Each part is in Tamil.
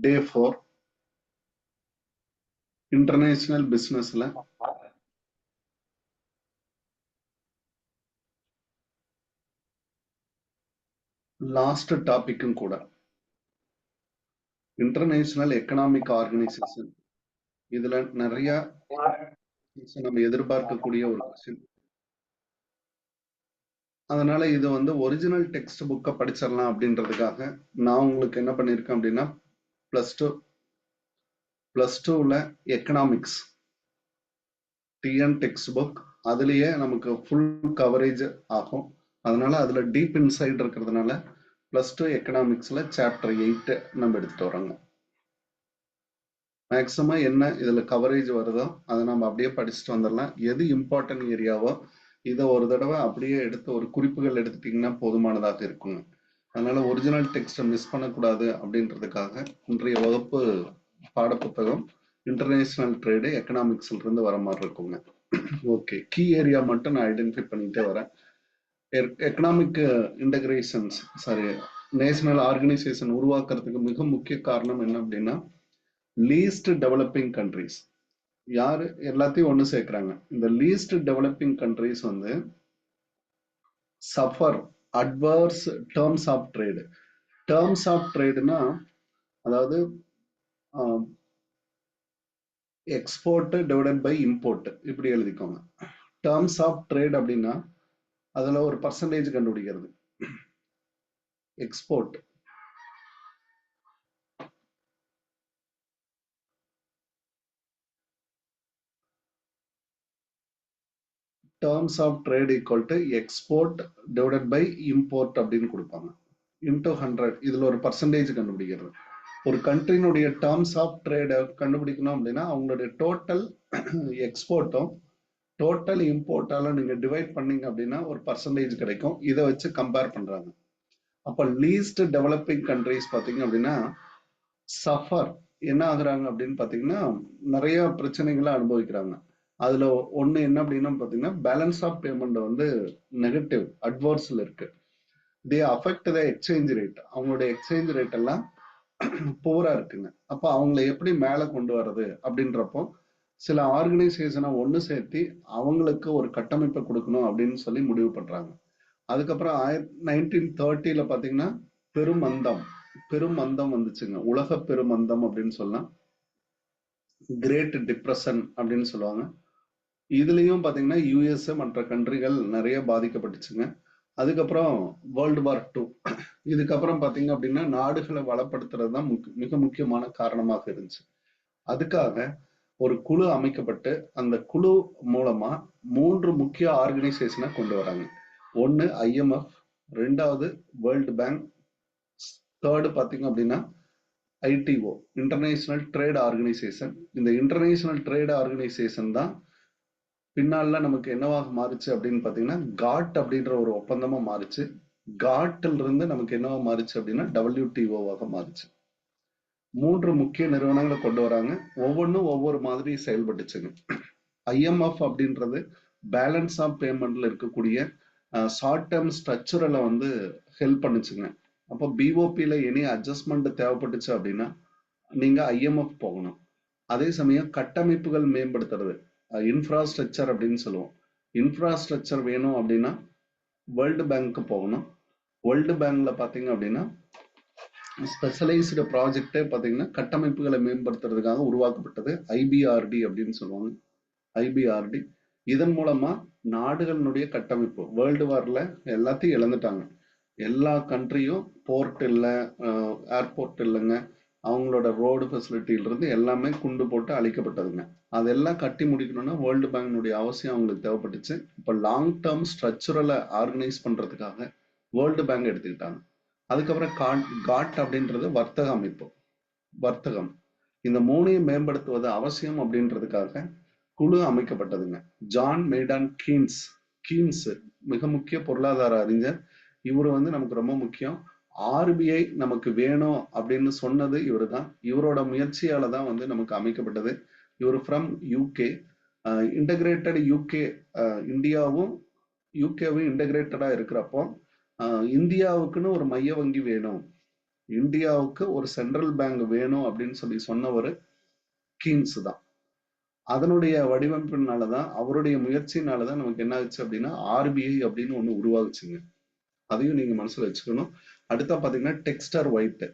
Day 4 international businessல லாஸ்ட் டாபிக்கும் கூட இன்டர்நேஷனல் எக்கனாமிக் ஆர்கனைசேஷன். இதுல நிறைய நம்ம எதிர்பார்க்கக்கூடிய ஒரு கொஸ்டின். அதனால இது வந்து ஒரிஜினல் டெக்ஸ்ட் புக்கை படிச்சிடலாம் அப்படின்றதுக்காக நான் உங்களுக்கு என்ன பண்ணியிருக்கேன் அப்படின்னா +2ல எக்கனாமிக்ஸ் டிஎன் டெக்ஸ்ட் புக் அதுலயே நமக்கு ஃபுல் கவரேஜ் ஆகும். அதனால அதுல டீப் இன்சைட் இருக்கிறதுனால +2 எக்கனாமிக்ஸ்ல சாப்டர் 8 நம்ம எடுத்துட்டு வரோங்க. மேக்சிமம் என்ன இதுல கவரேஜ் வருதோ அதை நம்ம அப்படியே படிச்சுட்டு வந்துடலாம். எது இம்பார்ட்டன்ட் ஏரியாவோ இதை ஒரு தடவை அப்படியே எடுத்து ஒரு குறிப்புகள் எடுத்துட்டீங்கன்னா போதுமானதாக இருக்குங்க. அதனால ஒரிஜினல் டெக்ஸ்ட்டை மிஸ் பண்ணக்கூடாது அப்படின்றதுக்காக இன்றைய வகுப்பு பாடப்புத்தகம் இன்டர்நேஷனல் ட்ரேடு எக்கனாமிக்ஸ்ல இருந்து வர மாதிரி இருக்குங்க. ஓகே, கீ ஏரியா மட்டும் நான் ஐடென்டிஃபை பண்ணிட்டே வரேன். எக்கனாமிக் இன்டகிரேஷன்ஸ் நேஷனல் ஆர்கனைசேஷன் உருவாக்குறதுக்கு மிக முக்கிய காரணம் என்ன அப்படின்னா லீஸ்ட் டெவலப்பிங் கண்ட்ரிஸ் யாரு எல்லாத்தையும் ஒண்ணு சேர்க்கிறாங்க. இந்த லீஸ்ட் டெவலப்பிங் கண்ட்ரிஸ் வந்து suffer adverse terms of trade. Terms of ட்ரேடுனா அதாவது எக்ஸ்போர்ட் டிவைடட் பை இம்போர்ட் இப்படி எழுதிக்கோங்க. டேர்ம்ஸ் ஆஃப் ட்ரேட் அப்படின்னா அதுல ஒரு பர்சன்டேஜ் கண்டுபிடிக்கிறது. Export terms of trade equal to export divided by import அப்படின்னு கொடுப்பாங்க. இன்டூ 100 இதுல ஒரு பர்சன்டேஜ் கண்டுபிடிக்கிறது. ஒரு கண்ட்ரினுடைய டேர்ம்ஸ் ஆஃப் ட்ரேட கண்டுபிடிக்கணும் அப்படின்னா அவங்களுடைய டோட்டல் எக்ஸ்போர்ட்டும் டோட்டல் இம்போர்ட்டால நீங்க டிவைட் பண்ணீங்க அப்படின்னா ஒரு பர்சன்டேஜ் கிடைக்கும். இதை வச்சு கம்பேர் பண்றாங்க. அப்ப லீஸ்ட் டெவலப்பிங் கண்ட்ரிஸ் பாத்தீங்க அப்படின்னா சஃபர் என்ன ஆகுறாங்க அப்படின்னு பாத்தீங்கன்னா நிறைய பிரச்சனைகளை அனுபவிக்கிறாங்க. அதுல ஒண்ணு என்ன அப்படின்னா பாத்தீங்கன்னா பேலன்ஸ் ஆஃப் பேமெண்ட் வந்து நெகட்டிவ் அட்வர்ஸ்ல இருக்கு. தே அஃபெக்ட் த எக்ஸ்சேஞ்ச் ரேட். அவங்களுடைய எக்ஸ்சேஞ்ச் ரேட் எல்லாம் போரா இருக்குங்க. அப்ப அவங்களை எப்படி மேல கொண்டு வர்றது அப்படின்றப்போ சில ஆர்கனைசேஷனை ஒண்ணு சேர்த்தி அவங்களுக்கு ஒரு கட்டமைப்பை கொடுக்கணும் அப்படின்னு சொல்லி முடிவு பண்றாங்க. அதுக்கப்புறம் 1930ல பாத்தீங்கன்னா பெருமந்தம் வந்துச்சுங்க. உலக பெருமந்தம் அப்படின்னு சொல்லலாம். கிரேட் டிப்ரெஷன் அப்படின்னு சொல்லுவாங்க. இதுலயும் பாத்தீங்கன்னா யூஎஸ் மற்ற கண்ட்ரிகள் நிறைய பாதிக்கப்பட்டுச்சுங்க. அதுக்கப்புறம் வேர்ல்டு வார் 2 இதுக்கப்புறம் பாத்தீங்க அப்படின்னா நாடுகளை வளப்படுத்துறது தான் மிக முக்கியமான காரணமாக இருந்துச்சு. அதுக்காக ஒரு குழு அமைக்கப்பட்டு அந்த குழு மூலமா 3 முக்கிய ஆர்கனைசேஷனை கொண்டு வராங்க. ஒன்னு ஐஎம்எஃப், ரெண்டாவது வேர்ல்டு பேங்க், தேர்டு பாத்தீங்க அப்படின்னா ஐடிஓ இன்டர்நேஷனல் ட்ரேட் ஆர்கனைசேஷன். இந்த இன்டர்நேஷனல் ட்ரேட் ஆர்கனைசேஷன் தான் பின்னால நமக்கு என்னவாக மாறுச்சு அப்படின்னு பாத்தீங்கன்னா காட் அப்படின்ற ஒரு ஒப்பந்தமா மாறுச்சு. காட்ல இருந்து நமக்கு என்னவா மாறுச்சு அப்படின்னா WTOவாக மாறுச்சு. 3 முக்கிய நிறுவனங்களை கொண்டு வராங்க. ஒவ்வொன்றும் ஒவ்வொரு மாதிரி செயல்பட்டுச்சுங்க. ஐஎம்எஃப் அப்படின்றது பேலன்ஸ் ஆஃப் பேமெண்ட்ல இருக்கக்கூடிய ஷார்ட் டேர்ம் ஸ்ட்ரக்சரலை வந்து ஹெல்ப் பண்ணுச்சுங்க. அப்போ பிஓபியில எனி அட்ஜஸ்ட்மெண்ட் தேவைப்பட்டுச்சு அப்படின்னா நீங்க ஐஎம்எஃப் போகணும். அதே சமயம் கட்டமைப்புகள் மேம்படுத்துறது இன்ஃப்ராஸ்ட்ரக்சர் அப்படின்னு சொல்லுவோம். இன்ஃப்ராஸ்ட்ரக்சர் வேணும் அப்படின்னா வேர்ல்டு பேங்க்கு போகணும். வேர்ல்டு பேங்க்ல பாத்தீங்க அப்படின்னா ஸ்பெஷலைஸ்டு ப்ராஜெக்டே பாத்தீங்கன்னா கட்டமைப்புகளை மேம்படுத்துறதுக்காக உருவாக்கப்பட்டது ஐபிஆர்டி அப்படின்னு சொல்லுவாங்க. ஐபிஆர்டி இதன் மூலமா நாடுகளினுடைய கட்டமைப்பு வேர்ல்டு வார்ல எல்லாத்தையும் இழந்துட்டாங்க. எல்லா கண்ட்ரியும் போர்ட் இல்லை, ஏர்போர்ட் இல்லைங்க, அவங்களோட ரோடு ஃபெசிலிட்டியில இருந்து எல்லாமே குண்டு போட்டு அழிக்கப்பட்டதுங்க. அதெல்லாம் கட்டி முடிக்கணும்னா வேர்ல்டு பேங்கினுடைய அவசியம் அவங்களுக்கு தேவைப்பட்டுச்சு. இப்போ லாங் டேர்ம் ஸ்ட்ரக்சரலை ஆர்கனைஸ் பண்றதுக்காக வேர்ல்டு பேங்க் எடுத்துக்கிட்டாங்க. அதுக்கப்புறம் காட் அப்படின்றது வர்த்தக அமைப்பு, வர்த்தகம். இந்த 3ஐயும் மேம்படுத்துவது அவசியம் அப்படின்றதுக்காக குழு அமைக்கப்பட்டதுங்க. ஜான் மெய்டான் கீன்ஸ் மிக முக்கிய பொருளாதார அறிஞர். இவர் வந்து நமக்கு ரொம்ப முக்கியம். ஆர்பிஐ நமக்கு வேணும் அப்படின்னு சொன்னது இவரு தான். இவரோட முயற்சியால தான் வந்து நமக்கு அமைக்கப்பட்டது. இவர் ஃப்ரம் யூகே. இன்டகிரேட்டட் யூகே, இந்தியாவும் யூகேவும் இன்டகிரேட்டடா இருக்கிறப்போ இந்தியாவுக்குன்னு ஒரு மைய வங்கி வேணும், இந்தியாவுக்கு ஒரு சென்ட்ரல் பேங்க் வேணும் அப்படின்னு சொல்லி சொன்னவர் கீன்ஸ் தான். அதனுடைய வடிவமைப்பினாலதான், அவருடைய முயற்சினாலதான் நமக்கு என்ன ஆச்சு அப்படின்னா ஆர்பிஐ அப்படின்னு ஒண்ணு உருவாகுச்சுங்க. அதையும் நீங்க மனசுல வச்சுக்கணும். அடுத்தா பாத்தீங்கன்னா டெக்ஸ்டர் ஒயிட்.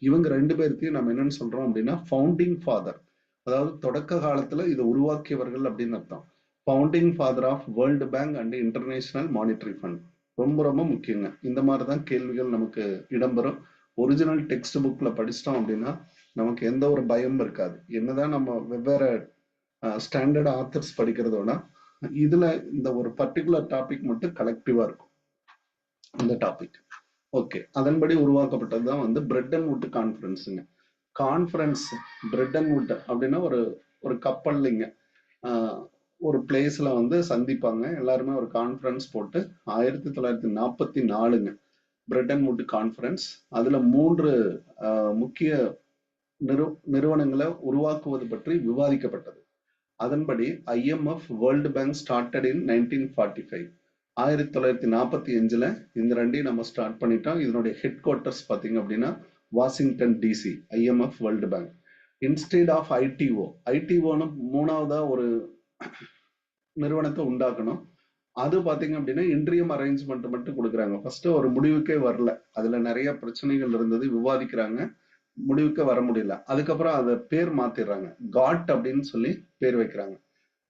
இவங்க 2 பேர்த்தையும் நம்ம என்னன்னு சொல்றோம் அப்படின்னா ஃபவுண்டிங் ஃபாதர், அதாவது தொடக்க காலத்துல இதை உருவாக்கியவர்கள் அப்படின்னு அர்த்தம். Founding father of World Bank and International monetary Fund. ரொம்ப ரொம்ப முக்கியங்க. இந்த மாதிரிதான் கேள்விகள் நமக்கு இடம்பெறும். ஒரிஜினல் டெக்ஸ்ட் புக்ல படிச்சிட்டோம் அப்படின்னா நமக்கு எந்த ஒரு பயமும் இருக்காது. என்னதான் நம்ம வெவ்வேறு ஸ்டாண்டர்ட் ஆத்தர்ஸ் படிக்கிறதோட இதுல இந்த ஒரு பர்டிகுலர் டாபிக் மட்டும் கலெக்டிவா இருக்கும். இந்த டாபிக் ஓகே. அதன்படி உருவாக்கப்பட்டதுதான் வந்து பிரெட்டன் வுட் கான்ஃபரன்ஸுங்க. கான்ஃபரன்ஸ் பிரெட்டன் வுட் அப்படின்னா ஒரு ஒரு கப்பல்லைங்க ஒரு பிளேஸ்ல வந்து சந்திப்பாங்க. எல்லாருமே ஒரு கான்ஃபரன்ஸ் போட்டு 1944ங்க பிரெட்டன் வுட் கான்ஃபரன்ஸ். அதுல 3 முக்கிய நிறுவனங்களை உருவாக்குவது பற்றி விவாதிக்கப்பட்டது. அதன்படி IMF world bank started in 1945. 1945ல இந்த ரெண்டையும் நம்ம ஸ்டார்ட் பண்ணிட்டோம். இதனுடைய ஹெட் குவார்டர்ஸ் பாத்தீங்க அப்படின்னா Washington DC, IMF world bank. Instead of ஐடிஓன்னு 3வதா ஒரு நிறுவனத்தை உண்டாக்கணும். அது பாத்தீங்க அப்படின்னா இன்ட்ரியம் அரேஞ்ச்மெண்ட் மட்டும் கொடுக்குறாங்க. ஃபர்ஸ்ட் ஒரு முடிவுக்கே வரல, அதுல நிறைய பிரச்சனைகள் இருந்தது, விவாதிக்கிறாங்க, முடிவுக்கு வர முடியல. அதுக்கப்புறம் அதை பேர் மாத்திடுறாங்க, காட் அப்படின்னு சொல்லி பேர் வைக்கிறாங்க.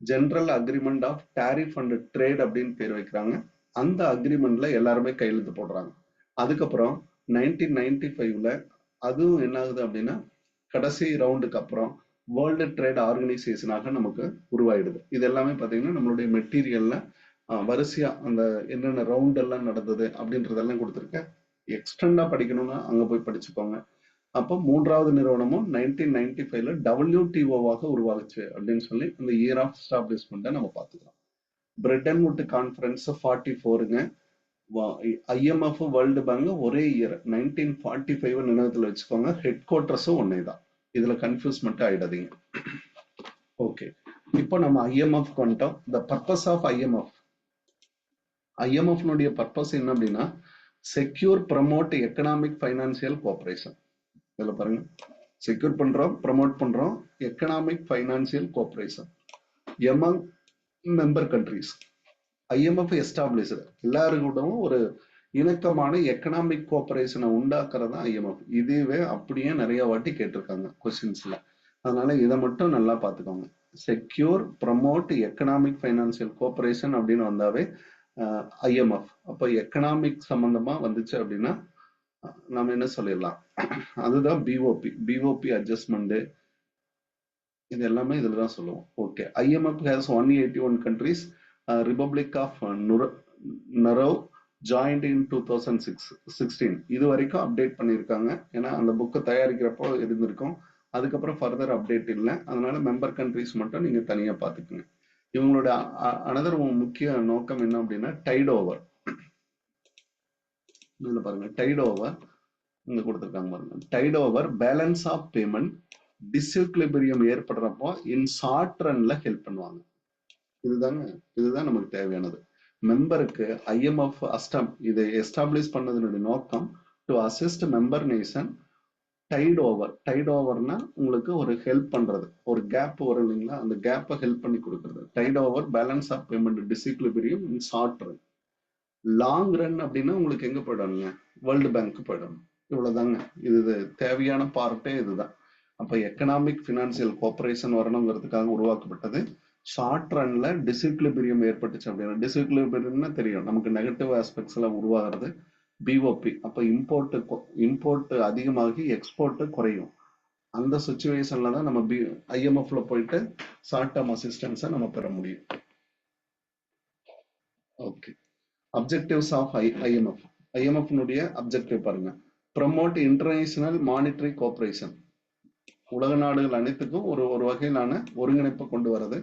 General Agreement of Tariff and Trade அப்படின்னு பேர் வைக்கிறாங்க. அந்த அக்ரிமெண்ட்ல எல்லாருமே கையெழுத்து போடுறாங்க. அதுக்கப்புறம் 1995ல அதுவும் என்ன ஆகுது அப்படின்னா கடைசி ரவுண்டுக்கு அப்புறம் வேர்ல்டு ட்ரேட் ஆர்கனைசேஷனாக நமக்கு உருவாயிடுது. இது எல்லாமே பாத்தீங்கன்னா நம்மளுடைய மெட்டீரியல்ல வரிசையா அந்த என்னென்ன ரவுண்ட் எல்லாம் நடந்தது அப்படின்றதெல்லாம் கொடுத்துருக்கேன். எக்ஸ்டெண்டா படிக்கணும்னா அங்க போய் படிச்சுக்கோங்க. அப்போ 3வது நிறுவனமும் 1995ல WTO-வாக உருவாகுச்சு அப்படின்னு சொல்லி இந்த இயர் ஆஃப் எஸ்டாப்ளிஷ்மெண்ட்டை நம்ம பார்த்துக்கலாம். பிரெட்டன் வுட் கான்ஃபரன்ஸ் 44ங்க. IMF வேர்ல்டு பேங்க் ஒரே இயர் 1945 நினைவத்துல வச்சுக்கோங்க. ஹெட் குவார்டர்ஸும் ஒன்னே தான். இதுல கன்ஃபியூஸ் மட்டும் ஆயிடாதீங்க. ஓகே, இப்போ நம்ம IMF வந்துட்டோம். The purpose of IMF purpose என்ன அப்படின்னா secure, promote economic financial cooperation. இதுல பாருங்க, செக்யூர் பண்றோம், ப்ரமோட் பண்றோம் economic financial cooperation among member countries. IMF established, எல்லாருக்கூடவும் ஒரு இணக்கமான எக்கனாமிக் கோஆபரேஷனை உண்டாக்குறது தான் IMF. இதுவே அப்படியே நிறைய வாட்டி கேட்டிருக்காங்க கொஸ்டின்ஸ்ல, அதனால இதை மட்டும் நல்லா பார்த்துக்கோங்க. Secure, promote economic financial cooperation அப்படின்னு வந்தாவே IMF. அப்போ எக்கனாமிக் சம்பந்தமா வந்துச்சு அப்படின்னா நம்ம என்ன சொல்லிடலாம், அதுதான் பிஓபி அட்ஜஸ்ட்மெண்ட், இது எல்லாமே இதுலதான் சொல்லுவோம். Okay, IMF has 181 countries. Republic of Nauru joined in 2016. இது வரைக்கும் அப்டேட் பண்ணியிருக்காங்க, ஏன்னா அந்த புக்கை தயாரிக்கிறப்போ இருந்திருக்கும். அதுக்கப்புறம் ஃபர்தர் அப்டேட் இல்லை, அதனால மெம்பர் கண்ட்ரிஸ் மட்டும் நீங்க தனியா பாத்துக்கோங்க. இவங்களோட அனதர் முக்கிய நோக்கம் என்ன அப்படின்னா டைட் ஓவர். இதுல பாருங்க, டைட் ஓவர் இங்க கொடுத்துருக்காங்க பாருங்க. Tide over balance of payment disequilibrium ஏற்படுறப்போ இன் ஷார்ட் ரன்ல ஹெல்ப் பண்ணுவாங்க. இதுதான் நமக்கு தேவையானது. மெம்பருக்கு IMF இதை எஸ்டாப்ளிஷ் பண்ணதனுடைய நோக்கம் to assist member nation tide ஓவர்னா உங்களுக்கு ஒரு ஹெல்ப் பண்றது, ஒரு கேப் வரும் இல்லைங்களா, அந்த கேப்பை ஹெல்ப் பண்ணி கொடுக்கறது. Tide over balance of payment disequilibrium in short run. Long run அப்படின்னா உங்களுக்கு எங்க போயிடணுங்க, வேர்ல்டு பேங்க் போயிடணும். இவ்வளவுதாங்க, இது தேவையான பார்ட்டே இதுதான். அப்ப எக்கனாமிக் பினான்சியல் கோஆபரேஷன் வரணுங்கிறதுக்காக உருவாக்கப்பட்டது. ஷார்ட் ரன்ல டிஸ்இக்லிபிரியம் ஏற்பட்டுச்சு அப்படின்னா, டிஸ்இக்லிபிரியம்னா தெரியும் நமக்கு, நெகட்டிவ் ஆஸ்பெக்ட்ஸ் எல்லாம் உருவாகிறது பிஓபி. அப்ப இம்போர்ட் அதிகமாகி எக்ஸ்போர்ட் குறையும். அந்த சுச்சுவேஷன்ல தான் நம்ம IMF-ல போயிட்டு ஷார்ட் டேர்ம் அசிஸ்டன்ஸை நம்ம பெற முடியும். Okay, objectives of IMF objective பாருங்க. Promote international monetary cooperation. உலக நாடுகள் அனைத்துக்கும் ஒரு வகையிலான ஒருங்கிணைப்பை கொண்டு வர்றது,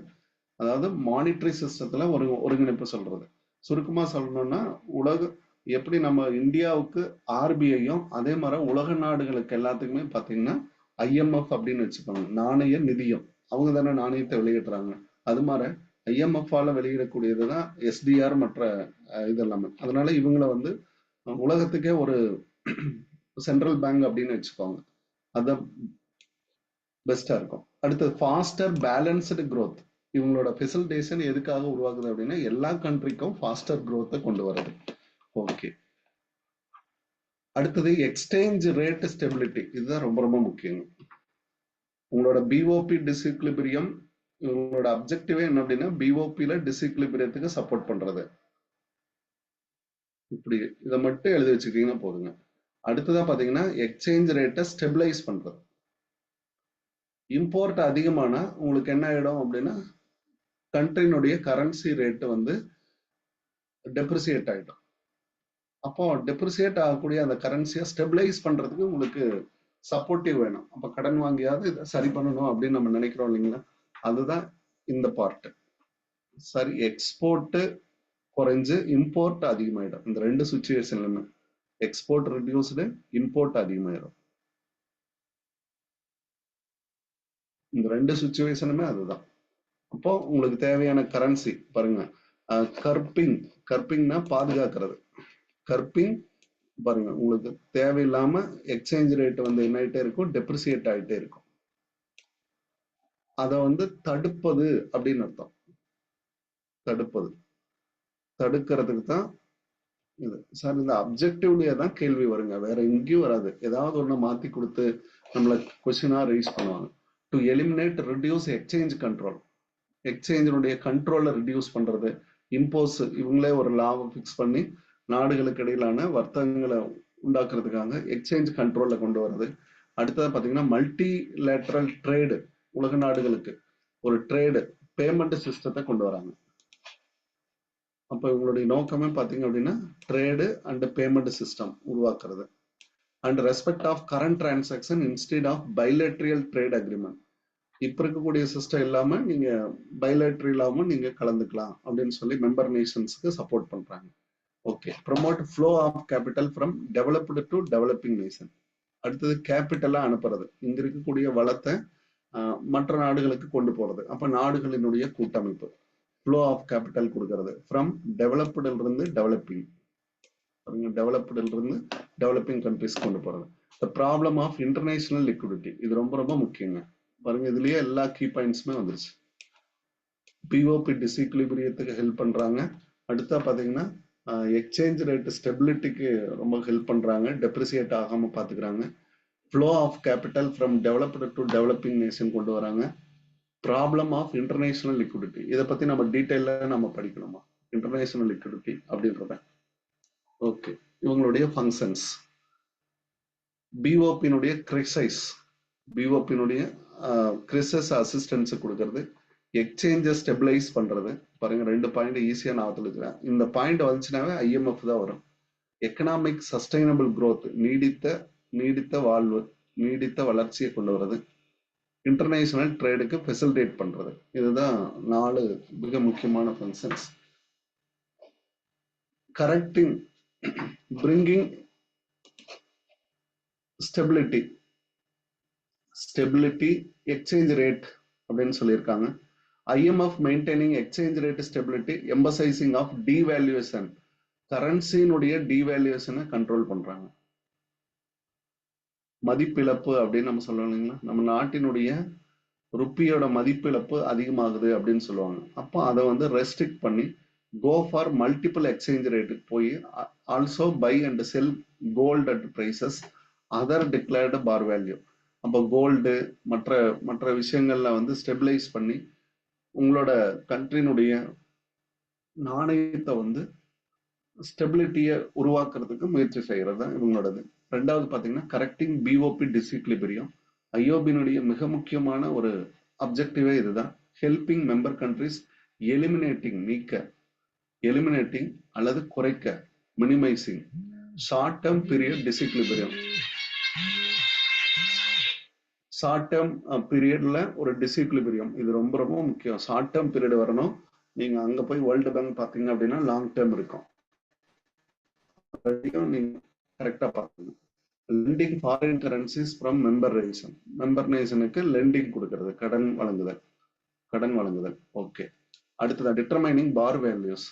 அதாவது மானிட்டரி சிஸ்டத்துல ஒரு ஒருங்கிணைப்பு சொல்றது. சுருக்கமா சொல்லணும்னா எப்படி நம்ம இந்தியாவுக்கு RBI-யும் அதே மாதிரி உலக நாடுகளுக்கு எல்லாத்துக்குமே பாத்தீங்கன்னா IMF அப்படின்னு வச்சுக்கோங்க. நாணய நிதியம், அவங்க தானே நாணயத்தை வெளியிடுறாங்க. அது மாதிரி IMF-ஆல வெளியிடக்கூடியதுதான் SDR மற்ற இது எல்லாமே. அதனால இவங்களை உலகத்துக்கே ஒரு சென்ட்ரல் பேங்க் அப்படின்னு வச்சுக்கோங்க. அதான் பெஸ்டா இருக்கும். அடுத்து ஃபாஸ்டர் பேலன்ஸ்டு growth. இவங்களோட ஃபெசிலிட்டேஷன் எதுக்காக உருவாக்குது அப்படின்னா எல்லா கண்ட்ரிக்கும் ஃபாஸ்டர் growth கொண்டு வருது. ஓகே. அடுத்தது எக்ஸ்சேஞ்ச் ரேட் ஸ்டெபிலிட்டி. இதுதான் ரொம்ப ரொம்ப முக்கியம். உங்களோட பிஓபி டிஸ்இக்லிபிரியம், உங்களோட அப்ஜெக்டிவே என்ன அப்படின்னா பிஓபில டிஸ்இக்லிபிரியத்துக்கு சப்போர்ட் பண்றது. இப்படி இதை மட்டும் எழுதி வச்சுக்கிட்டீங்கன்னா போதுங்க. அடுத்ததா பாத்தீங்கன்னா எக்ஸ்சேஞ்ச் ரேட்டை ஸ்டெபிலைஸ் பண்றது. இம்போர்ட் அதிகமானா உங்களுக்கு என்ன ஆயிடும் அப்படின்னா கண்ட்ரினுடைய கரன்சி ரேட் வந்து டெப்ரிசியேட் ஆயிடும். அப்போ டெப்ரிசியேட் ஆகக்கூடிய அந்த கரன்சியை ஸ்டெபிலைஸ் பண்றதுக்கு உங்களுக்கு சப்போர்ட்டிவ் வேணும். அப்ப கடன் வாங்கியாவது இதை சரி பண்ணணும் அப்படின்னு நம்ம நினைக்கிறோம் இல்லைங்களா? அதுதான் இந்த பார்ட். சரி, எக்ஸ்போர்ட் குறைஞ்சு இம்போர்ட் அதிகமாயிடும். இந்த ரெண்டு சுச்சுவேஷன்லுமே எக்ஸ்போர்ட் ரெடியூஸ்டு, இம்போர்ட் அதிகமாயிடும். இந்த ரெண்டு சுச்சுவேஷனுமே அதுதான். அப்போ உங்களுக்கு தேவையான கரன்சி பாருங்க, கர்பிங்னா பாதுகாக்கிறது. கர்பிங் பாருங்க, உங்களுக்கு தேவையில்லாம எக்ஸ்சேஞ்ச் ரேட் வந்து என்ன ஆயிட்டே இருக்கும், டெப்ரிசியேட் ஆயிட்டே இருக்கும். அதை வந்து தடுப்பது அப்படின்னு அர்த்தம். தடுப்பது, தடுக்கிறதுக்கு தான் இது. சார் இந்த அப்ஜெக்டிவ்லயே தான் கேள்வி வருங்க, வேற எங்கேயும் வராது. ஏதாவது ஒண்ணு மாத்தி கொடுத்து நம்மள கொஸ்டினா ரைஸ் பண்ணுவாங்க. To eliminate reduce exchange control. எக்ஸ்சேஞ்சினுடைய கண்ட்ரோலை ரிடியூஸ் பண்றது. இம்போஸ் இவங்களே ஒரு லாவை ஃபிக்ஸ் பண்ணி நாடுகளுக்கு இடையிலான வர்த்தகங்களை உண்டாக்குறதுக்காக எக்ஸ்சேஞ்ச் கண்ட்ரோல்ல கொண்டு வர்றது. அடுத்தது பாத்தீங்கன்னா மல்டி லேட்ரல் ட்ரேடு, உலக நாடுகளுக்கு ஒரு ட்ரேடு பேமெண்ட் சிஸ்டத்தை கொண்டு வராங்க. அப்ப இவங்களுடைய நோக்கமே பாத்தீங்க அப்படின்னா ட்ரேடு அண்ட் பேமெண்ட் சிஸ்டம் உருவாக்குறது. And respect of current transaction instead of bilateral trade agreement. இப்ப இருக்கக்கூடிய சிஸ்டம் இல்லாம நீங்க பைலேட்ரலாவும் நீங்க கலந்துக்கலாம் அப்படின்னு சொல்லி மெம்பர் நேஷன்ஸ்க்கு சப்போர்ட் பண்றாங்க. Okay. Promote flow of capital from developed to developing nation. அடுத்தது கேபிட்டலா அனுப்புறது, இங்க இருக்கக்கூடிய வளத்தை மற்ற நாடுகளுக்கு கொண்டு போறது. அப்ப நாடுகளினுடைய கூட்டமைப்பு, ஃப்ளோ ஆஃப் கேபிட்டல் கொடுக்கறது. ஃப்ரம் டெவலப்டுல இருந்து டெவலப்பிங், டெவலப்டுல இருந்து டெவலப்பிங் கண்ட்ரிஸ் கொண்டு போறது. The problem of international liquidity, இது ரொம்ப ரொம்ப முக்கியங்க. பாருங்க, இதுலயே எல்லா கீ பாயிண்ட்ஸுமே வந்துருச்சு. பிஓபி டிஸ்இக்லிபிரியத்துக்கு ஹெல்ப் பண்றாங்க. அடுத்தா பாத்தீங்கன்னா எக்ஸ்சேஞ்ச் ரேட் ஸ்டெபிலிட்டிக்கு ரொம்ப ஹெல்ப் பண்றாங்க, டெப்ரிசியேட் ஆகாம பாத்துக்கிறாங்க. Flow of capital from developed to developing nation கொண்டு வராங்க. ப்ராப்ளம் ஆஃப் இன்டர்நேஷனல் லிக்விடிட்டி, இதை பத்தி நம்ம டீட்டெயில நம்ம படிக்கணுமா, இன்டர்நேஷனல் லிக்விடிட்டி அப்படின்றத. ஓகே. இவங்களுடைய ஃபங்க்ஷன்ஸ், பிஓபியினுடைய கிரிசைஸ், பிஓபியினுடைய கிரிசஸ் அசிஸ்டன்ஸ் கொடுக்கறது, எக்ஸ்சேஞ்சை ஸ்டெபிலைஸ் பண்றது. பாருங்க, ரெண்டு பாயிண்ட் ஈஸியா நான் இருக்கிறேன். இந்த பாயிண்ட் வந்துச்சுனாவே ஐஎம்எஃப் தான் வரும். எக்கனாமிக் சஸ்டைனபிள் growth, நீடித்த வாழ்வு, நீடித்த வளர்ச்சியை கொண்டு வர்றது. இன்டர்நேஷனல் ட்ரேடுக்கு ஃபெசிலிட்டேட் பண்றது. இதுதான் 4 மிக முக்கியமான functions. Correcting, bringing stability, exchange rate அப்படின்னு சொல்லியிருக்காங்க. IMF maintaining exchange rate stability, emphasising of devaluation, கரன்சியினுடைய டிவேல்யூஷனை கண்ட்ரோல் பண்றாங்க. மதிப்பிழப்பு அப்படின்னு நம்ம சொல்லுவோம் இல்லைங்களா, நம்ம நாட்டினுடைய ருப்பியோட மதிப்பிழப்பு அதிகமாகுது அப்படின்னு சொல்லுவாங்க. அப்போ அதை வந்து ரெஸ்ட்ரிக்ட் பண்ணி கோ ஃபார் மல்டிபிள் எக்ஸ்சேஞ்ச் ரேட்டுக்கு போய் also buy and sell gold at prices other declared par value. அப்போ கோல்டு மற்ற விஷயங்கள்ல வந்து ஸ்டெபிலைஸ் பண்ணி உங்களோட கண்ட்ரினுடைய நாணயத்தை வந்து ஸ்டெபிலிட்டியை உருவாக்குறதுக்கு முயற்சி செய்யறது தான் இவங்களோடது. ரெண்டாவது பாத்தீங்கன்னா கரெக்டிங் பிஓபி டிஸ்இக்லிபிரியம். ஐஓபியினுடைய மிக முக்கியமான ஒரு அப்ஜெக்டிவே இதுதான். ஹெல்பிங் மெம்பர் கண்ட்ரிஸ் எலிமினேட்டிங் அல்லது குறைக்க, minimising short term period disequilibrium. Short term பீரியட்ல ஒரு டிஸ்இக்லிபிரியம், இது ரொம்ப ரொம்ப முக்கியம். ஷார்ட் டேர்ம் பீரியட் வரணும். நீங்க அங்க போய் வேர்ல்டு பேங்க் பாத்தீங்க அப்படின்னா லாங் டேர்ம் இருக்கும். நீங்க கரெக்டா பாக்கணும். Lending foreign currencies from member நேஷனுக்கு லெண்டிங் கொடுக்கிறது, கடன் வழங்குதல். ஓகே. அடுத்தது determining par values.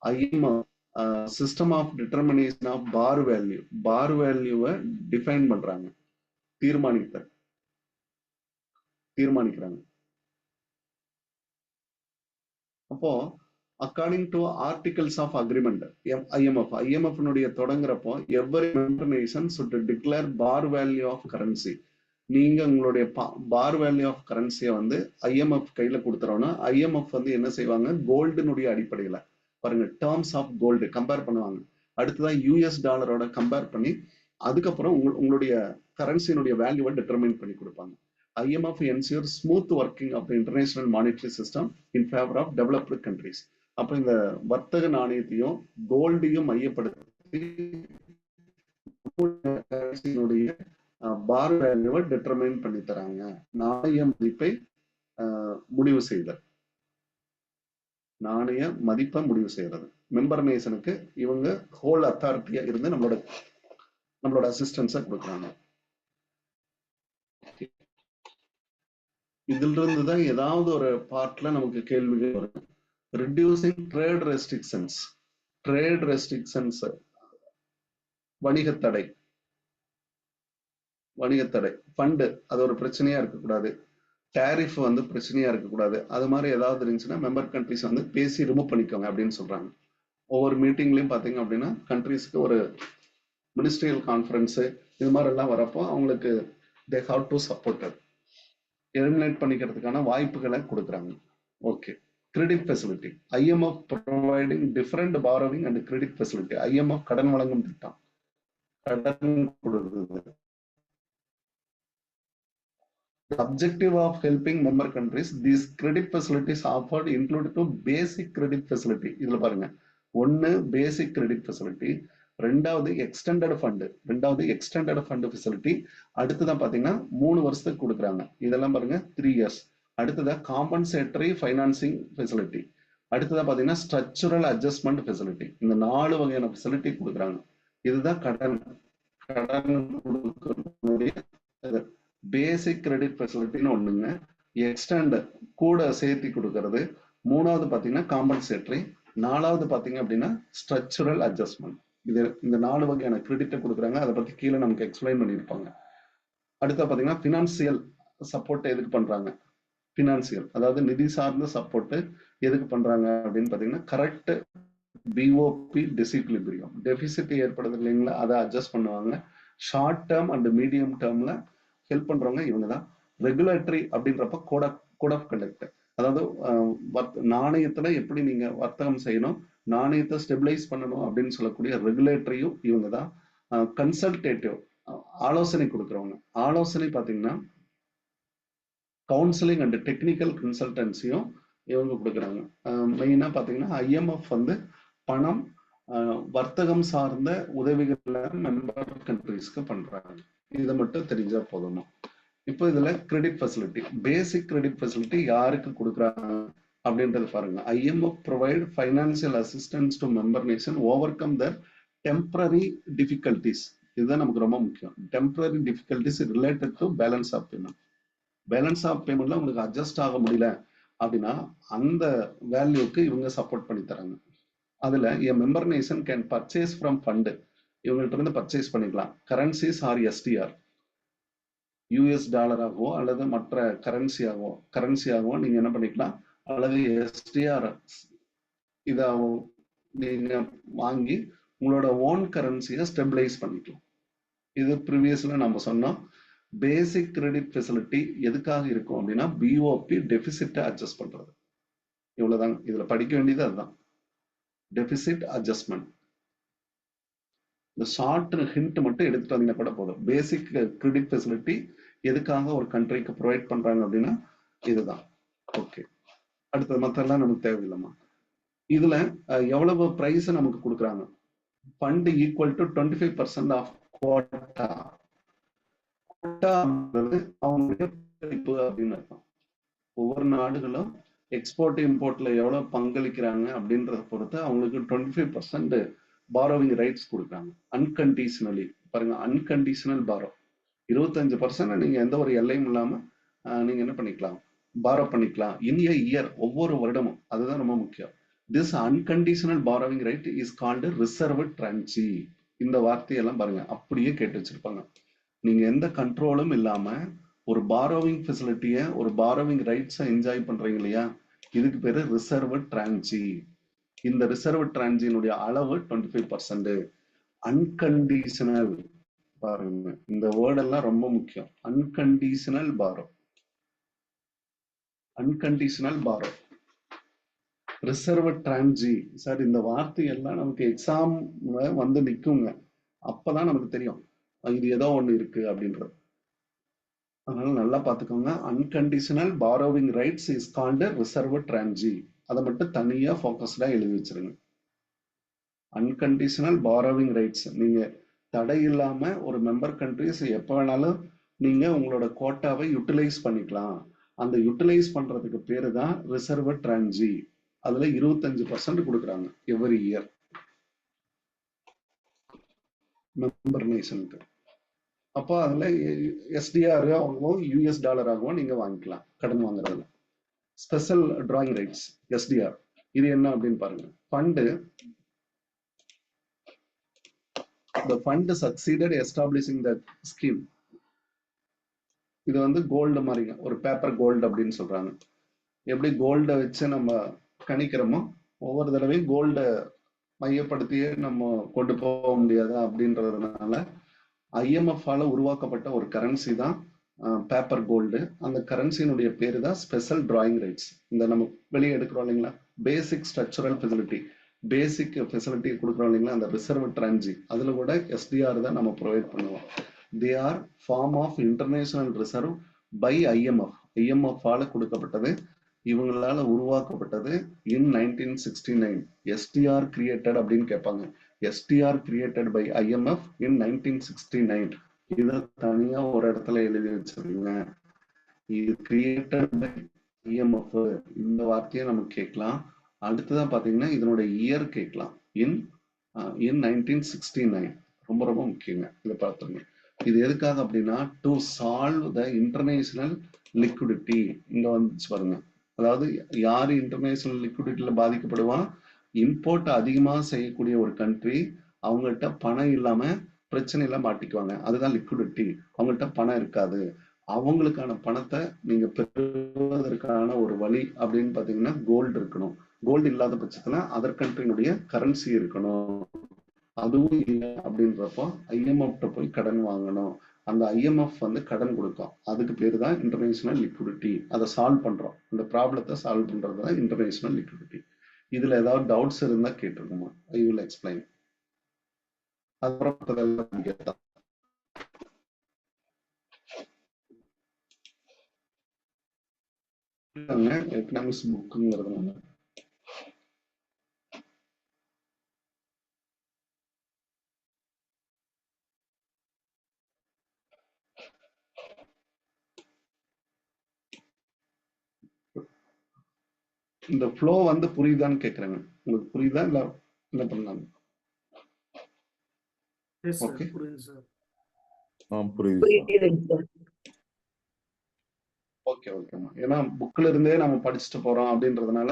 IMF system of determination of par வேல்யூவை டிஃபைன் பண்றாங்க, தீர்மானிக்கிறாங்க. அப்போ according to articles of agreement IMF தொடங்குறப்போ every member nation should declare par value of currency. நீங்க உங்களுடைய பார் வேல்யூ ஆஃப் கரன்சியை வந்து ஐஎம்எஃப் கையில கொடுத்துறோம்னா ஐஎம்எஃப் வந்து என்ன செய்வாங்க, கோல்டுனுடைய அடிப்படையில பாருங்க டேர்ம்ஸ் ஆஃப் கோல்டு கம்பேர் பண்ணுவாங்க. அடுத்ததான் யூஎஸ் டாலரோட கம்பேர் பண்ணி அதுக்கப்புறம் உங்களுடைய கரன்சியினுடைய வேல்யூவை டிட்டர்மைன் பண்ணி கொடுப்பாங்க. IMF ensures smooth working of the international monetary system in favor of developed countries. அப்ப இந்த வர்த்தக நாணயத்தையும் கோல்டையும் மையப்படுத்தி பார் வேல்யூவை டிட்டர்மைன் பண்ணி தராங்க. நாணய மதிப்பை முடிவு செய்தல், நாணய மதிப்பை முடிவு செய்யறது. மெம்பர் நேஷனுக்கு இவங்க ஹோல் அத்தாரிட்டியா இருந்து நம்மளோட அசிஸ்டன்ஸை கொடுக்குறாங்க. இதுல இருந்து தான் ஏதாவது ஒரு பார்ட்ல நமக்கு கேள்விகள் வரும். ரிடியூசிங் ட்ரேட் ரெஸ்ட்ரிக்ஷன்ஸ் வணிகத்தடை ஃபண்டு அது ஒரு பிரச்சனையா இருக்கக்கூடாது, டேரிஃப் வந்து பிரச்சனையா இருக்கக்கூடாது. அது மாதிரி ஏதாவது இருந்துச்சுன்னா மெம்பர் கண்ட்ரிஸ் வந்து பேசி ரிமூவ் பண்ணிக்கோங்க அப்படின்னு சொல்றாங்க. ஒவ்வொரு மீட்டிங்லயும் பாத்தீங்க அப்படின்னா கண்ட்ரிஸ்க்கு ஒரு மினிஸ்ட்ரியல் கான்ஃபரன்ஸ் இது மாதிரி எல்லாம் வரப்போ அவங்களுக்கு they have to support eliminate பண்ணிக்கிறதுக்கான வாய்ப்புகளை கொடுக்குறாங்க. Okay, credit facility. IMF providing different borrowing and credit facility. IMF கடன் வழங்கும் திட்டம், கடன் கொடுக்குது. The objective of helping member countries, these credit facilities offered include to basic credit facility. இதுல பாருங்க, ஒன்னு பேசிக் கிரெடிட் ஃபெசிலிட்டி, ரெண்டாவது எக்ஸ்டெண்டட் ஃபண்ட் ஃபெசிலிட்டி. அடுத்ததான் பாத்தீங்கன்னா 3 வருஷத்துக்கு கொடுக்குறாங்க. இதெல்லாம் பாருங்க 3 years. அடுத்ததா காம்பன்சேட்டரி ஃபைனான்சிங் ஃபெசிலிட்டி. அடுத்ததா பாத்தீங்கன்னா ஸ்ட்ரக்சரல் அட்ஜஸ்ட்மெண்ட் ஃபெசிலிட்டி. இந்த 4 வகையான ஃபெசிலிட்டி கொடுக்குறாங்க. இதுதான் கடன் கொடுக்கக்கூடிய பேசிக் கிரெடிட் ஃபெசிலிட்டின்னு ஒண்ணுங்க. எக்ஸ்டெண்ட் கூட சேர்த்தி கொடுக்கறது. மூணாவது பாத்தீங்கன்னா காம்பன்சேட்டரி. நாலாவது பாத்தீங்க அப்படின்னா ஸ்ட்ரக்சரல் அட்ஜஸ்ட்மெண்ட். இந்த 4 வகையான கிரெடிட்டை கொடுக்குறாங்க. அதை பத்தி கீழே நமக்கு எக்ஸ்பிளைன் பண்ணியிருப்பாங்க. அடுத்த பாத்தீங்கன்னா பினான்சியல் சப்போர்ட் எதுக்கு பண்றாங்க, அதாவது நிதி சார்ந்த சப்போர்ட் எதுக்கு பண்றாங்க அப்படின்னு பாத்தீங்கன்னா கரெக்ட் பிஓபி டிசிக்லிபிரியம், டெபிசிட் ஏற்படுது இல்லைங்களா, அதை அட்ஜஸ்ட் பண்ணுவாங்க. ஷார்ட் டேர்ம் அண்ட் மீடியம் டேர்ம்ல ஹெல்ப் பண்றவங்க இவங்க தான். ரெகுலேட்டரி அப்படின்றப்ப கோட் ஆஃப் கண்டக்ட், அதாவது நாணயத்துல எப்படி நீங்க வர்த்தகம் செய்யணும், நாணயத்தை ஸ்டெபிலைஸ் பண்ணணும் அப்படின்னு சொல்லக்கூடிய ரெகுலேட்டரியும் இவங்க தான். கன்சல்டேட்டிவ் ஆலோசனை கொடுக்குறவங்க, ஆலோசனை பாத்தீங்கன்னா கவுன்சிலிங் அண்ட் டெக்னிக்கல் கன்சல்டன்சியும் இவங்க கொடுக்குறாங்க. மெயினா பாத்தீங்கன்னா IMF வந்து பணம் வர்த்தகம் சார்ந்த உதவிகளை மெம்பர் கண்ட்ரிஸ்க்கு பண்றாங்க. இதை மட்டும் தெரிஞ்சா போதுமா. இப்போ இதுல credit facility, basic credit facility யாருக்கு கொடுக்குறாங்க அப்படின்றது பாருங்க. IMF provide financial assistance to member nation overcome their temporary difficulties. இதுதான் நமக்கு ரொம்ப முக்கியம். Temporary difficulties related to balance of payment. Balance of பேமெண்ட்ல உங்களுக்கு அட்ஜஸ்ட் ஆக முடியல அப்படின்னா அந்த வேல்யூக்கு இவங்க சப்போர்ட் பண்ணி தராங்க. அதுல member nation can purchase from fund, இவங்கள்ட்ட இருந்து பர்ச்சேஸ் பண்ணிக்கலாம். கரன்சிஸ் ஆர் SDR, US டாலராகவோ அல்லது மற்ற கரன்சியாகவோ நீங்க என்ன பண்ணிக்கலாம், அல்லது SDR இதாகவோ நீங்க வாங்கி உங்களோட ஓன் கரன்சியை ஸ்டெபிலைஸ் பண்ணிக்கலாம். இது ப்ரீவியஸ்ல நம்ம சொன்னோம். பேசிக் கிரெடிட் ஃபெசிலிட்டி எதுக்காக இருக்கும் அப்படின்னா BOP டெபிசிட்டை அட்ஜஸ்ட் பண்றது. இவ்வளவுதாங்க இதுல படிக்க வேண்டியது. அதுதான் டெபிசிட் அட்ஜஸ்ட்மெண்ட். இந்த ஷார்ட் ஹிண்ட் மட்டும் எடுத்துட்டு வந்தீங்கன்னா கூட போதும். பேசிக் கிரெடிட் ஃபெசிலிட்டி எதுக்காக ஒரு கண்ட்ரிக்கு ப்ரொவைட் பண்றாங்க அப்படின்னா இதுதான். ஓகே, அடுத்தது மத்தெல்லாம் நமக்கு தேவையில்லைமா. இதுல எவ்வளவு பிரைஸ் நமக்கு கொடுக்குறாங்க, fund equal to 25% of quota. அவங்களுடைய அப்படின்னு அர்த்தம். ஒவ்வொரு நாடுகளும் எக்ஸ்போர்ட் இம்போர்ட்ல எவ்வளவு பங்களிக்கிறாங்க அப்படின்றத பொறுத்து அவங்களுக்கு 25% பாரோவிங் ரைட்ஸ் கொடுக்குறாங்க. அன்கண்டிஷனலி பாருங்க, அன்கண்டிஷனல் பாரோ 25% நீங்க எந்த ஒரு எல்லையும் இல்லாம நீங்க என்ன பண்ணிக்கலாம், பாரோ பண்ணிக்கலாம். இன் எ இயர், ஒவ்வொரு வருடமும். அதுதான் ரொம்ப முக்கியம். This unconditional borrowing right is called reserved tranche. இந்த வார்த்தையெல்லாம் பாருங்க, அப்படியே கேட்டு வச்சிருப்பாங்க. நீங்க எந்த கண்ட்ரோலும் இல்லாம ஒரு பாரோவிங் ஃபெசிலிட்டியை, ஒரு பாரோவிங் ரைட்ஸை என்ஜாய் பண்றீங்க இல்லையா, இதுக்கு பேரு ரிசர்வ் டிரான்சி. இந்த ரிசர்வ் டிரான்சியினுடைய அளவு 25%. அன்கண்டிஷனல் பாருங்க, இந்த வேர்ட் எல்லாம் ரொம்ப முக்கியம். Unconditional borrow, unconditional borrow, reserve tranche. Sir இந்த வார்த்தை எல்லாம் நமக்கு எக்ஸாம் வந்து நிக்குங்க, அப்பதான் நமக்கு தெரியும் இது ஏதோ ஒண்ணு இருக்கு அப்படின்றது. அதனால நல்லா பாத்துக்கோங்க. Unconditional borrowing rights is called reserve tranche. அதை மட்டும் தனியா போக்கஸ்டா எழுதி வச்சிருங்க. அன்கண்டிஷனல் பாரோவிங் ரைட்ஸ், நீங்க தடை இல்லாம ஒரு மெம்பர் கண்ட்ரிஸ் எப்ப வேணாலும் நீங்க உங்களோட கோட்டாவை யூட்டிலைஸ் பண்ணிக்கலாம். அந்த யூட்டிலைஸ் பண்றதுக்கு பேரு தான் ரிசர்வ் டிரான்சி. அதுல 25% கொடுக்குறாங்க எவ்ரி இயர் மெம்பர் நேஷனுக்கு. அப்போ அதுல எஸ்டிஆர் ஆகவும் யூஎஸ் டாலர் ஆகவும் நீங்க வாங்கிக்கலாம் கடன் வாங்குறதுல. ஸ்பெஷல் டிராயிங் ரைட்ஸ் எஸ்டிஆர், இது என்ன அப்படின்னு பாருங்க. Fund, the fund succeeded establishing that scheme. இது வந்து கோல்டு மாதிரிங்க, ஒரு பேப்பர் கோல்டு அப்படின்னு சொல்றாங்க. எப்படி கோல்டை வச்சு நம்ம கணிக்கிறோமோ, ஒவ்வொரு தடவையும் கோல்டை மையப்படுத்தியே நம்ம கொண்டு போக முடியாது அப்படின்றதுனால ஐஎம்எஃப்-ஆல உருவாக்கப்பட்ட ஒரு கரன்சி தான் பேப்பர் கோல்டு. அந்த கரன்சியினுடைய பேரு தான் ஸ்பெஷல் டிராயிங் ரைட்ஸ். இந்த நம்ம வெளியே எடுக்கிறோம் இல்லைங்களா, பேசிக் ஸ்ட்ரக்சரல் ஃபெசிலிட்டி, பேசிக் ஃபெசிலிட்டி கொடுக்குறோம் இல்லைங்களா, அந்த ரிசர்வ் டிரான்சி, அதுல கூட எஸ்டிஆர் தான் நம்ம ப்ரொவைட் பண்ணுவோம். They are form of international reserve by IMF. ஐஎம்எஃப்-ஆல கொடுக்கப்பட்டது, இவங்களால உருவாக்கப்பட்டது இன் 1969. எஸ்டிஆர் கிரியேட்டட் அப்படின்னு கேட்பாங்க. SDR created by IMF in 1969. இதை தனியா ஒரு இடத்துல எழுதி வச்சிருக்கீங்க. இது கிரியேட்டட் பை ஐஎம்எஃப், இந்த வார்த்தையை நம்ம கேட்கலாம். அடுத்ததான் பாத்தீங்கன்னா இதனுடைய இயர் கேட்கலாம். இன் 1969. ரொம்ப ரொம்ப முக்கியங்க, இதை பார்த்துருங்க. இது எதுக்காக அப்படின்னா, to solve the international liquidity. இங்க வந்துச்சு பாருங்க, அதாவது யாரு இன்டர்நேஷனல் லிக்விடிட்டியில பாதிக்கப்படுவான், இம்போர்ட் அதிகமா செய்யக்கூடிய ஒரு கண்ட்ரி, அவங்ககிட்ட பணம் இல்லாம பிரச்சனையில மாட்டிக்குவாங்க. அதுதான் லிக்விடிட்டி. அவங்ககிட்ட பணம் இருக்காது, அவங்களுக்கான பணத்தை நீங்க பெறுவதற்கான ஒரு வழி அப்படின்னு பாத்தீங்கன்னா கோல்டு இருக்கணும். கோல்டு இல்லாத பட்சத்துல அதர் கண்ட்ரியினுடைய கரன்சி இருக்கணும். அதுவும் இல்லை அப்படின்றப்போ ஐஎம்எஃப் போய் கடன் வாங்கணும். அந்த ஐஎம்எஃப் வந்து கடன் கொடுக்கும், அதுக்கு பேரு தான் இன்டர்நேஷனல் லிக்விடிட்டி. அதை சால்வ் பண்றோம், இந்த ப்ராப்ளத்தை சால்வ் பண்றது தான் இன்டர்நேஷனல் லிக்விடிட்டி. இதுல ஏதாவது டவுட்ஸ் இருந்தா கேட்டிருக்குமா, ஐ வில் எக்ஸ்பிளைன். அதுக்கப்புறம் எக்கனாமிக்ஸ் புக்குங்கிறதுனால இந்த ஃப்ளோ வந்து புரியுதான்னு கேக்குறாங்க. உங்களுக்கு புரியுதா இல்ல என்ன பண்ணலாம்? ஓகே, ஓகே, ஓகேம்மா. ஏன்னா புக்ல இருந்தே நம்ம படிச்சுட்டு போறோம் அப்படின்றதுனால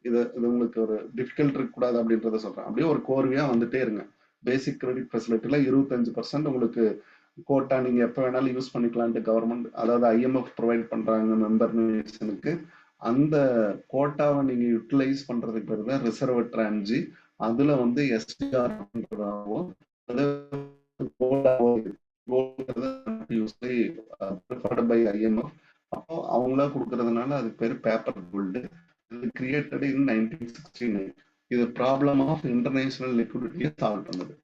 இது உங்களுக்கு ஒரு டிஃபிகல்ட் இருக்க கூடாது அப்படின்றத சொல்றேன். அப்படியே ஒரு கோர்வையா வந்துட்டே இருங்க. பேசிக் கிரெடிட் ஃபெசிலிட்டில 25% உங்களுக்கு கோட்டா நீங்க எப்ப வேணாலும் யூஸ் பண்ணிக்கலான்ட்டு கவர்மெண்ட், அதாவது ஐஎம்எஃப் ப்ரொவைட் பண்றாங்க மெம்பர் நேஷனுக்கு. அந்த கோட்டாவை நீங்க யூட்டிலைஸ் பண்றதுக்கு பேர் தான் ரிசர்வ் டிரான்சி. அதுல வந்து எஸ்டிஆர் பண்றதாவோ பை ஐஎம்எஃப், அப்போ அவங்களா கொடுக்கறதுனால அதுக்கு பேரு பேப்பர் கோல்டு. இது கிரியேட்டட் இன் 1969. இது ப்ராப்ளம் ஆஃப் இன்டர்நேஷனல் லிக்விடிட்டியை சால்வ் பண்ணுது.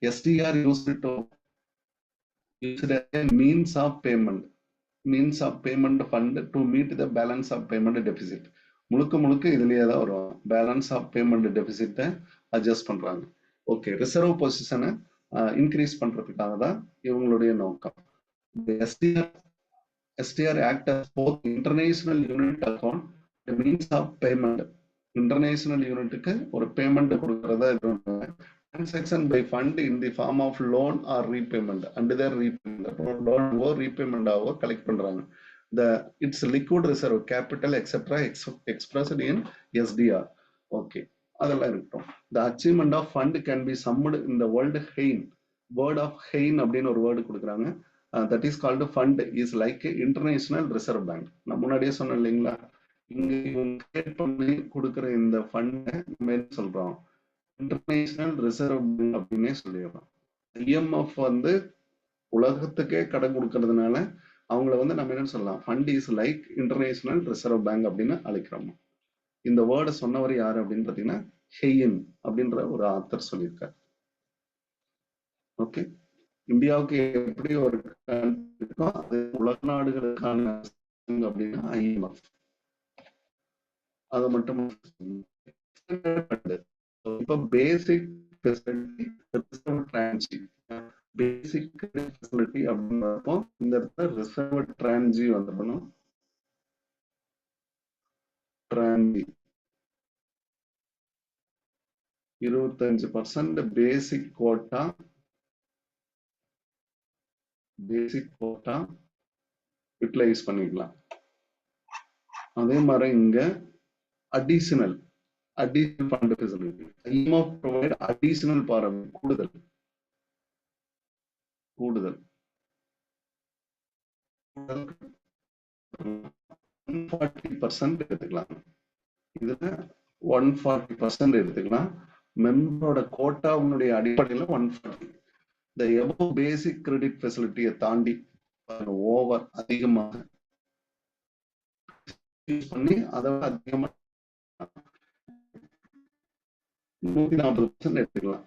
STR used to means of payment fund to meet the balance of payment deficit. முழுக்க இதுலயே தான் வரும், பேலன்ஸ் ஆஃப் பேமெண்ட் டெபிசிட்டை அட்ஜஸ்ட் பண்றாங்க. ஓகே, ரிசர்வ் பொசிஷனை இன்க்ரீஸ் பண்றதுக்காக தான் இவங்களுடைய நோக்கம். STR act as both international unit account, the means of payment. International யூனிட்டுக்கு ஒரு பேமெண்ட் கொடுக்கறதா இது. Transaction by fund in the form of loan or repayment, and their repayment, loan or repayment ஆவோ collect பண்றாங்க. Its liquid reserve, capital, etc. expressed in SDR. Okay, அதெல்லாம் இருக்கட்டும். The achievement of fund can be summed in the word of Hein அப்படின்னு ஒரு வேர்டு கொடுக்குறாங்க. That is called fund is like international reserve bank. நான் முன்னாடியே சொன்னேன் இல்லைங்களா, இங்க இவங்க கிரியேட் பண்ணி கொடுக்குற இந்த ஃபண்டை நம்ம என்ன சொல்றோம், இன்டர்நேஷனல் ரிசர்வ் பேங்க் அப்படின்னே சொல்லிடுறோம். IMF வந்து உலகத்துக்கே கடன் கொடுக்கறதுனால அவங்கள வந்து நம்ம என்ன சொல்லலாம், fund is like international reserve bank அப்படின்னு அழைக்கிறோம். இந்த வேர்டை சொன்னவர் யாரு அப்படின்னு பாத்தீங்கன்னா ஹெயின் அப்படின்ற ஒரு ஆத்தர் சொல்லியிருக்காரு. ஓகே, இந்தியாவுக்கு எப்படி ஒரு இருக்கோ அது உலக நாடுகளுக்கான அப்படின்னா IMF. அது மட்டும் இப்ப பேசிக் பேசிக் ஃபெசிலிட்டி அப்படின்றப்போ இந்த இடத்துல ரிசர்வ் டிரான்ஜி வந்துடணும். டிரான்ஜி 25% பேசிக் கோட்டா யூட்டிலைஸ் பண்ணிக்கலாம். அதே மாதிரி இங்க additional fund facility IMF provide additional கூடுதல் 140% எடுத்துக்கலாம். இதுல 140% எடுத்துக்கலாம். மெம்பரோட கோட்டாவுடைய அடிப்படையில 140. இந்த எபோவ் பேசிக் கிரெடிட் ஃபெசிலிட்டியை தாண்டி ஓவர் அதிகமாக யூஸ் பண்ணி அதை அதிகமா 140% எடுத்துக்கலாம்.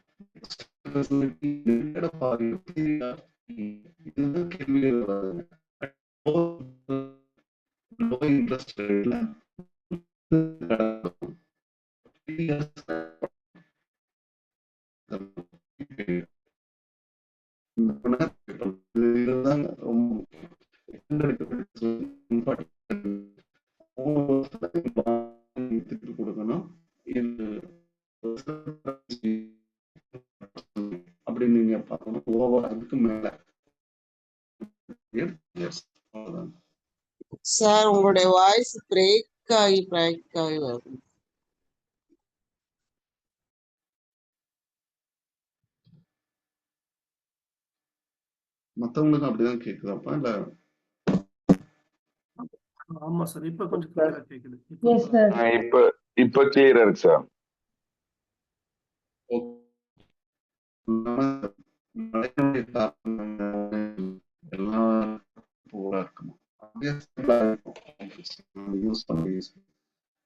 லோ இன்ட்ரெஸ்ட் ரேட்ல கொடுக்கணும். அப்படின்னு நீங்க பார்க்கணும். ஓவர் அதுக்கு மேல சார் உங்களுடைய வாய்ஸ் பிரேக் ஆகி வருது. மத்தவங்களுக்கு அப்படிதான் கேக்குதாப்பா இல்ல? ஆமா சார், இப்ப கொஞ்சம் கிளியரா கேக்குது. இப்ப கிளியரா இருக்கு sir.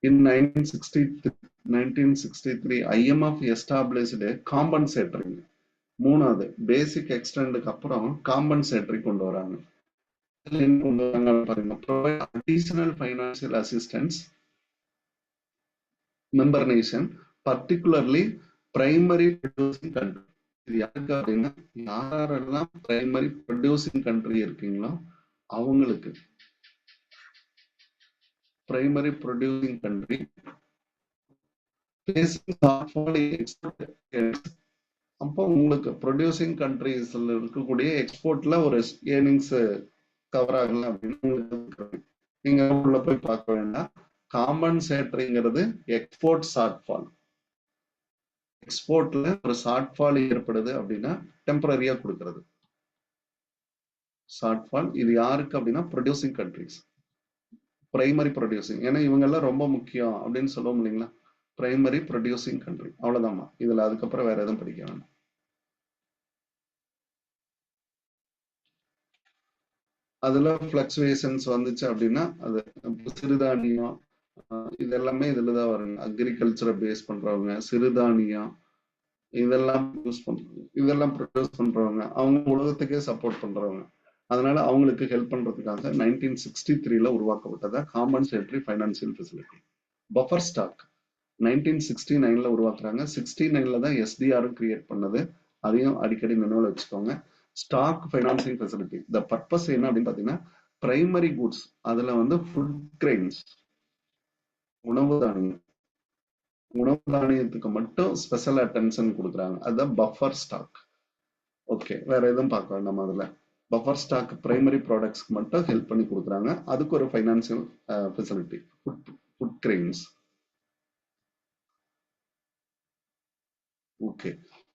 In 1963, IMF established a compensatory. மூணாவது பேசிக் எக்ஸ்டெண்டுக்கு அப்புறம் காம்பன்சேட்டரி கொண்டு வராங்க. additional financial assistance member nation, particularly primary producing country. இது யாருக்கு அப்படின்னா யாரெல்லாம் பிரைமரி ப்ரொடியூசிங் கண்ட்ரி இருக்கீங்களோ அவங்களுக்கு பிரைமரி ப்ரொடியூசிங் கண்ட்ரி அப்போ உங்களுக்கு ப்ரொடியூசிங் கண்ட்ரிஸ்ல இருக்கக்கூடிய எக்ஸ்போர்ட்ல ஒரு ஏர்னிங்ஸ் கவர் ஆகல அப்படின்னு நீங்க உள்ள போய் பார்க்க வேண்டாம். காம்பன்சேட்டரிங்கிறது எக்ஸ்போர்ட் ஷார்ட்ஃபால். எக்ஸ்போர்ட்ல ஒரு ஷார்ட்ஃபால் ஏற்படுது அப்படின்னா டெம்பரரியா கொடுக்கறது ஷார்ட்ஃபால். இது யாருக்கு அப்படின்னா ப்ரொடியூசிங் கண்ட்ரிஸ், பிரைமரி ப்ரொடியூசிங். ஏன்னா இவங்க எல்லாம் ரொம்ப முக்கியம் அப்படின்னு சொல்லுவோம் இல்லைங்களா, பிரைமரி ப்ரொடியூசிங் கண்ட்ரி. அவ்வளவுதான்மா, இதுல அதுக்கப்புறம் வேற எதுவும் படிக்க வேண்டாம். அதுல பிளக்சுவேஷன்ஸ் வந்துச்சு அப்படின்னா அது சிறுதானியம் இதெல்லாமே இதுலதான் வருங்க. அக்ரிகல்ச்சரை பேஸ் பண்றவங்க, சிறுதானியம் இதெல்லாம் யூஸ் பண்றவங்க, இதெல்லாம் ப்ரொடியூஸ் பண்றவங்க, அவங்க உலகத்துக்கே சப்போர்ட் பண்றவங்க. அதனால அவங்களுக்கு ஹெல்ப் பண்றதுக்காக 1963ல உருவாக்கப்பட்டதா compensatory financial facility. Buffer stock 1969ல உருவாக்குறாங்க. 69ல தான் SDR கிரியேட் பண்ணது. அதையும் அடிக்கடி நினைவுல வச்சுக்கோங்க. Stock financing facility, the purpose என்ன அப்படின்னு பாத்தீங்கன்னா பிரைமரி குட்ஸ், அதுல வந்து ஃபுட் கிரெயின்ஸ், உணவு தானியத்துக்கு மட்டும் ஸ்பெஷல் அட்டென்ஷன் கொடுக்குறாங்க. அதுதான் பஃபர் ஸ்டாக். ஓகே, வேற எதுவும் பார்க்க வேண்டாம். அதுல பஃபர் ஸ்டாக் பிரைமரி ப்ராடக்ட்ஸ்க்கு மட்டும் ஹெல்ப் பண்ணி கொடுக்குறாங்க. அதுக்கு ஒரு financial facility, food grains. Okay,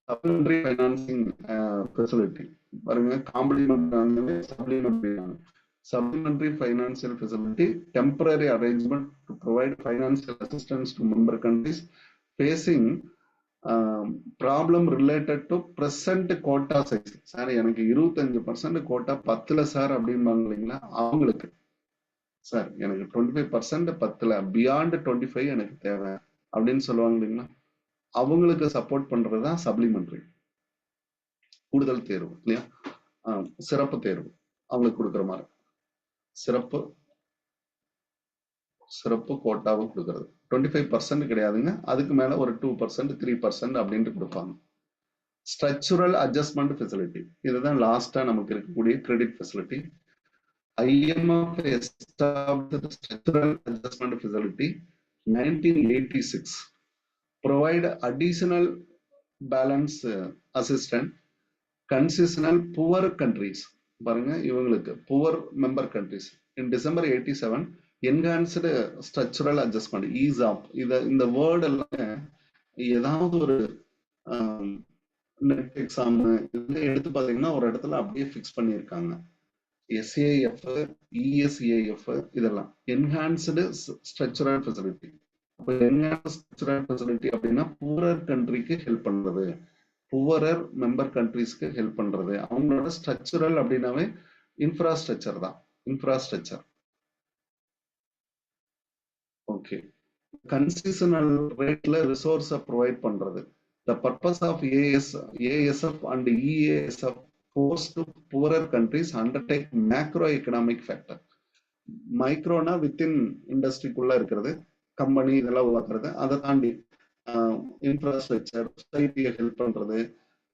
supplementary financing facility பாருங்க, complement supplementary. Supplementary financial facility, temporary arrangement to provide financial assistance to member countries facing problem related to present quota size. Sir எனக்கு 25% கோட்டா 10ல சார் அப்படிம்பாங்க இல்லைங்களா, அவங்களுக்கு சார் எனக்கு 25% 10ல பியாண்ட் 25 எனக்கு தேவை அப்படின்னு சொல்லுவாங்க இல்லைங்களா, அவங்களுக்கு சப்போர்ட் பண்றதுதான் சப்ளிமெண்டரி. கூடுதல் தேர்வு இல்லையா, சிறப்பு தேர்வு அவங்களுக்கு கொடுக்குற மாதிரி சிறப்பு கோட்டாவை கொடுக்கறது. 25% கிடையாதுங்க, அதுக்கு மேல ஒரு 2% 3% அப்படின்ட்டு கொடுப்பாங்க. ஸ்ட்ரக்சுரல் அட்ஜஸ்ட்மெண்ட் ஃபெசிலிட்டி, இதுதான் லாஸ்டா நமக்கு இருக்கக்கூடிய credit facility. IMF established structural adjustment facility 1986, provide additional balance assistance concessional poor countries. பாருங்க, இவங்களுக்கு poor member countries in December 87 enhanced structural adjustment is up. இந்த வேர்ட் எல்லாம் ஏதாவது ஒரு நெட் எக்ஸாம் எடுத்து பாத்தீங்கன்னா ஒரு இடத்துல அப்படியே ஃபிக்ஸ் பண்ணியிருக்காங்க. SAF, ESAF இதெல்லாம் என்ஹான்ஸ்டு ஸ்ட்ரக்சரல் ஃபெசிலிட்டி. அப்போ என்ஹான்ஸ்டு ஸ்ட்ரக்சரல் ஃபெசிலிட்டி அப்படின்னா பூரர் கண்ட்ரிக்கு ஹெல்ப் பண்றது, புவரர் மெம்பர் கண்ட்ரிஸ்க்கு ஹெல்ப் பண்றது. அவங்களோட ஸ்ட்ரக்சரல் அப்படின்னாவே இன்ஃப்ராஸ்ட்ரக்சர் தான், இன்ஃப்ராஸ்ட்ரக்சர். ஓகே, கன்செஷனல் ரேட்ல ரிசோர்ஸை ப்ரொவைட் பண்றது. The purpose of ASF and EASF force to poorer countries undertake macro economic factor. மைக்ரோனா வித்தின் இண்டஸ்ட்ரிக்குள்ள இருக்கிறது, கம்பெனி இதெல்லாம் உருவாக்குறது. அதை தாண்டி இன்ஃப்ராஸ்ட்ரக்சர், சொசைட்டியை ஹெல்ப் பண்றது,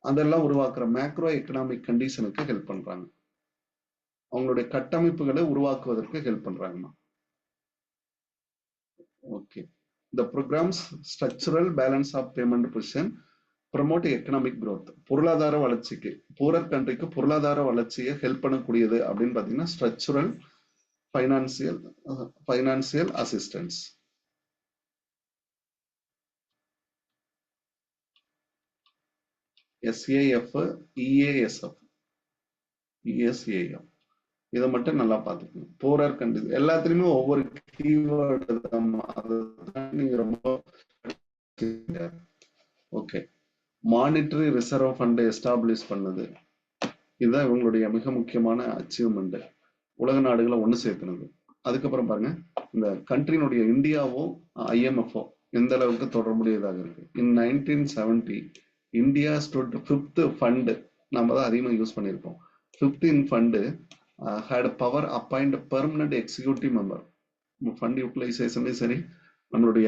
அதெல்லாம் உருவாக்குற மேக்ரோ எக்கனாமிக் கண்டிஷனுக்கு ஹெல்ப் பண்றாங்க. அவங்களுடைய கட்டமைப்புகளை உருவாக்குவதற்கு ஹெல்ப் பண்றாங்கம்மா. Okay, the programs structural balance of payment position promote economic growth. பொருளாதார வளர்ச்சிக்கு, பூரர் கண்ட்ரிக்கு பொருளாதார வளர்ச்சியை ஹெல்ப் பண்ணக்கூடியது அப்படின்னு பாத்தீங்கன்னா structural financial assistance. SAF, EASF, ESAF இதை மட்டும் நல்லா பார்த்துக்கணும். பூரர் கண்ட்ரிஸ் எல்லாத்துலயுமே ஒவ்வொரு கீவேர்டு நீங்க ரொம்ப okay. Monetary reserve fund establish பண்ணது, இதுதான் இவங்களுடைய மிக முக்கியமான அச்சீவ்மெண்ட். உலக நாடுகளை ஒண்ணு சேர்த்துனது. அதுக்கப்புறம் பாருங்க, இந்த கண்ட்ரியினுடைய இந்தியாவோ IMF எந்த அளவுக்கு தொடர்புடையதாக இருக்கு. இன் 1970 இந்தியா ஸ்டுட் 5th ஃபண்ட், நம்ம தான் அதிகமாக யூஸ் பண்ணியிருப்போம். 15th fund had power appoint permanent executive member. Fund யூட்டிலைசேஷன்லயும் சரி, நம்மளுடைய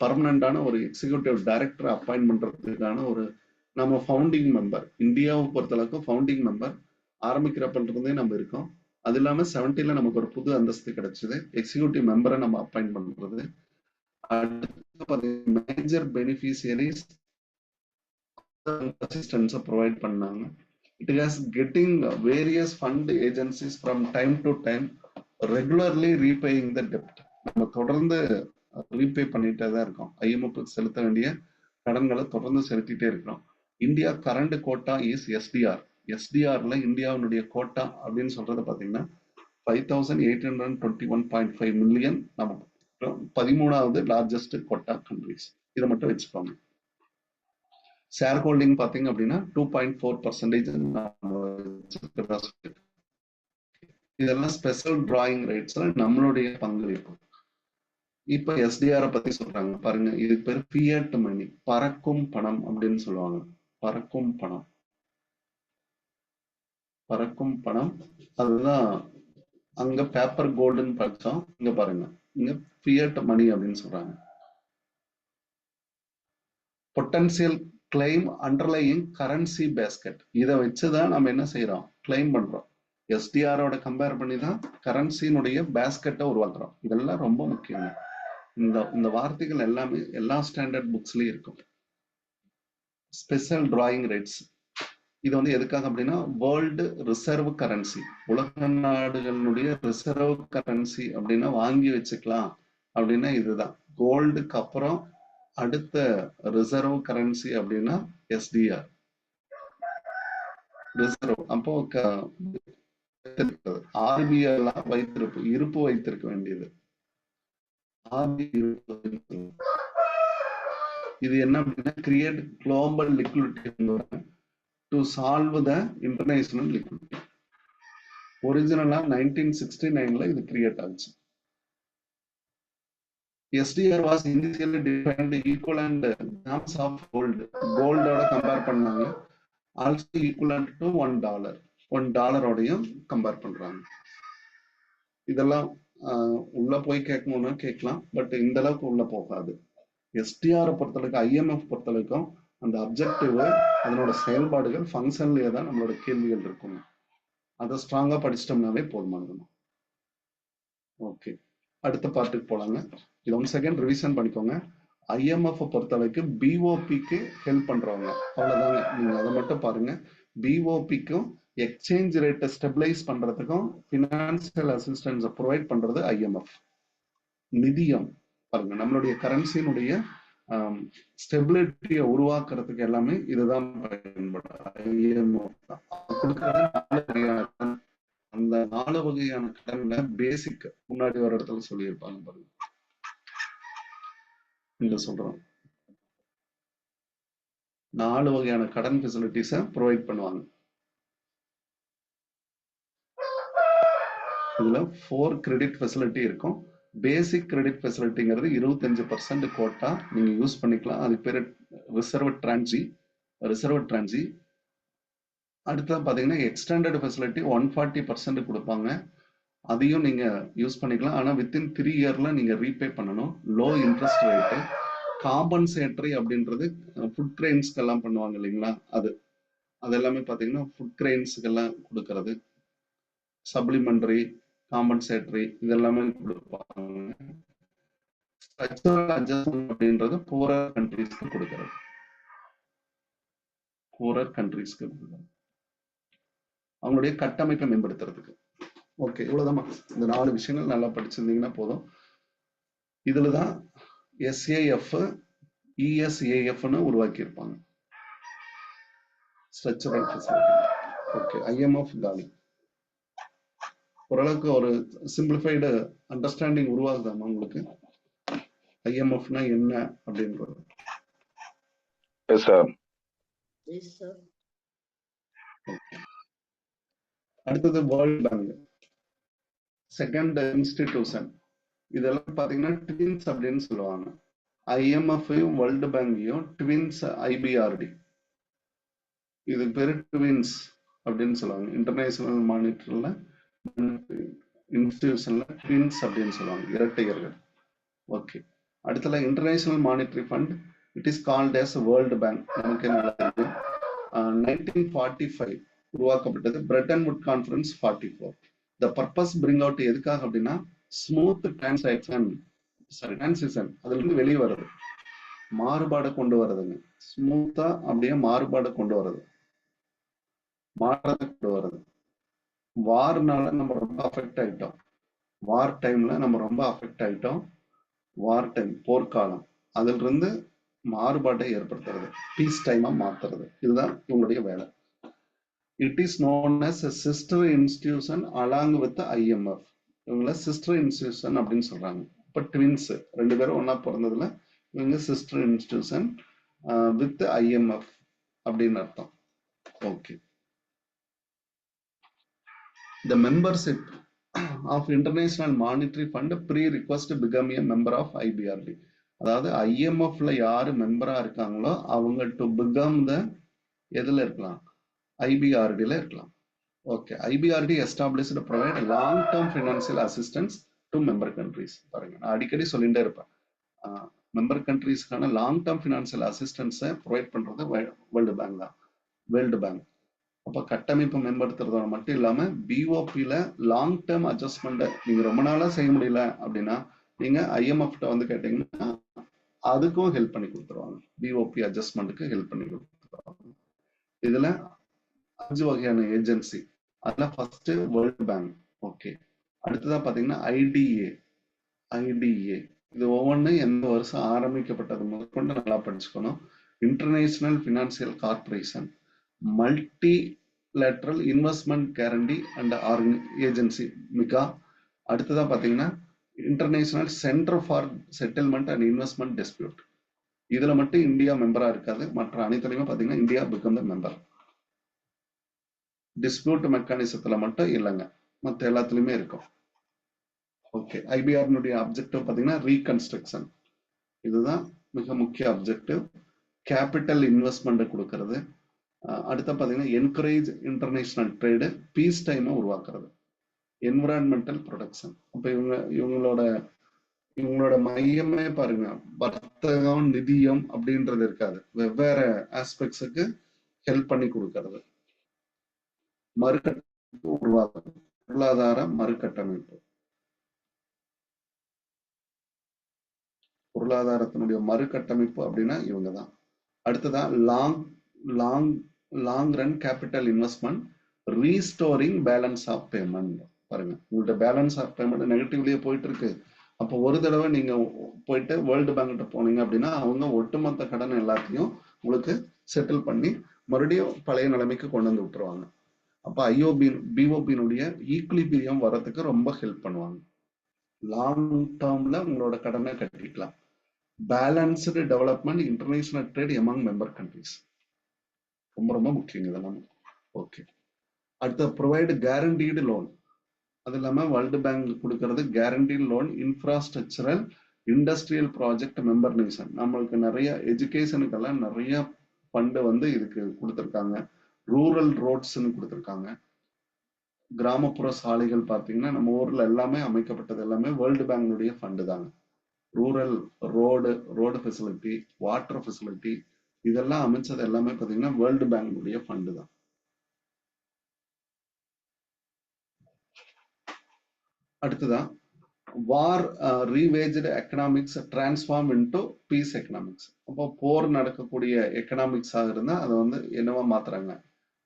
பர்மனண்டான ஒரு எக்ஸிக்யூட்டிவ் டைரக்டர் அப்பாயிண்ட் பண்றதுக்கான ஒரு நம்ம ஃபவுண்டிங் மெம்பர். இந்தியாவை பொறுத்தளவுக்கு ஃபவுண்டிங் மெம்பர் ஆரம்பிக்கிறப்பன்றதே நம்ம இருக்கோம். அது இல்லாம 70ல நமக்கு ஒரு புது அந்தஸ்து கிடைச்சது, எக்ஸிக்யூட்டிவ் மெம்பரை நம்ம அப்பாயிண்ட் பண்றது. மேஜர் பெனிஃபிஷியரிஸ் அசிஸ்டன்ஸை ப்ரொவைட் பண்ணாங்க. It has getting various fund agencies from time to time regularly repaying the debt. நம்ம தொடர்ந்து ரீபே பண்ணிட்டே தான் இருக்கோம். IMF செலுத்த வேண்டிய கடன்களை தொடர்ந்து செலுத்திட்டே இருக்கிறோம். India current quota is SDR. SDRல இந்தியாவுடைய கோட்டா அப்படின்னு சொல்றது பாத்தீங்கன்னா 5821.5 மில்லியன். நம்ம 13வது லார்ஜஸ்ட் கோட்டா கண்ட்ரிஸ். இதை மட்டும் வச்சுக்கோங்க. ஷேர் ஹோல்டிங் பாத்தீங்க அப்படின்னா 2.4%. இதெல்லாம் ஸ்பெஷல் டிராயிங் ரைட்ஸ்ல நம்மளுடைய பங்களிப்பு. இப்ப SDR பத்தி சொல்றாங்க பாருங்க, இது பேர் ஃபியட் மணி, பறக்கும் பணம் அப்படின்னு சொல்லுவாங்க. பறக்கும் பணம், பறக்கும் பணம். அதுதான் அங்க பேப்பர் கோல்டுன்னு படிச்சோம், இங்க பாருங்க இங்க ஃபியட் மணி அப்படின்னு சொல்றாங்க. Potential claim underlying currency basket, இதை வச்சுதான் நம்ம என்ன செய்யறோம், கிளைம் பண்றோம். SDRோட கம்பேர் பண்ணி தான் கரன்சியினுடைய பேஸ்கெட்டை உருவாக்குறோம். இதெல்லாம் ரொம்ப முக்கியம். இந்த வார்த்தைகள் எல்லாமே எல்லா ஸ்டாண்டர்ட் புக்ஸ்லயும் இருக்கும். ஸ்பெஷல் டிராயிங் ரைட்ஸ், இது வந்து எதுக்காக அப்படின்னா வேர்ல்டு ரிசர்வ் கரன்சி, உலக நாடுகளுடைய ரிசர்வ் கரன்சி அப்படின்னா வாங்கி வச்சுக்கலாம் அப்படின்னா இதுதான். கோல்டுக்கு அப்புறம் அடுத்த ரிசர்வ் கரன்சி அப்படின்னா எஸ்டிஆர் ரிசர்வ். அப்போ ஆர்பிஐ இருப்பு வைத்திருக்க வேண்டியது. இது என்ன அப்படின்னா create global liquidity to solve the international liquidity. ஒரிஜினலா 1969 இது கிரியேட் ஆச்சு. SDR was initially defined equivalent grams of gold. கோல்டோட கம்பேர் பண்ணாங்க. Also equivalent to $1. $1 கம்பேர் பண்றாங்க. இதெல்லாம் உள்ள போய் கேட்கணும்னா கேட்கலாம், பட் இந்த அளவுக்கு உள்ள போகாது. SDR பொறுத்தளவுக்கு IMF பொறுத்தளவுக்கும் அந்த அப்ஜெக்டிவ் அதனோட செயல்பாடுகள் ஃபங்க்ஷன்லயே தான் நம்மளோட கேள்விகள் இருக்கும். அதை ஸ்ட்ராங்கா படிச்சிட்டோம்னாவே போதுமானது. ஓகே, அடுத்த பார்ட்டுக்கு போலாங்க. இது 1 செகண்ட் ரிவிஷன் பண்ணிக்கோங்க. IMF பொறுத்தளவுக்கு BOPக்கு ஹெல்ப் பண்றவங்க, அவ்வளவுதாங்க. நீங்க அதை மட்டும் பாருங்க. BOPக்கும் எக்ஸ்சேஞ்ச் ரேட்டை ஸ்டெபிளைஸ் பண்றதுக்கும் பினான்சியல் அசிஸ்டன்ஸ் ப்ரொவைட் பண்றது IMF. நிதியம் பாருங்க, நம்மளுடைய கரன்சியினுடைய ஸ்டெபிலிட்டியை உருவாக்குறதுக்கு எல்லாமே இதுதான் பயன்படும். அந்த 4 வகையான கடன்ல பேசிக் முன்னாடி ஒரு இடத்துல சொல்லியிருப்பாங்க பாருங்க. இங்க சொல்றோம் 4 வகையான கடன் ஃபெசிலிட்டிஸை ப்ரொவைட் பண்ணுவாங்க. இதுல 4 கிரெடிட் ஃபெசிலிட்டி இருக்கும். பேசிக் கிரெடிட் ஃபெசிலிட்டிங்கிறது 25% கோட்டா நீங்க யூஸ் பண்ணிக்கலாம். அதுக்கு பேரு ரிசர்வ் டிரான்சி. அடுத்தது பாத்தீங்கன்னா எக்ஸ்டெண்டட் ஃபெசிலிட்டி 140% கொடுப்பாங்க. அதையும் நீங்க யூஸ் பண்ணிக்கலாம். ஆனா வித்தின் 3 இயர்ல நீங்க ரீபே பண்ணணும். Low interest rate. காம்பன்சேட்டரி அப்படின்றது ஃபுட் கிரெயின்ஸ்க்கு எல்லாம் பண்ணுவாங்க இல்லைங்களா, அது எல்லாமே பாத்தீங்கன்னா ஃபுட் கிரெயின்ஸ்க்கு எல்லாம் கொடுக்கறது. சப்ளிமெண்டரி, காம்பன்சேட்டரி இதெல்லாமே கொடுப்பாங்க. ஸ்ட்ரக்சரல் அட்ஜஸ்ட்மெண்ட் அப்படின்றது பூரர் கண்ட்ரீஸ்க்கு கொடுக்கறது. அவங்களுடைய கட்டமைப்பை மேம்படுத்துறதுக்கு. ஓகே, இவ்வளவுதான். இந்த 4 விஷயங்கள் நல்லா படிச்சிருந்தீங்கன்னா போதும். இதுலதான் SAF, ESAFன்னு உருவாக்கி இருப்பாங்க. Structural facility. ஓகே, IMF காலி. ஓரளவுக்கு ஒரு சிம்பிளிஃபைடு அண்டர்ஸ்டாண்டிங் உருவாகுதாமா உங்களுக்கு? IMFனா என்ன அப்படின்றது. அடுத்தது வேர்ல்ட் பேங்க், செகண்ட் இன்ஸ்டிடியூஷன். இதெல்லாம் பாத்தீங்கன்னா ட்வின்ஸ் அப்படின்னு சொல்லுவாங்க. IMF வேர்ல்டு பேங்கையும் ட்வின்ஸ் IBRD. இது பேரு ட்வின்ஸ் அப்படின்னு சொல்லுவாங்க. இன்டர்நேஷனல் மானிட்டர்ல இன்ஸ்டிடியூஷன்ல ட்வின்ஸ் அப்படின்னு சொல்லுவாங்க, இரட்டையர்கள். ஓகே, அடுத்தல international monetary fund, it is called as world bank. நமக்கு நல்லா தெரியும். 1945 உருவாக்கப்பட்டது. Bretton Wood conference 44. The purpose bring out எதுக்காக அப்படின்னா ஸ்மூத் டிரான்சிஷன், அதுல இருந்து வெளியே வருது, மாறுபாடு கொண்டு வருதுங்க. ஸ்மூத்தா அப்படியே மாறுபாடு கொண்டு வருது, மாற்றத்தை கொண்டு வருது. வார்னால நம்ம ரொம்ப அஃபெக்ட் ஆயிட்டோம். வார் டைம்ல நம்ம ரொம்ப அஃபெக்ட் ஆயிட்டோம். வார் டைம், போர்க்காலம், அதுல இருந்து மாறுபாட்டை ஏற்படுத்துறது, பீஸ் டைமா மாத்துறது. இதுதான் இவங்களுடைய வேலை. It is known as a sister institution along with IMF. இவங்கள சிஸ்டர் இன்ஸ்டிடியூஷன் அப்படின்னு சொல்றாங்க. இப்ப ட்வின்ஸ் 2 பேரும் ஒன்னா பிறந்ததுல இவங்க சிஸ்டர் இன்ஸ்டிடியூஷன் வித் IMF அப்படின்னு அர்த்தம். Okay, the membership of International Monetary Fund pre-request to become a member of IBRD. அதாவது IMFல யாரு மெம்பரா இருக்காங்களோ அவங்க டு பிகம் த எதுல இருக்கலாம், IBRDல இருக்கலாம். Okay, IBRD established to provide long-term financial assistance to member countries. பாருங்க, நான் அடிக்கடி சொல்லிட்டே இருப்பேன், மெம்பர் கண்ட்ரீஸ்க்கான லாங் டேர்ம் ஃபினான்சியல் அசிஸ்டன்ஸை ப்ரொவைட் பண்றது வேர்ல்டு பேங்க் தான். வேர்ல்டு பேங்க் அப்ப கட்டமைப்பு மேம்படுத்துறதோட மட்டும் இல்லாம BOPல லாங் டேர்ம் அட்ஜஸ்ட்மெண்ட் நீங்க ரொம்ப நாளா செய்ய முடியல அப்படின்னா நீங்க IMF வந்து கேட்டீங்கன்னா அதுக்கும் ஹெல்ப் பண்ணி கொடுத்துருவாங்க. BOP அட்ஜஸ்ட்மெண்ட்டுக்கு ஹெல்ப் பண்ணி கொடுத்துருவாங்க. இதுல 5 வகையான ஏஜென்சி. அதுல ஃபர்ஸ்ட் வேர்ல்டு பேங்க். ஓகே, அடுத்ததா பாத்தீங்கன்னா IDA இது ஒவ்வொன்றும் எந்த வருஷம் ஆரம்பிக்கப்பட்டது முதற்கொண்டு நல்லா படிச்சுக்கணும். International financial corporation, multilateral investment guarantee and agency MIGA. அடுத்ததான் பாத்தீங்கன்னா international centre for settlement and investment dispute. இதுல மட்டும் இந்தியா மெம்பரா இருக்காது, மற்ற அனைத்துலயுமே பாத்தீங்கன்னா India become the member. Dispute மெக்கானிசத்துல மட்டும் இல்லைங்க, மற்ற எல்லாத்துலயுமே இருக்கும். ஓகே, ஐபிஆர்னுடைய அப்ஜெக்டிவ் பாத்தீங்கன்னா ரீகன்ஸ்ட்ரக்ஷன், இதுதான் மிக முக்கிய அப்ஜெக்டிவ். கேபிட்டல் இன்வெஸ்ட்மெண்ட் கொடுக்கறது. அடுத்த பாத்தீங்கன்னா என்கரேஜ் இன்டர்நேஷனல் ட்ரேடு, பீஸ் டைமை உருவாக்குறது, என்விரான்மெண்டல் ப்ரொடக்ஷன். அப்ப இவங்களோட மையமே பாருங்க, வர்த்தகம் நிதியம் அப்படின்றது இருக்காது, வெவ்வேறு ஆஸ்பெக்ட்ஸுக்கு ஹெல்ப் பண்ணி கொடுக்கறது. மறுகட்டமைப்பு உருவாக்குறது, பொருளாதார மறுகட்டமைப்பு, பொருளாதாரத்தினுடைய மறுகட்டமைப்பு அப்படின்னா இவங்கதான். அடுத்ததான் long run capital investment, restoring balance of payment. பாருங்க, உங்கள்ட்ட பேலன்ஸ் ஆஃப் பேமெண்ட் நெகட்டிவ்லயே போயிட்டு இருக்கு. அப்போ ஒரு தடவை நீங்க போயிட்டு வேர்ல்டு பேங்க் போனீங்க அப்படின்னா அவங்க ஒட்டுமொத்த கடன் எல்லாத்தையும் உங்களுக்கு செட்டில் பண்ணி மறுபடியும் பழைய நிலைமைக்கு கொண்டு வந்து விட்டுருவாங்க. அப்ப பிஓபியினுடைய ஈக்குலிபிரியம் வரதுக்கு ரொம்ப ஹெல்ப் பண்ணுவாங்க. லாங் டேர்ம்ல உங்களோட கடனை கட்டிக்கலாம். Balanced development, international trade among member countries, ரொம்ப ரொம்ப முக்கியம் இதெல்லாம். ஓகே, அடுத்த ப்ரொவைட் கேரண்டீடு லோன். அது இல்லாம வேர்ல்டு பேங்க் கொடுக்கறது guaranteed loan, infrastructural industrial project member nation. நம்மளுக்கு நிறைய எஜுகேஷனுக்கெல்லாம் நிறைய ஃபண்டு வந்து இதுக்கு கொடுத்துருக்காங்க. ரூரல் ரோட்ஸ்ன்னு கொடுத்துருக்காங்க. கிராமப்புற சாலைகள் பார்த்தீங்கன்னா நம்ம ஊர்ல எல்லாமே அமைக்கப்பட்டது எல்லாமே வேர்ல்டு பேங்குடைய ஃபண்டு தாங்க. Rural road facility, water facility, இதெல்லாம் அமைச்சது எல்லாமே பார்த்தீங்கன்னா வேர்ல்டு பேங்குடைய ஃபண்டு தான். அடுத்ததான் war ravaged economics transform into peace economics. அப்போ போர் நடக்கக்கூடிய எக்கனாமிக்ஸாக இருந்தால் அதை வந்து என்னவா மாத்துறாங்க,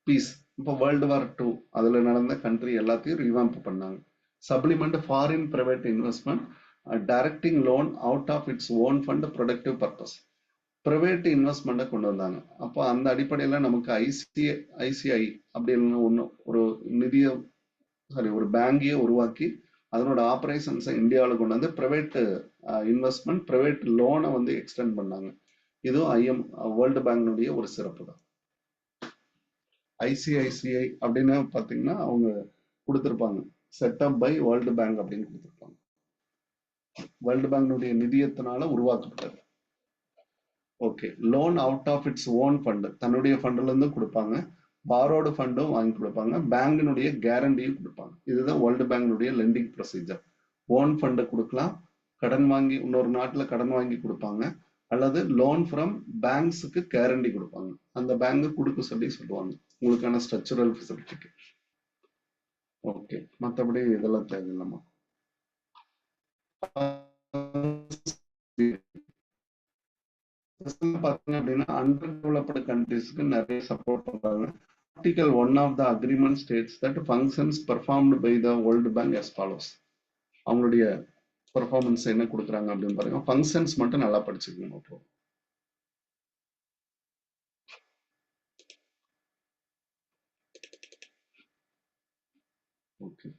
பீஸ். இப்போ வேர்ல்டு வார் 2 அதுல நடந்த கண்ட்ரி எல்லாத்தையும் ரீவாம்ப் பண்ணாங்க. Supplement foreign private investment, directing loan out of its own fund productive purpose. Private இன்வெஸ்ட்மெண்ட்டை கொண்டு வந்தாங்க. அப்போ அந்த அடிப்படையில நமக்கு ஐசிஐ அப்படின்னு ஒன்று ஒரு ஒரு பேங்கையே உருவாக்கி அதனோட ஆபரேஷன்ஸை இந்தியாவில் கொண்டு வந்து பிரைவேட் இன்வெஸ்ட்மெண்ட், பிரைவேட் லோனை வந்து எக்ஸ்டெண்ட் பண்ணாங்க. இதுவும் வேர்ல்டு பேங்கினுடைய ஒரு சிறப்பு தான். ஐசிஐசிஐ அப்படின்னு பாத்தீங்கன்னா அவங்க கொடுத்திருப்பாங்க, செட்டப் பை வேர்ல்டு பேங்க் அப்படின்னு கொடுத்திருப்பாங்க. வேர்ல்டு பேங்கினுடைய நிதியத்தினால உருவாக்கப்பட்டது. Okay, loan out of its own fund, தன்னுடைய ஃபண்ட்ல இருந்து கொடுப்பாங்க. பாரோடு ஃபண்டும் வாங்கி கொடுப்பாங்க, பேங்கினுடைய கேரண்டியும் கொடுப்பாங்க. இதுதான் வேர்ல்டு பேங்கினுடைய லெண்டிங் ப்ரொசீஜர். ஓன் ஃபண்டை கொடுக்கலாம், கடன் வாங்கி இன்னொரு நாட்டுல கடன் வாங்கி கொடுப்பாங்க, அல்லது லோன் ஃப்ரம் பேங்க்ஸுக்கு கேரண்டி கொடுப்பாங்க. அந்த பேங்க் கொடுக்க சொல்லுவாங்க உங்களுக்கான ஸ்ட்ரக்சரல் ஃபெசிலிட்டிக்கு. ஓகே, மற்றபடி இதெல்லாம் தேவையில்லாமா. பாத்தீங்க அப்படின்னா அண்டர் டெவலப்டு கண்ட்ரீஸ்க்கு நிறைய சப்போர்ட் பண்றாங்க. Article 1 of the agreement states that functions performed by the World Bank as follows. அவங்களுடைய பெர்ஃபார்மன்ஸ் என்ன கொடுக்குறாங்க அப்படின்னு பாருங்க. ஃபங்க்ஷன்ஸ் மட்டும் நல்லா படிச்சுக்கணும். அப்போ okay,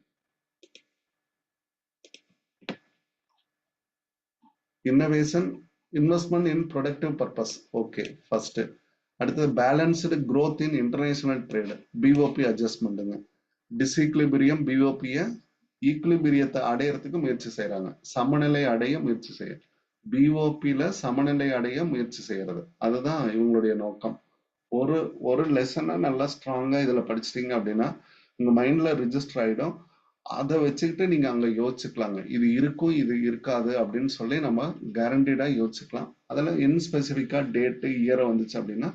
innovation, investment in productive purpose. Okay, first. அடுத்தது balanced growth in international trade, BOP அட்ஜஸ்ட்மெண்ட்டுங்க. டிஸ்இக்லிபிரியம், பிஓபியை ஈக்குலிபிரியத்தை அடையறதுக்கு முயற்சி செய்யறாங்க, சமநிலை அடைய முயற்சி செய்யறது. பிஓபியில சமநிலை அடைய முயற்சி செய்யறது, அதுதான் இவங்களுடைய நோக்கம். ஒரு லெசனை நல்லா ஸ்ட்ராங்கா இதுல படிச்சிட்டீங்க அப்படின்னா உங்க மைண்ட்ல ரிஜிஸ்டர் ஆயிடும். அதை வச்சுக்கிட்டு நீங்க அங்க யோசிச்சுக்கலாங்க, இது இருக்கும் இது இருக்காது அப்படின்னு சொல்லி நம்ம கேரண்டீடா யோசிச்சுக்கலாம். அதுல இன்ஸ்பெசிபிக்கா டேட்டு இயரை வந்துச்சு அப்படின்னா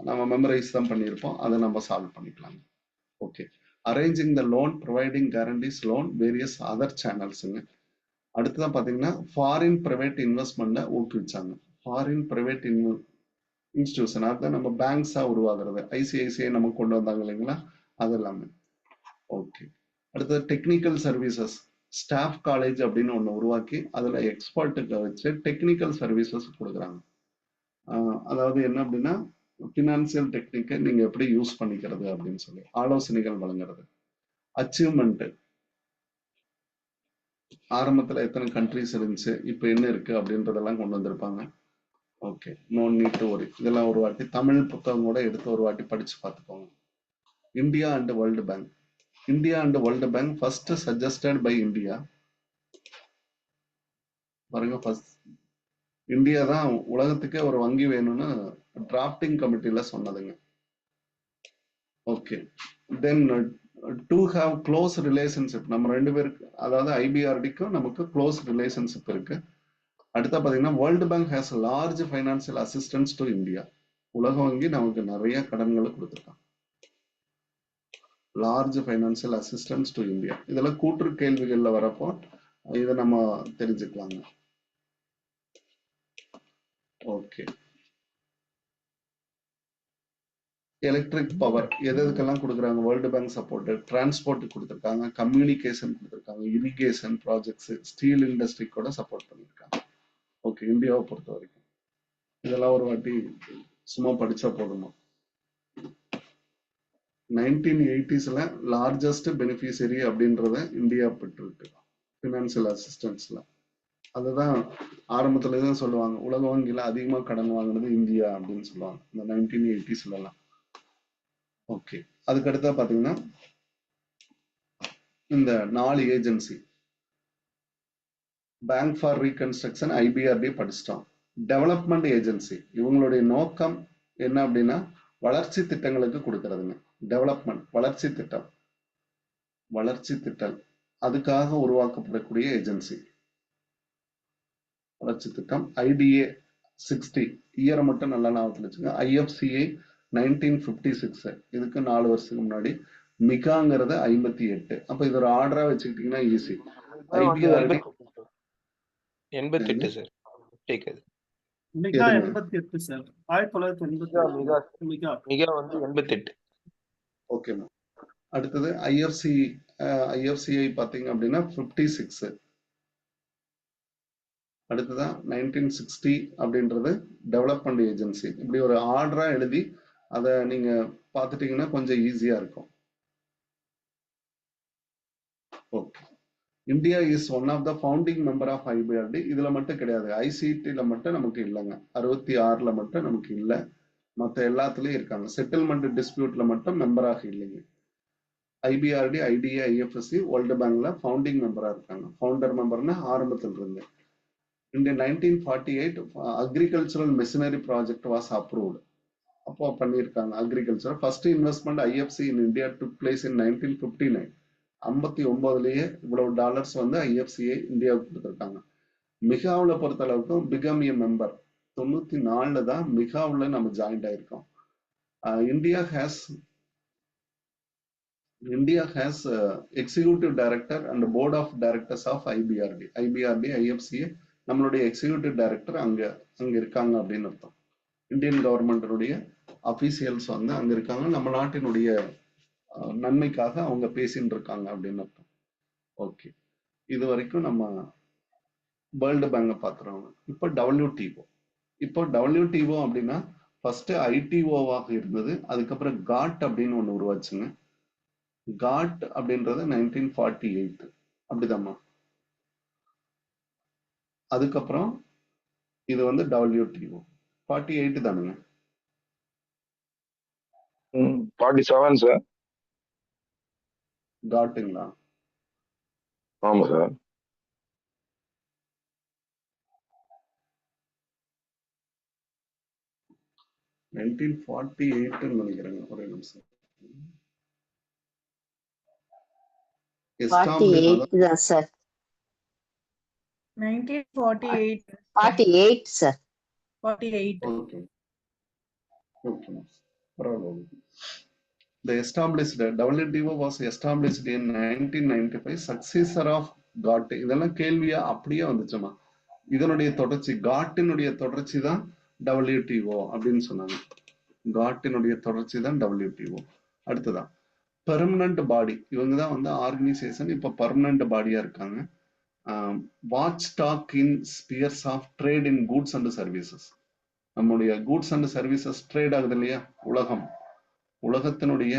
நம்ம மெமரைஸ் தான் பண்ணியிருப்போம், அதை நம்ம சால்வ் பண்ணிக்கலாம். Okay, arranging the loan, providing guarantees loan, various other சேனல்ஸுங்க. அடுத்ததான் பாத்தீங்கன்னா ஃபாரின் பிரைவேட் இன்வெஸ்ட்மெண்ட்டை ஊக்குவிச்சாங்க. ஃபாரின் பிரைவேட் இன்ஸ்டிடியூஷன், அதுதான் நம்ம பேங்க்ஸா உருவாகிறது. ஐசிஐசிஐ நமக்கு கொண்டு வந்தாங்க இல்லைங்களா, அது எல்லாமே. ஓகே, அடுத்தது டெக்னிக்கல் சர்வீசஸ், ஸ்டாஃப் காலேஜ் அப்படின்னு ஒண்ணு உருவாக்கி அதுல எக்ஸ்பர்ட்டுக்கு வச்சு டெக்னிக்கல் சர்வீசஸ் கொடுக்குறாங்க. அதாவது என்ன அப்படின்னா பினான்சியல் டெக்னிக்கை நீங்க எப்படி யூஸ் பண்ணிக்கிறது அப்படின்னு சொல்லி ஆலோசனைகள் வழங்குறது. அச்சீவ்மெண்ட் ஆரம்பத்துல எத்தனை கண்ட்ரிஸ் இருந்துச்சு, இப்ப என்ன இருக்கு அப்படின்றதெல்லாம் கொண்டு வந்திருப்பாங்க. Okay, no need to worry. இதெல்லாம் ஒரு வாட்டி தமிழ் புத்தகம் கூட எடுத்து ஒரு வாட்டி படிச்சு பார்த்துக்கோங்க. India and world bank. India and world bank first suggested by India. பாருங்க, ஃபர்ஸ்ட் இந்தியா தான் உலகத்துக்கே ஒரு வங்கி வேணும்னு டிராஃப்டிங் கமிட்டில சொன்னதுங்க. Okay, then to have close relationship. நம்ம ரெண்டு பேருக்கு, அதாவது ஐபிஆர்டிக்கும் நமக்கு க்ளோஸ் ரிலேஷன்ஷிப் இருக்கு. அடுத்த பாத்தீங்கன்னா world bank has large financial assistance to India. உலக வங்கி நமக்கு நிறைய கடன்களை கொடுத்துருக்காங்க. Large financial assistance to India. இதெல்லாம் கூற்று கேள்விகள்ல வரப்போ இதை நம்ம தெரிஞ்சுக்கலாங்க. ஓகே, எலக்ட்ரிக் பவர் எதுக்கெல்லாம் கொடுக்குறாங்க? வேர்ல்டு பேங்க் சப்போர்ட், டிரான்ஸ்போர்ட் கொடுத்துருக்காங்க, கம்யூனிகேஷன் கொடுத்துருக்காங்க, இரிகேஷன் ப்ராஜெக்ட்ஸ், ஸ்டீல் இண்டஸ்ட்ரி கூட சப்போர்ட் பண்ணியிருக்காங்க. ஓகே, இந்தியாவை பொறுத்த வரைக்கும் இதெல்லாம் ஒரு வாட்டி சும்மா படிச்சா போதுமா. 1980s லார்ஜஸ்ட் பெனிஃபிஷியரி அப்படின்றத இந்தியா பெற்றிருக்கு பினான்சியல் அசிஸ்டன்ஸ்ல. அதுதான் ஆரம்பத்துல தான் சொல்லுவாங்க, உலக வங்கியில அதிகமா கடன் வாங்கினது இந்தியா அப்படின்னு சொல்லுவாங்க இந்த 1980s. ஓகே, அதுக்கடுத்தா பாத்தீங்கன்னா இந்த 4 agency, bank for reconstruction IBRD படிச்சிட்டோம். டெவலப்மெண்ட் ஏஜென்சி இவங்களுடைய நோக்கம் என்ன அப்படின்னா வளர்ச்சி திட்டங்களுக்கு கொடுக்கறதுங்க. டெவலப்மெண்ட் வளர்ச்சி திட்டம் அதுக்காக உருவாக்கப்படக்கூடிய ஏஜென்சி வளர்ச்சி திட்டம். ஐடிஏ 60 இயரை மட்டும் நல்லா ஞாபகத்தில் வச்சுங்க. ஐஎஃப்சிஐ 1956, இதுக்கு 4 வருஷத்துக்கு முன்னாடி. மிகாங்கிறது 58. அப்ப இது ஒரு ஆர்டரா வச்சுக்கிட்டீங்கன்னா ஈஸி. IBRD 88 sir. கேக்குது. மிகா எதுங்க? 88 சார். 1988 மிகா. மிகா வந்து 88. ஓகேமா. அடுத்தது ஐஎஃப்சிஐ பாத்தீங்க அப்படின்னா 56. அடுத்ததான் 1960 அப்படின்றது டெவலப்மெண்ட் ஏஜென்சி. இப்படி ஒரு ஆர்டரா எழுதி அதை நீங்க பார்த்துட்டீங்கன்னா கொஞ்சம் ஈஸியா இருக்கும். Okay, India is one of the founding member of IBRD. இதுல மட்டும் கிடையாது, ஐசிடில மட்டும் நமக்கு இல்லைங்க. 66ல மட்டும் நமக்கு இல்லை, மற்ற எல்லாத்துலயும் இருக்காங்க. செட்டில்மெண்ட் டிஸ்பியூட்ல மட்டும் மெம்பராக இல்லைங்க. ஐபிஆர்டி, ஐடிஏ, ஐஎஃப்எஸ்சி வேர்ல்டு பேங்க்ல ஃபவுண்டிங் மெம்பரா இருக்காங்க. ஃபவுண்டர் மெம்பர்னா ஆரம்பத்தில் இருந்து. In 1948 agricultural machinery project was approved. அப்போ பண்ணியிருக்காங்க agriculture. First investment IFC in India took place இன் 1959. 59லயே இவ்வளவு டாலர்ஸ் வந்து ஐஎஃப்சிஐ இந்தியாவுக்கு கொடுத்துருக்காங்க. மிகாவுல பொறுத்த அளவுக்கு பிகம் ஏ மெம்பர் 94 தான் மிகாவுல நம்ம ஜாயின்ட் ஆயிருக்கோம். India has executive director and board of directors of IBRD. IFCI நம்மளுடைய எக்ஸிக்யூட்டிவ் டைரக்டர் அங்க இருக்காங்க அப்படின்னு அர்த்தம். இந்தியன் கவர்மெண்டினுடைய அபிஷியல்ஸ் வந்து அங்க இருக்காங்க. நம்ம நாட்டினுடைய நன்மைக்காக அவங்க பேசிட்டு இருக்காங்க அப்படின்னு அர்த்தம். ஓகே, இது வரைக்கும் நம்ம வேர்ல்டு பேங்கை பார்த்துருவாங்க. இப்போ டபிள்யூடிஓ அப்படின்னா ஃபர்ஸ்ட் ஐடிஓவாக இருந்தது. அதுக்கப்புறம் காட் அப்படின்னு ஒண்ணு உருவாச்சுங்க. காட் அப்படின்றது 1948 அப்படிதாம்மா. அதுக்கப்புறம் இது வந்து WTO 48 தானுங்க. 47 சார். காட்டுங்களா? ஆமா சார். 1948 நினைக்கிறேங்க. ஒரே நிமிஷம். 48 தான் சார். 1948. 48 சார். 48. ஓகே, பரவாயில்ல. The established WTO was established in 1995. Successor of GATT. இதெல்லாம் கேள்வியா அப்படியே வந்துச்சுமா. இதனுடைய தொடர்ச்சி, காட்டினுடைய தொடர்ச்சி தான் WTO அப்படின்னு சொன்னாங்க. காட்டினுடைய தொடர்ச்சி தான் WTO. அடுத்ததான் பெர்மனன்ட் பாடி, இவங்க தான் வந்து ஆர்கனைசேஷன் இப்ப பெர்மனன்ட் பாடியா இருக்காங்க. Watch dog in spheres of trade in goods and services. நம்முடைய கூட்ஸ் அண்ட் சர்வீசஸ் ட்ரேட் ஆகுது இல்லையா, உலகத்தினுடைய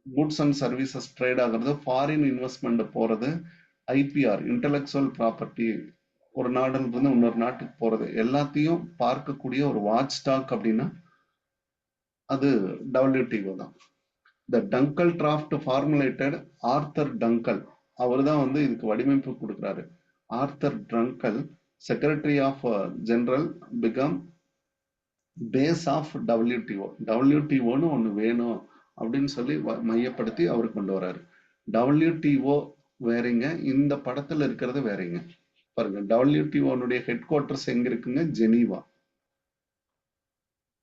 கூட்ஸ் அண்ட் சர்வீசஸ் ட்ரேட் ஆகுறது, ஃபாரின் இன்வெஸ்ட்மெண்ட் போறது, ஐபிஆர் இன்டெலெக்சுவல் ப்ராப்பர்ட்டி ஒரு நாடுல இருந்து இன்னொரு நாட்டுக்கு போறது எல்லாத்தையும் பார்க்கக்கூடிய ஒரு வாட்ச் டாக் அப்படின்னா அது WTO தான். The Dunkel draft formulated Arthur Dunkel, அவர் தான் வந்து இதுக்கு வடிவமைப்பு கொடுக்குறாரு. Arthur Dunkel secretary of general become base of WTOன்னு ஒண்ணு வேணும் அப்படின்னு சொல்லி மையப்படுத்தி அவர் கொண்டு வர்றாரு. WTO வேறீங்க, இந்த படத்துல இருக்கிறது வேறீங்க. பாருங்க, WTO ஹெட் குவார்டர்ஸ் எங்க இருக்குங்க?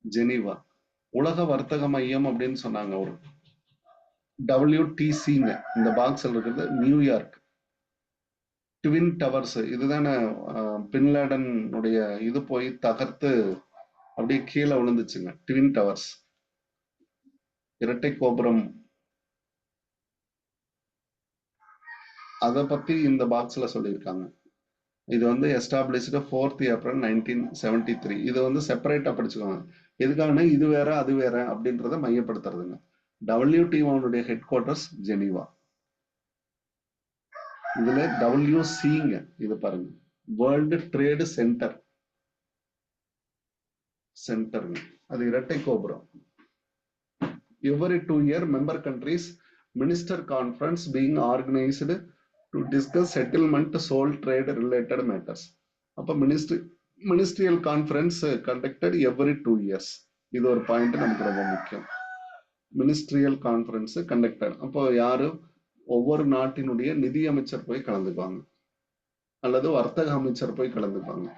ஜெனீவா. உலக வர்த்தக மையம் அப்படின்னு சொன்னாங்க ஒரு WTCங்க. இந்த பாக்ஸ்ல இருக்கிறது நியூயார்க். ட்வின் டவர்ஸ், இதுதானே பின்லேடன் உடைய இது போய் தகர்த்து அப்படியே கீழே விழுந்துச்சுங்க. ட்வின் டவர்ஸ், இரட்டை கோபுரம். அதை பத்தி இந்த பாக்ஸ்ல சொல்லியிருக்காங்க. இது வந்து எஸ்டாப்ளிஷ்டு 4th April 1973. இது வந்து செப்பரேட்டா படிச்சுக்கோங்க. எதுக்காகனா இது வேற அது வேற அப்படின்றத மையப்படுத்துறதுங்க. WTO head quarters Geneva. இதுல WCங்க, இது பாருங்க, வேர்ல்டு ட்ரேடு சென்டருங்க. அது இரட்டை கோபுரம். Every 2 year member countries minister conference being organized to discuss settlement sole trade related matters. அப்ப ministerial conference conducted every 2 years. இது ஒரு பாயிண்ட் நமக்கு ரொம்ப முக்கியம். ministerial conference conducted. அப்போ யாரு? ஒவ்வொரு நாட்டினுடைய நிதி அமைச்சர் போய் கலந்துக்குவாங்க, அல்லது வர்த்தக அமைச்சர் போய் கலந்துக்குவாங்க.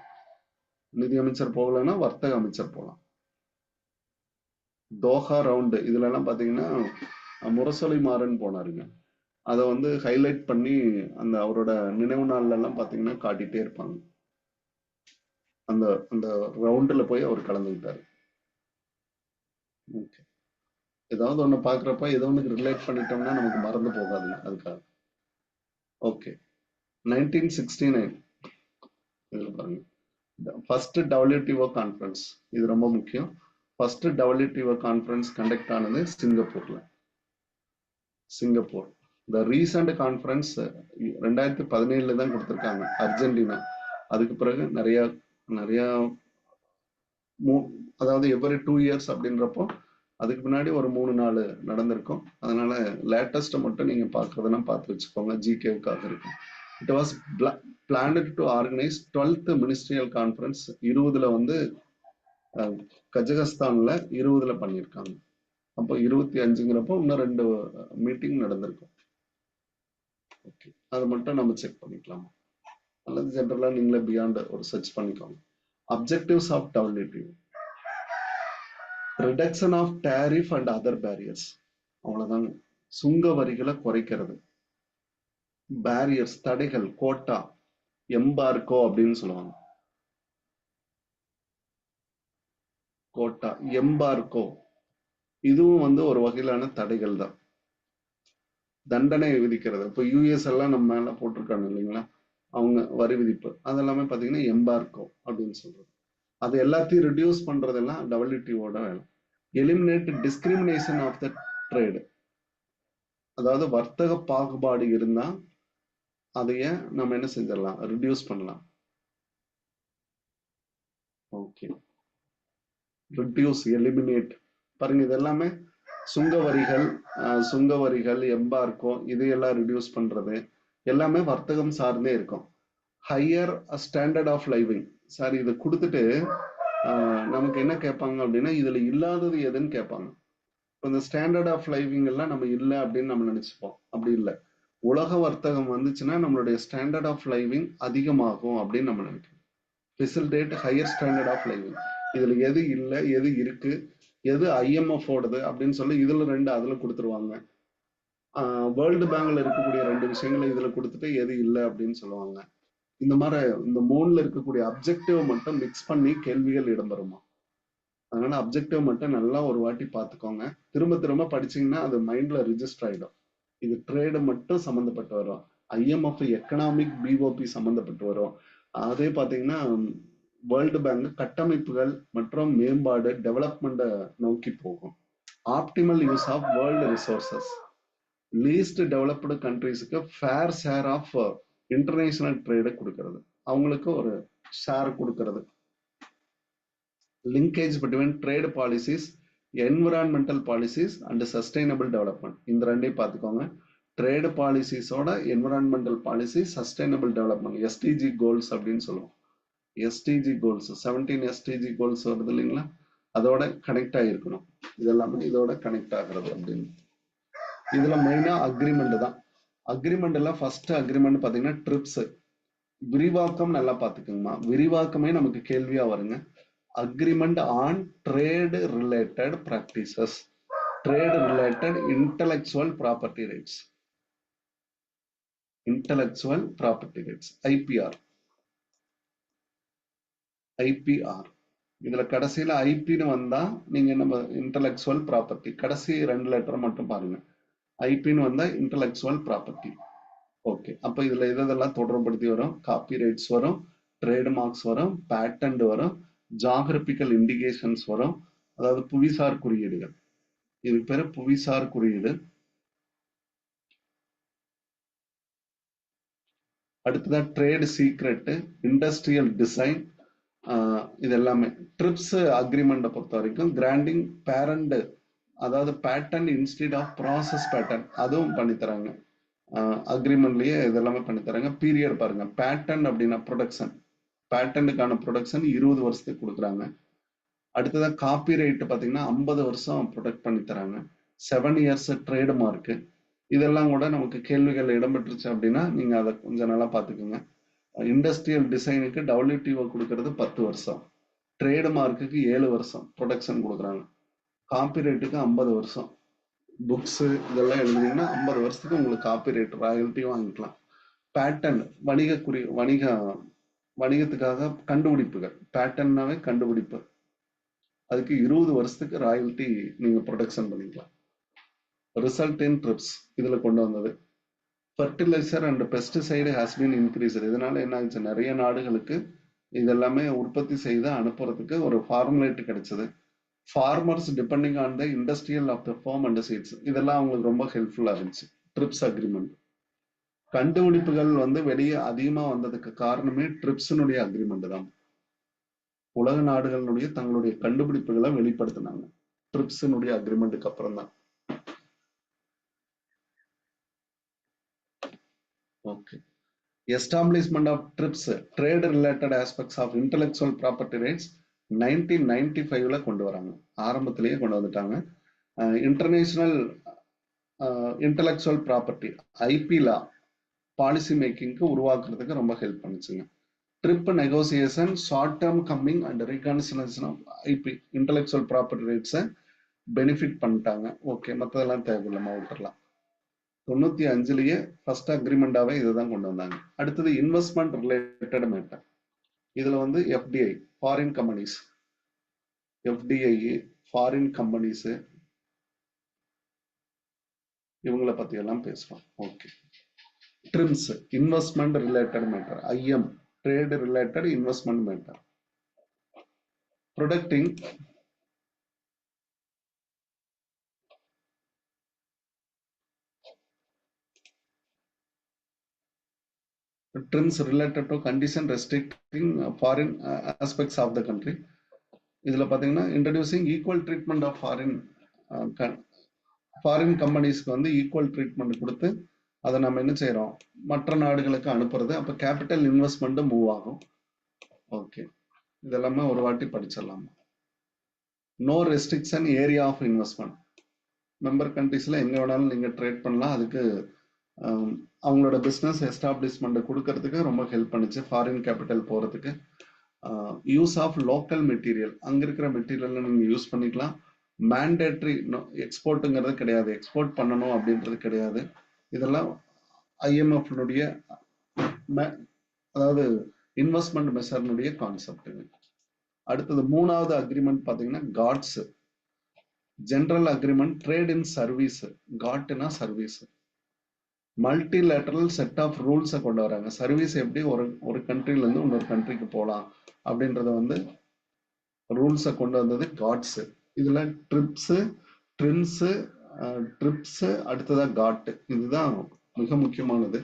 நிதி அமைச்சர் போகலன்னா வர்த்தக அமைச்சர் போகலாம். தோஹா ரவுண்டு, இதுல எல்லாம் பாத்தீங்கன்னா முரசொலி மாறன் போனாருங்க. அதை வந்து ஹைலைட் பண்ணி அந்த அவரோட நினைவு நாள்ல எல்லாம் பாத்தீங்கன்னா காட்டிட்டே இருப்பாங்க. அந்த அந்த ரவுண்டுல போய் அவர் கலந்துக்கிட்டாரு. ஓகே, ஏதாவது ஒண்ணு பாக்குறப்ப ஏதோ ஒண்ணுக்கு ரிலேட் பண்ணிட்டோம்னா நமக்கு மறந்து போகாதுங்க, அதுக்காக. ஓகே, 1969 இதுல பாருங்க, ஃபர்ஸ்ட் WTO கான்ஃபரன்ஸ். இது ரொம்ப முக்கியம். ஃபர்ஸ்ட் WTO கான்ஃபரன்ஸ் கண்டக்ட் ஆனது சிங்கப்பூர். இந்த ரீசன்ட் கான்ஃபரன்ஸ் 2017 தான் கொடுத்திருக்காங்க, அர்ஜென்டினா. அதுக்கு பிறகு நிறைய அதாவது எவ்ரி 2 years அப்படின்றப்போ அதுக்கு முன்னாடி ஒரு 3-4 நடந்திருக்கும். அதனால லேட்டஸ்ட் மட்டும் நீங்க பாக்குறதுன்னா பார்த்து வச்சுக்கோங்க, ஜிகேவுக்காக இருக்கும். It was plant to organise 12th ministerial conference. 20 வந்து கஜகஸ்தான்ல 20 பண்ணியிருக்காங்க. அப்போ 25ங்கிறப்போ இன்னும் 2 மீட்டிங் நடந்திருக்கும். ஓகே, அது மட்டும் நம்ம செக் பண்ணிக்கலாம், அல்லது ஜென்ரலா நீங்களே பியாண்ட் ஒரு சர்ச் பண்ணிக்கோங்க. Objectives of WTO: reduction of tariff and other barriers. அவ்வளவுதாங்க. சுங்க வரிகளை குறைக்கிறது. பேரியர்ஸ், தடைகள், கோட்டா, எம்பார்கோ அப்படின்னு சொல்லுவாங்க. கோட்டா, எம்பார்கோ, இதுவும் வந்து ஒரு வகையிலான தடைகள் தான். தண்டனை விதிக்கிறது. இப்போ US எல்லாம் நம்ம மேல போட்டிருக்காங்க இல்லைங்களா, அவங்க வரி விதிப்பு, அதெல்லாமே பாத்தீங்கன்னா எம்பார்கோ அப்படின்னு சொல்றது. அது எல்லாத்தையும் ரிடியூஸ் பண்றதெல்லாம் WTOட வேலை. Eliminate discrimination of the trade, அதாவது வர்த்தக பாகுபாடு இருந்தா அதைய நம்ம என்ன செஞ்சிடலாம், ரிடியூஸ் பண்ணலாம். Okay, reduce, eliminate. பாருங்க, இது எல்லாமே சுங்க வரிகள், எம்பார்கோ, இதையெல்லாம் ரிடியூஸ் பண்றது எல்லாமே வர்த்தகம் சார்ந்தே இருக்கும். Higher standard of living. Sir, இதை கொடுத்துட்டு நமக்கு என்ன கேட்பாங்க அப்படின்னா, இதுல இல்லாதது எதுன்னு கேட்பாங்க. இந்த ஸ்டாண்டர்ட் ஆஃப் லைவிங் எல்லாம் நம்ம இல்லை அப்படின்னு நம்ம நினைச்சுப்போம். அப்படி இல்லை. உலக வர்த்தகம் வந்துச்சுன்னா நம்மளுடைய ஸ்டாண்டர்ட் ஆஃப் லைவிங் அதிகமாகும் அப்படின்னு நம்ம நினைக்கிறோம். Facilitate higher standard of living. இதுல எது இல்லை, எது இருக்கு, எது IMF ஓடுது அப்படின்னு சொல்லி இதுல 2 அதுல கொடுத்துருவாங்க. வேர்ல்டு பேங்க்ல இருக்கக்கூடிய 2 விஷயங்களை இதுல கொடுத்துட்டு எது இல்லை அப்படின்னு சொல்லுவாங்க. இந்த மாதிரி இந்த 3ல இருக்கக்கூடிய அப்ஜெக்டிவ் மட்டும் மிக்ஸ் பண்ணி கேள்விகள் இடம்பெறுமா. அதனால அப்ஜெக்டிவ் மட்டும் நல்லா ஒரு வாட்டி பார்த்துக்கோங்க. திரும்ப திரும்ப படிச்சீங்கன்னா அது மைண்ட்ல ரிஜிஸ்டர் ஆயிடும். இது ட்ரேடு மட்டும் சம்மந்தப்பட்டு வரும். IMF எக்கனாமிக் பிஓபி சம்மந்தப்பட்டு வரும். அதே பார்த்தீங்கன்னா வேர்ல்டு பேங்க் கட்டமைப்புகள் மற்றும் மேம்பாடு டெவலப்மெண்ட்டை நோக்கி போகும். Optimal use of world resources, least developed கண்ட்ரீஸுக்கு fair share of international trade கொடுக்கறது, அவங்களுக்கு ஒரு ஷேர் கொடுக்கறது. Linkage between trade policies, environmental policies and sustainable development, இந்த ரெண்டையும் பார்த்துக்கோங்க. ட்ரேடு பாலிசிஸோட environmental policy, sustainable development, SDG goals அப்படின்னு சொல்லுவோம். SDG கோல்ஸ் 17 SDG கோல்ஸ் வருது இல்லைங்களா, அதோட கனெக்ட் ஆகிருக்கணும். இதெல்லாமே இதோட கனெக்ட் ஆகிறது அப்படின்னு. இதுல மெயினா அக்ரிமெண்ட் தான். அக்ரிமெண்ட்ல ஃபர்ஸ்ட் அக்ரிமெண்ட் பாத்தீங்கன்னா ட்ரிப்ஸ். விரிவாக்கம் நல்லா பாத்துக்கோங்கம்மா, விரிவாக்கமே நமக்கு கேள்வியா வருங்க. Agreement on trade related practices, trade related intellectual property rights, intellectual property rights, IPR. இதுல கடைசியில ஐபின்னு வந்தா நீங்க என்ன, இன்டெலெக்சுவல் ப்ராப்பர்ட்டி, கடைசி 2 லெட்டர் மட்டும் பாருங்க. ஐபின்னு வந்தா இன்டெலெக்சுவல் ப்ராப்பர்ட்டி. ஓகே, அப்ப இதுல இதெல்லாம் தொடர்படுத்தி வரும். காப்பி ரைட்ஸ் வரும், ட்ரேட் மார்க்ஸ் வரும், பேட்டன்ட் வரும், ஜாகிரபிக்கல் இண்டிகேஷன்ஸ் வரும், அதாவது புவிசார் குறியீடுகள். இது பேரு புவிசார் குறியீடு. அடுத்ததா ட்ரேட் சீக்ரெட், இண்டஸ்ட்ரியல் டிசைன், இது எல்லாமே. ட்ரிப்ஸ் அக்ரிமெண்ட்டை பொறுத்த வரைக்கும் கிராண்டிங் பேரண்ட், அதாவது patent instead of process patent, அதுவும் பண்ணித்தராங்க. அக்ரிமெண்ட்லயே இதெல்லாமே பண்ணித்தராங்க. பீரியட் பாருங்க, பேட்டன் அப்படின்னா ப்ரொடக்ஷன், பேட்டன்ட்டுக்கான ப்ரொடக்ஷன் 20 வருஷத்துக்கு கொடுக்குறாங்க. அடுத்ததா காப்பி ரைட் பாத்தீங்கன்னா 50 வருஷம் ப்ரொடெக்ட் பண்ணி தராங்க. 7 இயர்ஸ் ட்ரேட் மார்க். இதெல்லாம் கூட நமக்கு கேள்விகள் இடம்பெற்றுச்சு அப்படின்னா நீங்க அதை கொஞ்சம் நல்லா பாத்துக்கோங்க. இண்டஸ்ட்ரியல் டிசைனுக்கு WTO கொடுக்கறது 10 வருஷம், ட்ரேட் மார்க்குக்கு 7 வருஷம் ப்ரொடக்ஷன் கொடுக்குறாங்க. காப்பிரைட்டுக்கு 50 வருஷம். புக்ஸ் இதெல்லாம் எழுதுனீங்கன்னா 50 வருஷத்துக்கு உங்களுக்கு காப்பிரைட் ராயல்ட்டியும் வாங்கிக்கலாம். பேட்டன் வணிகத்துக்காக கண்டுபிடிப்புகள், பேட்டன்னாவே கண்டுபிடிப்பு, அதுக்கு 20 வருஷத்துக்கு ராயல்ட்டி நீங்க ப்ரொடக்ஷன் பண்ணிக்கலாம். ரிசல்ட் இன் ட்ரிப்ஸ் இதுல கொண்டு வந்தது. Fertiliser and pesticide has been increased. இதனால என்ன ஆச்சு, நிறைய நாடுகளுக்கு இதெல்லாமே உற்பத்தி செய்து அனுப்புறதுக்கு ஒரு ஃபார்முலேட் கிடைச்சது. Farmers depending on the industrial of the farm and seeds, இதெல்லாம் அவங்களுக்கு ரொம்ப ஹெல்ப்ஃபுல்லா இருந்துச்சு ட்ரிப்ஸ் அக்ரிமெண்ட். கண்டுபிடிப்புகள் வெளியே அதிகமா வந்ததுக்கு காரணமே ட்ரிப்ஸினுடைய அக்ரிமெண்ட் தான். உலக நாடுகளுடைய தங்களுடைய கண்டுபிடிப்புகளை வெளிப்படுத்தினாங்க ட்ரிப்ஸினுடைய அக்ரிமெண்ட்டுக்கு அப்புறம் தான். Okay, establishment of TRIPS, trade related aspects of intellectual property rights 1995ல கொண்டு வராங்க. ஆரம்பத்திலேயே கொண்டு வந்துட்டாங்க. International intellectual property IP law policy மேக்கிங்க்கு உருவாக்குறதுக்கு ரொம்ப ஹெல்ப் பண்ணுச்சுங்க. Trip negotiation, short term coming and reconciliation of IP intellectual property ரைட்ஸை பெனிஃபிட் பண்ணிட்டாங்க. ஓகே, மற்றதெல்லாம் தேவையில்லாம விட்டுறலாம். 95லயே ஃபர்ஸ்ட் அக்ரிமெண்டாவே இதுதான் கொண்டு வந்தாங்க. அடுத்தது இன்வெஸ்ட்மெண்ட் ரிலேட்டட் மேட்டர். இதுல FDI foreign companies, FDI foreign companies, இவங்களை பத்தி எல்லாம் பேசுறோம். Okay, trims investment related matter, IM trade related investment matter. Protecting trims related to condition restricting foreign aspects of the country. இதுல பாத்தீங்கன்னா introducing equal treatment of foreign companiesக்கு equal treatment கொடுத்து அதை நம்ம என்ன செய்யறோம், மற்ற நாடுகளுக்கு அனுப்புறது. அப்ப கேபிட்டல் இன்வெஸ்ட்மெண்ட் மூவ் ஆகும். ஓகே, இதெல்லாமே ஒரு வாட்டி படிச்சிடலாம். No restriction area of investment, member கண்ட்ரீஸ்ல எங்க வேணாலும் நீங்க ட்ரேட் பண்ணலாம். அதுக்கு அவங்களோட பிசினஸ் எஸ்டாப்ளிஷ்மெண்ட் கொடுக்கறதுக்கு ரொம்ப ஹெல்ப் பண்ணுச்சு, ஃபாரின் கேபிட்டல் போறதுக்கு. யூஸ் ஆஃப் லோக்கல் மெட்டீரியல், அங்க இருக்கிற மெட்டீரியல் நீங்க யூஸ் பண்ணிக்கலாம். மேண்டேட்ரி எக்ஸ்போர்ட்டுங்கிறது கிடையாது, எக்ஸ்போர்ட் பண்ணணும் அப்படின்றது கிடையாது. இதெல்லாம் IMF அதாவது இன்வெஸ்ட்மெண்ட் மெஷர்னுடைய கான்செப்ட். அடுத்தது மூணாவது அக்ரிமெண்ட் பாத்தீங்கன்னா GATS general agreement trade in service. காட்னா சர்வீஸ். மல்டிலேட்டரல் செட் ஆஃப் ரூல்ஸை கொண்டு வராங்க. சர்வீஸ் எப்படி ஒரு கண்ட்ரில இருந்து இன்னொரு கண்ட்ரிக்கு போகலாம் அப்படின்றத வந்து ரூல்ஸை கொண்டு வந்தது காட்ஸ். இதுல ட்ரிப்ஸ் அடுத்ததா காட். இதுதான் மிக முக்கியமானது.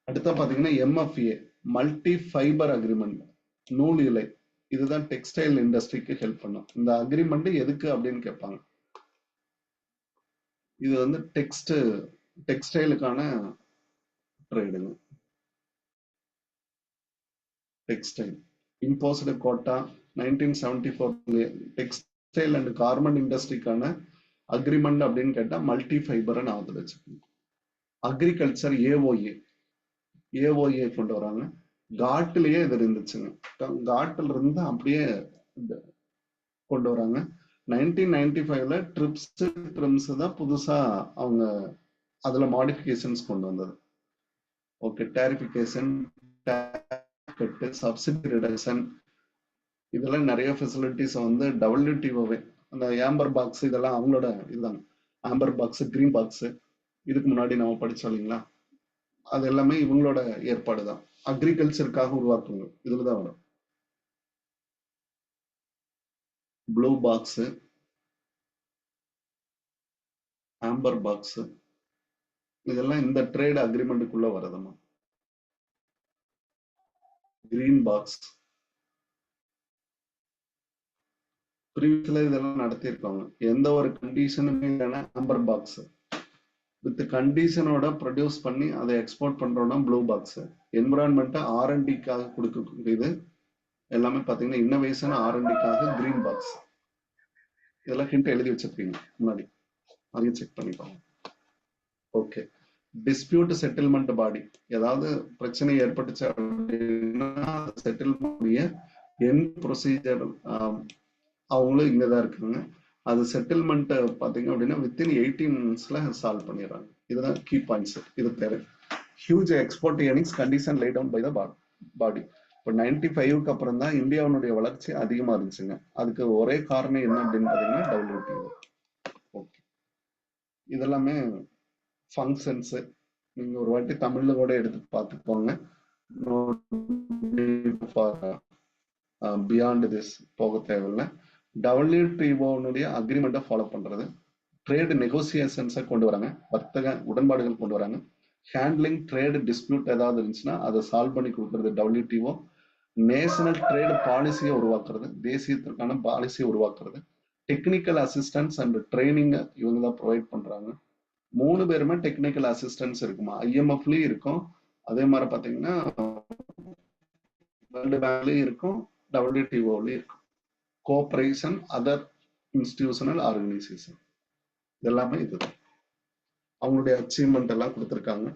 அடுத்த பாத்தீங்கன்னா எம்எஃப்ஏ மல்டி ஃபைபர் அக்ரிமெண்ட், நூல் இலை. இதுதான் டெக்ஸ்டைல் இண்டஸ்ட்ரிக்கு ஹெல்ப் பண்ணும். இந்த அக்ரிமெண்ட் எதுக்கு அப்படின்னு கேட்பாங்க. இது வந்து டெக்ஸ்டைலுக்கான ட்ரேடுங்க. Textile imposed quota 1974 textile and garment இண்டஸ்ட்ரிக்கான அக்ரிமெண்ட் அப்படின்னு கேட்டா மல்டி ஃபைபரை நான் வந்து வச்சுக்கணும். அக்ரிகல்ச்சர் ஏஓஏ கொண்டு வராங்க. காட்டிலேயே இது இருந்துச்சுங்க. காட்டில் இருந்து அப்படியே கொண்டு வராங்க. 1995ல ட்ரிப்ஸ் தான் புதுசா அவங்க அதுல மாடிஃபிகேஷன்ஸ் கொண்டு வந்தது. ஓகே, டேரிஃபிகேஷன், சப்சிடி ரிடக்ஷன், இதெல்லாம் நிறைய ஃபெசிலிட்டிஸ் வந்து டபிள்யூடிஓவே அந்த ஆம்பர் பாக்ஸ் இதெல்லாம் அவங்களோட இதுதாங்க. ஆம்பர் பாக்ஸ், கிரீன் பாக்ஸ் இதுக்கு முன்னாடி நம்ம படிச்சோம் இல்லைங்களா, அது எல்லாமே இவங்களோட ஏற்பாடு தான். அக்ரிகல்ச்சருக்காக உருவாக்குங்க. இதுலதான் வரும். ப்ளூ பாக்ஸ், ஆம்பர் பாக்ஸ் இதெல்லாம் இந்த ட்ரேட் அக்ரிமெண்ட்டுக்குள்ள வருதுமா. கிரீன் பாக்ஸ் ப்ரீவியஸ்ல இதெல்லாம் நடத்தியிருக்காங்க. எந்த ஒரு கண்டிஷனுமே இல்லைன்னா ஆம்பர் பாக்ஸ், வித் கண்டிஷனோட ப்ரொடியூஸ் பண்ணி அதை எக்ஸ்போர்ட் பண்றோம்னா ப்ளூ பாக்ஸ். என்விரான்மெண்ட் ஆர்என்டிக்காக கொடுக்கக்கூடியது எல்லாமே பாத்தீங்கன்னா இன்னோவேஷன் ஆர்என்டிக்காக கிரீன் பாக்ஸ். இதெல்லாம் ஹிண்ட் எழுதி வச்சிருக்கீங்க முன்னாடி, அதையும் செக் பண்ணிக்கோங்க. ஓகே, டிஸ்பியூட் செட்டில்மெண்ட் பாடி, ஏதாவது பிரச்சனை ஏற்பட்டுச்சு அப்படின்னா செட்டில்மெண்ட் என் ப்ரொசீஜர் அவங்களும் இங்கதான் இருக்காங்க. அது செட்டில்மெண்ட் பாத்தீங்க அப்படின்னா வித்தின் 18 monthsல சால்வ் பண்ணிடுறாங்க. இதுதான் கீ பாயிண்ட்ஸ். இது பேரு huge export earnings condition lay down by the body. இப்போ 95க்கு அப்புறம் தான் இந்தியாவுடைய வளர்ச்சி அதிகமா இருந்துச்சுங்க. அதுக்கு ஒரே காரணம் என்ன அப்படின்னு பாத்தீங்கன்னா WTO. ஓகே, இதெல்லாமே ஃபங்க்ஷன்ஸ். நீங்க ஒரு வாட்டி தமிழ்ல கூட எடுத்து பார்த்துக்கோங்க. பியாண்ட் திஸ் போக தேவையில்லை. WTO அக்ரிமெண்ட்டை ஃபாலோ பண்றது, ட்ரேட் நெகோசியேஷன்ஸை கொண்டு வராங்க, வர்த்தக உடன்பாடுகள் கொண்டு வராங்க, ஹேண்ட்லிங் ட்ரேட் டிஸ்பியூட் ஏதாவது இருந்துச்சுன்னா அதை சால்வ் பண்ணி கொடுக்கறது WTO, நேஷனல் ட்ரேட் பாலிசியை உருவாக்குறது, தேசியத்திற்கான பாலிசியை உருவாக்குறது, டெக்னிக்கல் அசிஸ்டன்ஸ் அண்ட் ட்ரைனிங் இவங்க தான் ப்ரொவைட் பண்றாங்க. 3 பேருமே டெக்னிக்கல் அசிஸ்டன்ஸ் இருக்குமா. IMFலயும் இருக்கும், அதே மாதிரி பாத்தீங்கன்னா வேர்ல்டு பேங்க்லயும் இருக்கும், WTOலயும் இருக்கும். கோஆபரேஷன் அதர் இன்ஸ்டிடியூஷனல் ஆர்கனைசேஷன் எல்லாமே இதுதான். அவங்களுடைய அச்சீவ்மெண்ட் எல்லாம் கொடுத்துருக்காங்க.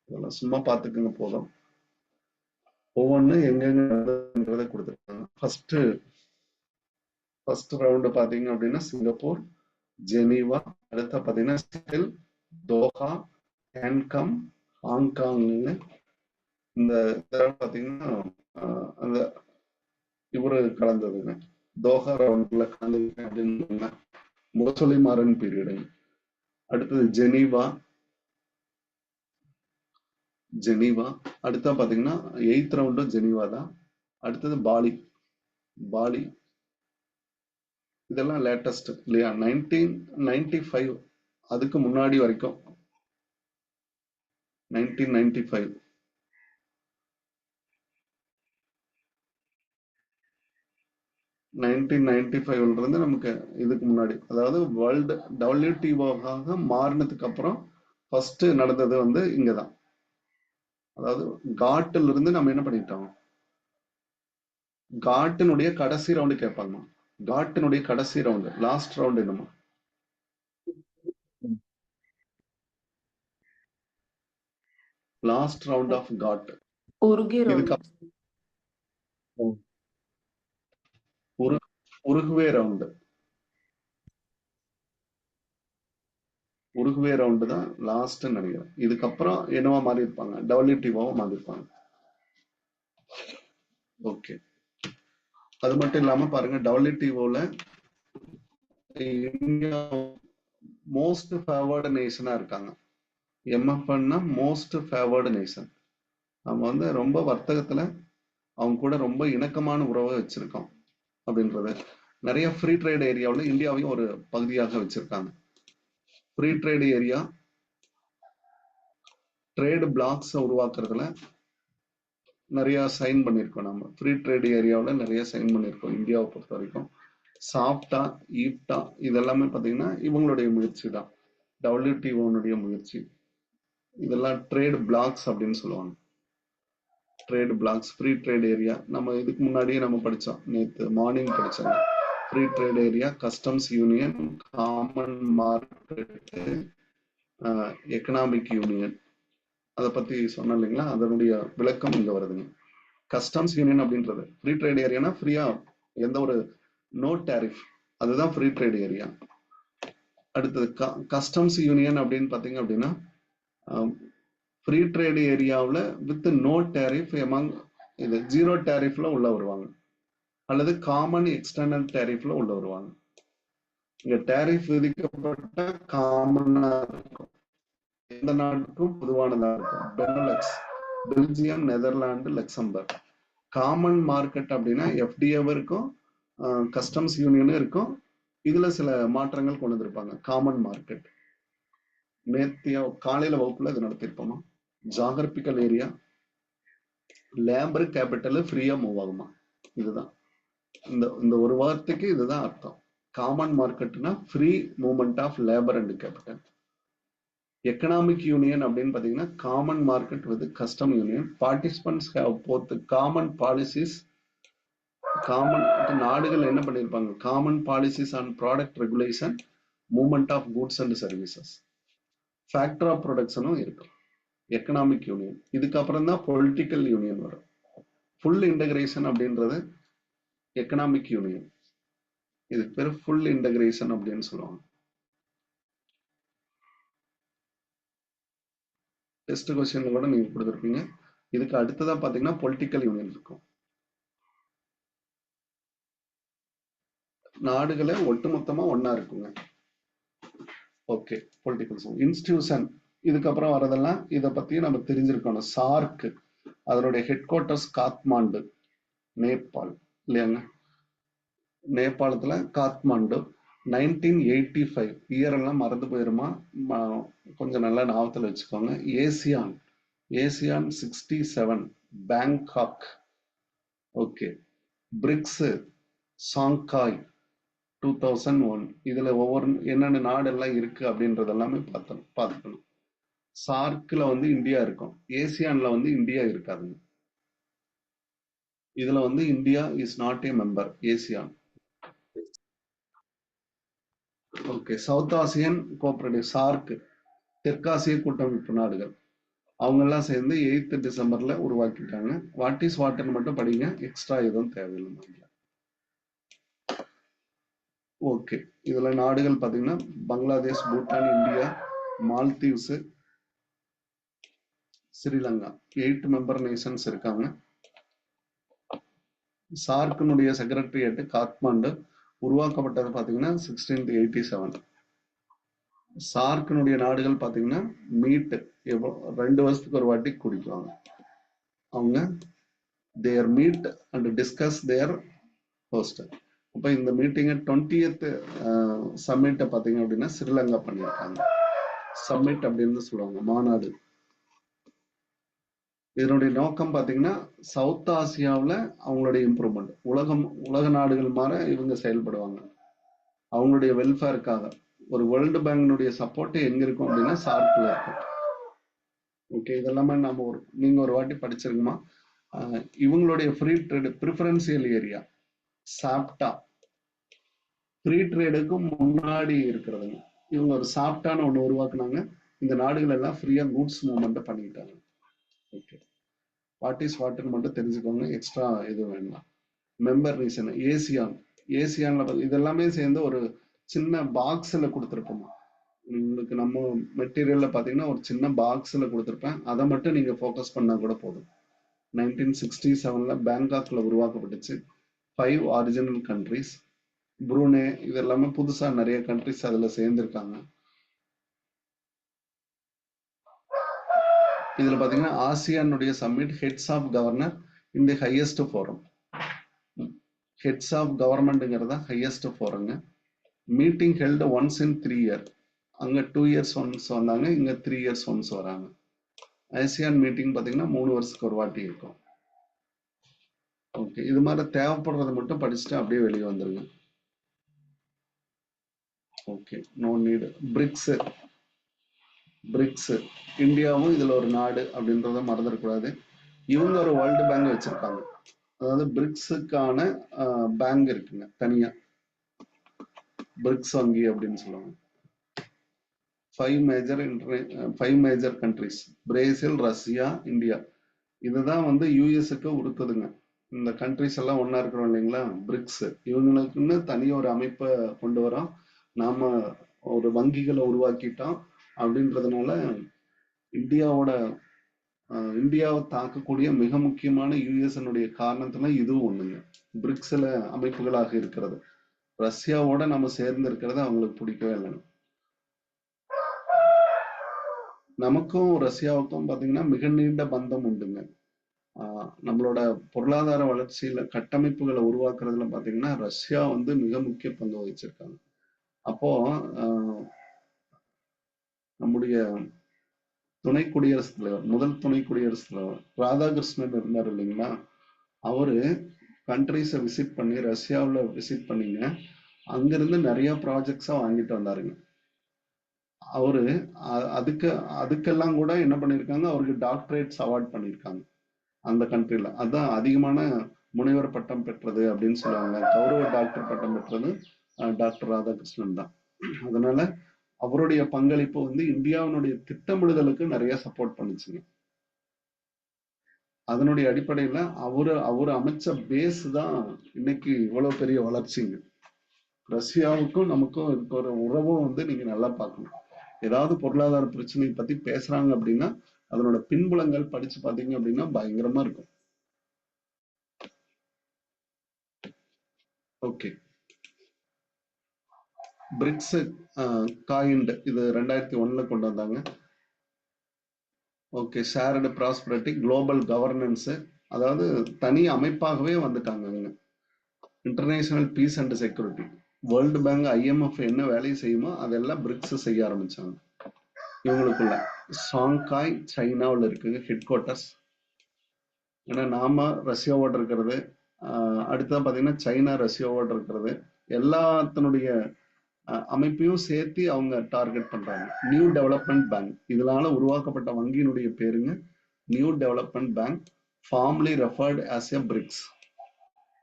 இதெல்லாம் சும்மா பார்த்துக்குங்க போதும். ஒவ்வொன்றும் எங்கெங்கன்றத கொடுத்துருக்காங்க. ஃபர்ஸ்ட் ரவுண்டு பாத்தீங்க அப்படின்னா சிங்கப்பூர், ஜெனீவா, அடுத்த பாத்தீங்கன்னா சிட்டில், தோஹா, ஹாங்காங், ஹாங்காங்னு இந்த பாத்தீங்கன்னா அந்த இவரு கலந்ததுங்க. தோஹா ரவுண்ட்ல கலந்து அப்படின்னு முரசொலி மாறன் பீரியடு. அடுத்தது ஜெனீவா. அடுத்த பாத்தீங்கன்னா 8th ரவுண்டு ஜெனீவா தான். அடுத்தது பாலி. இதெல்லாம் லேட்டஸ்ட் இல்லையா, 1995 அதுக்கு முன்னாடி வரைக்கும் 1995 1995ல இருந்து நமக்கு இதுக்கு முன்னாடி, அதாவது வேர்ல்டு WTO மாறினதுக்கு அப்புறம் ஃபர்ஸ்ட் நடந்தது வந்து இங்கதான். அதாவது காட்டில் இருந்து நம்ம என்ன பண்ணிட்டோம், காட்டினுடைய கடைசி ரவுண்டு கேட்பாங்க. காட்டினுடைய கடைசி ரவுண்டு, லாஸ்ட் ரவுண்டு என்னமா, last round of GATT. Uruguay round தான் லாஸ்ட் நினைக்கிறேன். இதுக்கப்புறம் என்னவா மாறி இருப்பாங்க, WTO மாறி இருப்பாங்க. ஓகே, அது மட்டும் இல்லாம பாருங்க WTOல இந்தியா மோஸ்ட் ஃபேவர்டு நேஷனா இருக்காங்க. MFNனா மோஸ்ட் ஃபேவர்டு நேஷன். நம்ம வந்து ரொம்ப வர்த்தகத்துல அவங்க கூட ரொம்ப இணக்கமான உறவை வச்சிருக்கோம் அப்படின்றது. நிறைய ஃப்ரீ ட்ரேட் ஏரியாவில் இந்தியாவையும் ஒரு பகுதியாக வச்சிருக்காங்க. Free trade area trade blocks உருவாக்குறதுல நிறைய சைன் பண்ணியிருக்கோம். நம்ம ஃப்ரீ ட்ரேட் ஏரியாவில் நிறைய சைன் பண்ணியிருக்கோம் இந்தியாவை பொறுத்த வரைக்கும். சாப்டா, ஈப்டா இதெல்லாமே பார்த்தீங்கன்னா இவங்களுடைய முயற்சி தான், WTOனுடைய முயற்சி. இதெல்லாம் ட்ரேட் பிளாக்ஸ் அப்படின்னு சொல்லுவாங்க. Trade blocs, free trade area. நம்ம இதுக்கு முன்னாடியே நம்ம படித்தோம், நேற்று மார்னிங் படித்தோம். Free trade area, customs union, common market, economic union. அதை பத்தி சொன்னோம் இல்லைங்களா, அதனுடைய விளக்கம் இங்க வருதுங்க. கஸ்டம்ஸ் யூனியன் அப்படின்றது ஃப்ரீ ட்ரேட் ஏரியானா ஃப்ரீயா எந்த ஒரு நோ டேரிஃப், அதுதான் ஃப்ரீ ட்ரேட் ஏரியா. அடுத்தது கஸ்டம்ஸ் யூனியன் அப்படின்னு பாத்தீங்க அப்படின்னா ஃப்ரீ ட்ரேட் ஏரியாவில் வித் நோ டேரிஃப் எமங் இது ஜீரோ டேரிஃப்ல உள்ள வருவாங்க, அல்லது காமன் எக்ஸ்டர்னல் டேரிஃப்ல உள்ள வருவாங்க. இங்க டேரிஃப் விதிக்கப்பட்ட காமனா இருக்கும், எந்த நாட்டுக்கும் பொதுவானதா இருக்கும். Benelux, Belgium, Netherlands, Luxembourg. Common market அப்படின்னா FDAவும் இருக்கும், கஸ்டம்ஸ் யூனியனும் இருக்கும். இதுல சில மாற்றங்கள் கொண்டு வந்திருப்பாங்க. காமன் மார்க்கெட் நேத்திய காலையில வகுப்புல இது நடத்திருப்போமா. ஜாகிரபிக்கல் ஏரியா, லேபர் கேபிட்டல் ஃப்ரீயா மூவ் ஆகுமா. இதுதான் இந்த ஒரு வார்த்தைக்கு இதுதான் அர்த்தம். காமன் மார்க்கெட்னா free movement of labour and capital. Economic union அப்படின்னு பாத்தீங்கன்னா common market with custom union. Participants have both common policies. Common நாடுகள் என்ன பண்ணிருப்பாங்க, common policies on product regulation, movement of goods and services, factor of ப்ரொடக்ஷனும் இருக்கும். Economic union. இதுக்கப்புறம் தான் பொலிட்டிக்கல் யூனியன் வரும். ஃபுல் இன்டகிரேஷன் அப்படின்றது எக்கனாமிக் யூனியன். இதுக்கு பேர் ஃபுல் இன்டகிரேஷன் அப்படின்னு சொல்லுவாங்க. டெஸ்ட் கொஸ்டின் கூட நீங்க கொடுத்துருப்பீங்க. இதுக்கு அடுத்ததா பாத்தீங்கன்னா பொலிட்டிக்கல் யூனியன் இருக்கும். நாடுகளை ஒட்டுமொத்தமா ஒன்னா இருக்குங்க. Okay, political institution. இதுக்கப்புறம் வரதெல்லாம் இதை பத்தி நம்ம தெரிஞ்சிருக்கணும். சார்க், அதனுடைய ஹெட் குவார்டர்ஸ் காத்மாண்டு, நேபாள் இல்லையாங்க. நேபாளத்துல காத்மாண்டு. 1985 இயர் எல்லாம் மறந்து போயிருமா, கொஞ்சம் நல்லா ஞாபகத்துல வச்சுக்கோங்க. ASEAN, ASEAN 67 Bangkok. Okay, BRICS Shanghai 2001. இதுல ஒவ்வொரு என்னென்ன நாடெல்லாம் இருக்கு அப்படின்றது எல்லாமே பார்த்துக்கணும். சார்க்ல வந்து இந்தியா இருக்கும், ஏசியான்ல வந்து இந்தியா இருக்காதுங்க. இதுல வந்து India is not a member ASEAN. Okay, South Asian cooperative SAARC, தெற்காசிய கூட்டமைப்பு நாடுகள். அவங்க எல்லாம் சேர்ந்து 8th டிசம்பர்ல உருவாக்கிட்டாங்க. வாட் இஸ் வாட்டர் மட்டும் படிங்க, எக்ஸ்ட்ரா எதுவும் தேவையில்லை. ஓகே, இதுல நாடுகள் பாத்தீங்கன்னா Bangladesh, Bhutan, India, Maldives, Sri Lanka. 8 member Nations இருக்காங்க. சார்க்கினுடைய செக்ரட்டரியேட் காத்மாண்டு. உருவாக்கப்பட்டது பாத்தீங்கன்னா 1687. சார்க்கினுடைய நாடுகள் பாத்தீங்கன்னா மீட் 2 வருஷத்துக்கு ஒரு வாட்டி குடிக்குவாங்க அவங்க. Their meet and discuss their host. அப்ப இந்த மீட்டிங் 20th சம்மிட்டை பாத்தீங்க அப்படின்னா ஸ்ரீலங்கா பண்ணியிருக்காங்க. சம்மிட் அப்படின்னு சொல்லுவாங்க, மாநாடு. இதனுடைய நோக்கம் பாத்தீங்கன்னா சவுத் ஆசியாவில் அவங்களுடைய இம்ப்ரூவ்மெண்ட். உலக நாடுகள் மாற இவங்க செயல்படுவாங்க அவங்களுடைய வெல்ஃபேருக்காக. ஒரு வேர்ல்டு பேங்கினுடைய சப்போர்ட் எங்க இருக்கும் அப்படின்னா சார்க்ல இருக்கும். ஓகே, இதெல்லாமே நம்ம நீங்க ஒரு வாட்டி படிச்சிருக்குமா. இவங்களுடைய ஃப்ரீ ட்ரேட் ப்ரிஃபரன்சியல் ஏரியா சாப்டா, ஃப்ரீ ட்ரேடுக்கு முன்னாடி இருக்கிறதுங்க. இவங்க ஒரு சாப்டான்னு ஒண்ணு உருவாக்குனாங்க. இந்த நாடுகள் எல்லாம் ஃப்ரீயா கூட்ஸ் மூவ்மெண்ட் பண்ணிக்கிட்டாங்க. ஓகே, வாட் இஸ் வாட்னு மட்டும் தெரிஞ்சுக்கோங்க, எக்ஸ்ட்ரா எதுவும் வேண்டாம். Member reason ASEAN. ஏசியான்ல இதெல்லாமே சேர்ந்து ஒரு சின்ன பாக்ஸ்ல கொடுத்துருப்போம் உங்களுக்கு. நம்ம மெட்டீரியல்ல பாத்தீங்கன்னா ஒரு சின்ன பாக்ஸ்ல கொடுத்துருப்பேன், அதை மட்டும் நீங்க ஃபோக்கஸ் பண்ணா கூட போதும். 1967ல பேங்காக்ல உருவாக்கப்பட்டுச்சு. 5 ஒரிஜினல் கண்ட்ரிஸ். புரூனே இது எல்லாமே புதுசா நிறைய கண்ட்ரிஸ் அதுல சேர்ந்திருக்காங்க. இதுல பாத்தீங்கன்னா ஆசியானுடைய சம்மிட் ஹெட்ஸ் ஆஃப் கவர்னர் இந்த ஹையஸ்ட் ஃபோரம். ஹெட்ஸ் ஆஃப் கவர்மெண்ட்ங்கிறதா ஹையஸ்ட் ஃபோரங்க. Meeting held once in 3 years. அங்க 2 years ஒன்ஸ் வந்தாங்க, இங்க 3 years ஒன்ஸ் வராங்க. ஆசியான் மீட்டிங் பாத்தீங்கன்னா 3 வருஷத்துக்கு ஒரு வாட்டி இருக்கும். ஓகே, இது மாதிரி தேவைப்படுறதை மட்டும் படிச்சுட்டு அப்படியே வெளியே வந்துருங்க. Okay, no need. பிரிக்ஸ் இந்தியாவும் இதுல ஒரு நாடு அப்படின்றத மறந்துடக்கூடாது. இவங்க ஒரு வேர்ல்டு பேங்க் வச்சிருக்காங்க. அதாவது பிரிக்ஸுக்கான பேங்க் இருக்குங்க தனியா, பிரிக்ஸ் வங்கி அப்படின்னு சொல்லுவாங்க. 5 major countries Brazil, Russia, India. இதுதான் வந்து யூஎஸ்க்கு உடுத்துதுங்க. இந்த கண்ட்ரிஸ் எல்லாம் ஒன்னா இருக்கிறோம் இல்லைங்களா, பிரிக்ஸ். இவங்களுக்குன்னு தனி ஒரு அமைப்பை கொண்டு வரோம், நாம ஒரு வங்கிகளை உருவாக்கிட்டோம் அப்படின்றதுனால இந்தியாவை தாக்கக்கூடிய மிக முக்கியமான யூஎஸ்னுடைய காரணத்துல இதுவும் ஒண்ணுங்க. பிரிக்ஸ்ல அமைப்புகளாக இருக்கிறது. ரஷ்யாவோட நம்ம சேர்ந்து இருக்கிறது அவங்களுக்கு பிடிக்கவே இல்லைங்க. நமக்கும் ரஷ்யாவுக்கும் பாத்தீங்கன்னா மிக நீண்ட பந்தம் உண்டுங்க. நம்மளோட பொருளாதார வளர்ச்சியில கட்டமைப்புகளை உருவாக்குறதுல பாத்தீங்கன்னா ரஷ்யா வந்து மிக முக்கிய பங்கு வகிச்சிருக்காங்க. அப்போ நம்முடைய துணை குடியரசுத் தலைவர், முதல் துணை குடியரசுத் தலைவர் ராதாகிருஷ்ணன் இருந்தார் இல்லைங்களா, அவரு கண்ட்ரிஸை விசிட் பண்ணி ரஷ்யாவில் விசிட் பண்ணிங்க, அங்கிருந்து நிறைய ப்ராஜெக்ட்ஸா வாங்கிட்டு வந்தாருங்க. அவரு அதுக்கெல்லாம் கூட என்ன பண்ணிருக்காங்க, அவருக்கு டாக்டரேட்ஸ் அவார்ட் பண்ணியிருக்காங்க அந்த கண்ட்ரில. அதான் அதிகமான முனைவர் பட்டம் பெற்றது அப்படின்னு சொல்லுவாங்க. கௌரவ டாக்டர் பட்டம் பெற்றது டாக்டர் ராதாகிருஷ்ணன் தான். அதனால அவருடைய பங்களிப்பு வந்து இந்தியாவினுடைய திட்டமிடுதலுக்கு நிறைய சப்போர்ட் பண்ணுச்சுங்க. அதனுடைய அடிப்படையில அவரு அமைச்ச பேஸ் தான் இன்னைக்கு இவ்வளவு பெரிய வளர்ச்சிங்க. ரஷ்யாவுக்கும் நமக்கும் இருக்கிற உறவும் வந்து நீங்க நல்லா பார்க்கணும். ஏதாவது பொருளாதார பிரச்சனையை பத்தி பேசுறாங்க அப்படின்னா அதனோட பின்புலங்கள் படிச்சு பாத்தீங்க அப்படின்னா பயங்கரமா இருக்கும். ஓகே, பிரிக்ஸ் காயின்ட் இது 2001 கொண்டு வந்தாங்க. Okay, shared prosperity, global governance, அதாவது தனி அமைப்பாகவே வந்துட்டாங்க. International peace and security, World Bank, IMF என்ன வேலையை செய்யுமோ அதெல்லாம் பிரிக்ஸ் செய்ய ஆரம்பிச்சாங்க. இவங்களுக்குள்ள ஷாங்காய் சைனாவில் இருக்குங்க ஹெட் குவார்ட்டர்ஸ். ஏன்னா நாம ரஷ்யாவோட இருக்கிறது, அடுத்ததான் பாத்தீங்கன்னா சைனா ரஷ்யாவோட இருக்கிறது, எல்லாத்தினுடைய அமைப்பையும் சேர்த்து அவங்க டார்கெட் பண்றாங்க. நியூ டெவலப்மெண்ட் பேங்க், இதனால உருவாக்கப்பட்ட வங்கியினுடைய பேருங்க new development bank, formally referred as a BRICS.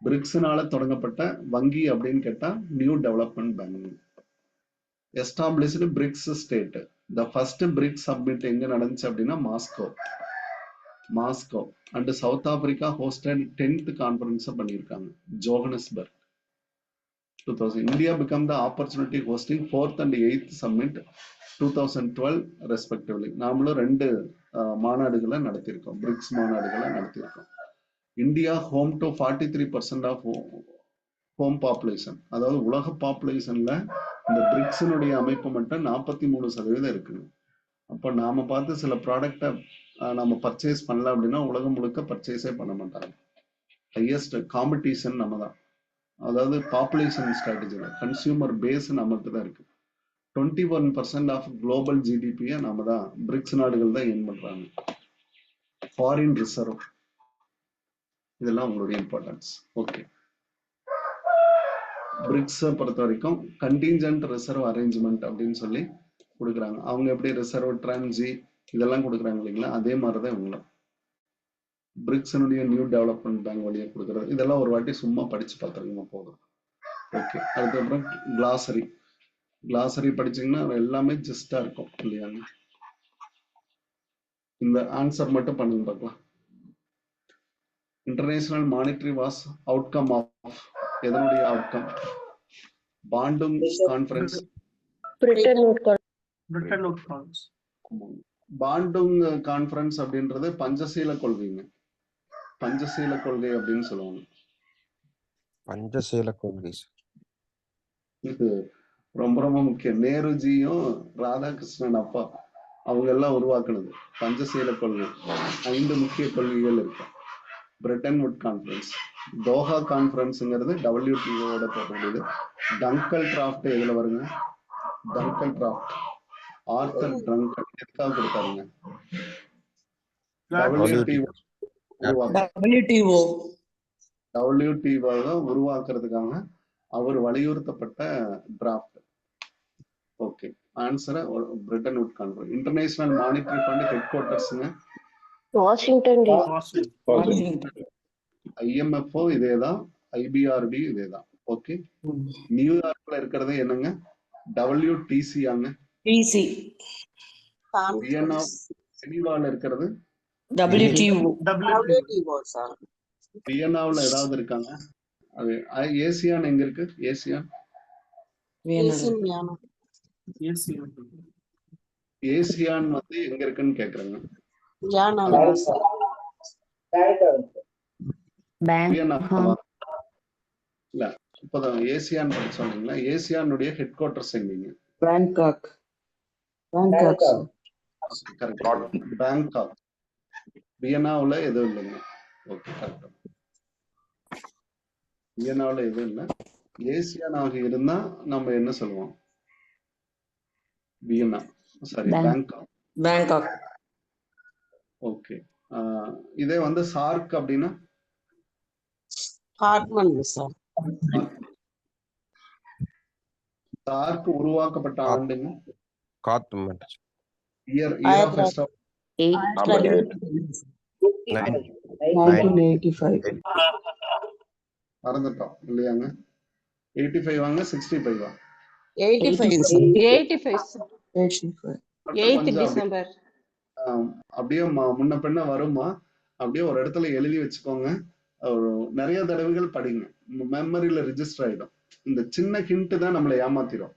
பிரிக்ஸ்னால தொடங்கப்பட்ட வங்கி அப்படின்னு கேட்டா new development bank. Established BRICS state. The first BRICS submit எங்க நடந்துச்சு அப்படின்னா Moscow and South Africa hosted 10th conference பண்ணியிருக்காங்க Johannesburg 2000. India became the opportunity hosting 4th and 8th summit 2012 respectively. நாமளும் 2 மாநாடுகளை நடத்தியிருக்கோம், பிரிக்ஸ் மாநாடுகளை நடத்தியிருக்கோம். India home to 43% of home population, அதாவது உலக பாப்புலேஷன்ல இந்த பிரிக்ஸினுடைய அமைப்பு மட்டும் 43% இருக்குங்க. அப்போ நாம பார்த்து சில ப்ராடக்டை நம்ம பர்ச்சேஸ் பண்ணல அப்படின்னா உலகம் முழுக்க பர்ச்சேஸே பண்ண மாட்டாங்க. ஹையஸ்ட் காம்படிஷன் நம்ம தான். அதாவது பாப்புலேஷன் ஸ்ட்ராட்டஜில கன்சியூமர் பேஸ் நமக்கு தான் இருக்கு. 21% ஆஃப் குளோபல் ஜிடிபியை நாம தான் பிரிக்ஸ் நாடுகள் தான் ஏன் பண்றாங்க. ஃபாரின் ரிசர்வ், இதெல்லாம் உங்களுடைய இம்பார்ட்டன்ஸ். ஓகே, பிரிக்ஸ் பொறுத்த வரைக்கும் கண்டிஞ்சன்ட் ரிசர்வ் அரேஞ்ச்மெண்ட் அப்படின்னு சொல்லி கொடுக்குறாங்க. அவங்க எப்படி ரிசர்வ் டிரான்சி இதெல்லாம் கொடுக்குறாங்க இல்லைங்களா, அதே மாதிரிதான் இவங்களும் பிரிக்ஸனுடைய நியூ டெவலப்மெண்ட் பேங்க் வழியா கொடுக்குறது. இதெல்லாம் ஒரு வாட்டி சும்மா படிச்சு பார்த்துருங்க போதும். ஓகே, அதுக்கப்புறம் கிளாசரி படிச்சீங்கன்னா எல்லாமே ஜஸ்டா இருக்கும் இல்லையாங்க. இந்த ஆன்சர் மட்டும் பண்ணுங்க பார்க்கலாம். International monetary was outcome of, எதனுடைய outcome? Bandung conference. Bandung conference அப்படின்றது பஞ்சசீல கொள்கைங்க. பஞ்சசீல கொள்கை அப்படின்னு சொல்லுவாங்க. பஞ்சசீல கொள்கை சார். இது ரொம்ப ரொம்ப முக்கியம். நேருஜியும் ராதாகிருஷ்ணன் அப்பா அவங்க எல்லாம் உருவாக்குனது பஞ்சசீல கொள்கை. 5 முக்கிய கொள்கைகள் இருக்கு. பிரெட்டன் வுட் கான்ஃபரன்ஸ், தோஹா கான்ஃபரன்ஸ்ங்கிறது WTO-வோட தொடர்புடையது. டங்கல் டிராஃப்ட் எதுல வருங்க? டங்கல் டிராஃப்ட் ஆர்தர் ட்ரங்கன் எதுக்காக கொடுத்தாருங்க? WTO உருவாக்குறதுக்காக அவர் வலியுறுத்தப்பட்ட டிராஃப்ட். ஓகே, ஆன்சரை Bretton Wood conference. International monetary fund head குவார்ட்டர்ஸ்ங்க வாஷிங்டன் IMF இதேதான், IBRD இதேதான். ஓகே, நியூயார்க்ல இருக்கிறது என்னங்க? WTC ஆங்க. வியன்னா ஜெனீவால இருக்கிறது WTO சார். வியன்னாவுல ஏதாவது இருக்காங்க? அது ஏசியான் எங்க இருக்கு? ஏசியான் ஏசியான் வந்து எங்க இருக்குன்னு கேக்குறாங்க. இல்ல, இப்பதான் ஏசியான் சொன்னீங்களா? ஏசியானுடைய ஹெட் குவார்ட்டர்ஸ் எங்கீங்க? பேங்காக். பேங்காக். வியன்னாவுல எதுவும் இல்லைங்க. Okay, correct. வியன்னாவுல எதுவும் இல்லை. ஏசியானாக இருந்தா நம்ம என்ன சொல்லுவோம்? Vienna, sorry, Bangkok. ஓகே, இதே வந்து சார்க் அப்படின்னா சார்க் உருவாக்கப்பட்ட ஆண்டுங்க? இயர் ஆஃப் மறந்துட்டோம் இல்லையாங்க? 85 வாங்க, 65 வா? 8 டிசம்பர். அப்படியே முன்ன பின்ன வருமா? அப்படியே ஒரு இடத்துல எழுதி வச்சுக்கோங்க. நிறைய தடவைகள் படிங்க, மெமரியில ரிஜிஸ்டர் ஆயிடும். இந்த சின்ன ஹிண்ட் தான் நம்மளை ஏமாத்திடும்.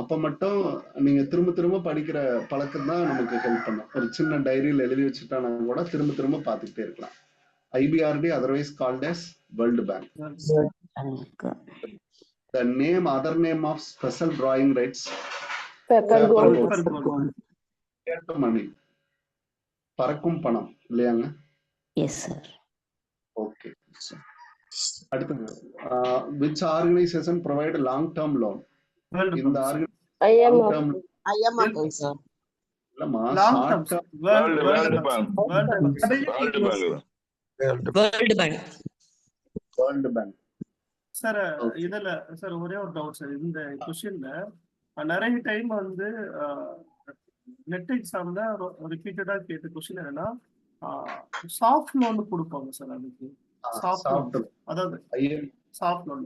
அப்ப மட்டும் நீங்க திரும்ப திரும்ப படிக்கிற பழக்கம் தான் நமக்கு ஹெல்ப் பண்ணும். ஒரு சின்ன டைரியில எழுதி வச்சுட்டானா கூட திரும்ப திரும்ப பார்த்துக்கிட்டே இருக்கலாம். IBRD, otherwise called as World Bank. The other name of special drawing rights, paper gold. money, பறக்கும் பணம் இல்லையாங்க? Yes sir. ஓகே, அடுத்தது which organization provide long term loan? இந்த ஆர்கனைசேஷன் இல்லம்மா, short term. World bank. Sir இதுல சார் ஒரே ஒரு டவுட் சார். இந்த கொஸ்டின்ல நிறைய டைம் வந்து நெட் எக்ஸாம்ல ரிப்பீட்டடா கேட்ட கொஸ்டின் என்னன்னா சாஃப்ட் லோன் கொடுப்பாங்க சார். அதுக்கு சாஃப்ட் லோன், அதாவது சாஃப்ட் லோன்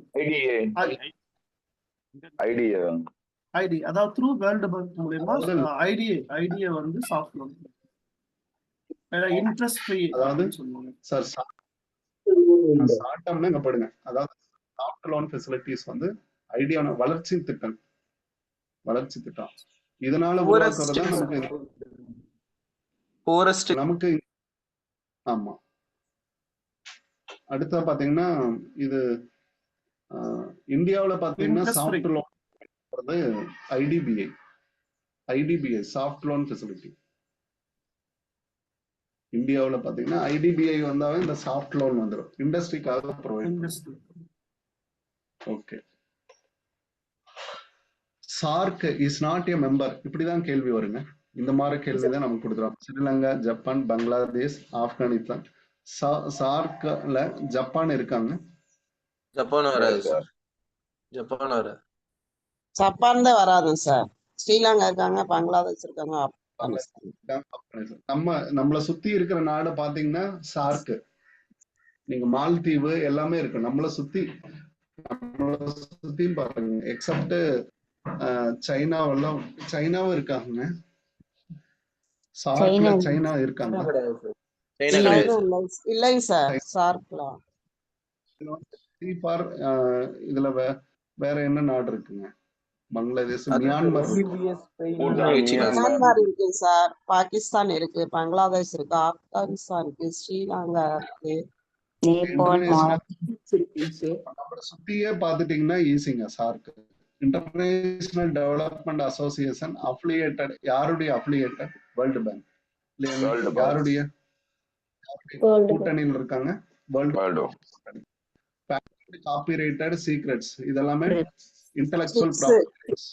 ஐடி, அதாவது த்ரூ வேர்ல்டு பேங்க் மூலமா ஐடியை வந்து சாஃப்ட் லோன் இன்ட்ரெஸ்ட் ஃப்ரீ சொல்லுவாங்க சார். ஷார்ட் டர்ம்னா இங்க போடுங்க. அதாவது சாஃப்ட் லோன் ஃபெசிலிட்டிஸ் வந்து ஐடியான வளர்ச்சி திட்டம். இதனால நமக்கு ஆமா. அடுத்த பாத்தீங்கன்னா இது இந்தியாவுல பாத்தீங்கன்னா soft loan IDBI soft loan facility. இந்தியாவுல பாத்தீங்கன்னா IDBI வந்தாவே இந்த சாஃப்ட் லோன் வந்துடும், இண்டஸ்ட்ரிக்காக provide. Okay, SAARC is not a member. இப்படிதான் கேள்வி வருங்க. இந்த மாதிரி கேள்விதான் நமக்கு கொடுத்துருவோம். ஸ்ரீலங்கா, ஜப்பான், பங்களாதேஷ், ஆப்கானிஸ்தான். சார்க்ல ஜப்பான் இருக்காங்க? ஜப்பான் வராது சார். ஜப்பான் தான் வராது சார். ஸ்ரீலங்கா இருக்காங்க, பங்களாதேஷ் இருக்காங்க, நம்மள சுத்தி இருக்கிற நாடு பாத்தீங்கன்னா சார்க். நீங்க மால்தீவு எல்லாமே இருக்கு நம்மள சுத்தி பாருங்க. எக்ஸப்ட் சைனாவும் இருக்காங்க. சார்க்ல சைனா இருக்காங்க? இல்லைங்க சார். சார்க்ல இதுல வேற என்ன நாடு இருக்குங்க? பங்களாதேஷ், மியான்மர் இருக்கு சார். பாகிஸ்தான் இருக்கு, பங்களாதேஷ் இருக்கு, ஆப்கானிஸ்தான் இருக்கு, ஸ்ரீலங்கா இருக்கு, நேபாள், இன்டர்நேஷனல் நம்மளை சுத்தியே பார்த்துட்டீங்கன்னா ஈஸிங்க சார்க்கு. இன்டர்நேஷனல் டெவலப்மெண்ட் அசோசியேஷன் அஃபிலியேட்டட், யாருடைய அஃபிலியேட்டட்? வேர்ல்டு பேங்க் இல்லையா? World Bank. யாருடைய World Bank. கூட்டணியில் இருக்காங்க? வேர்ல்டு காப்பிரைட்டட் சீக்ரெட்ஸ் இதெல்லாமே intellectual properties.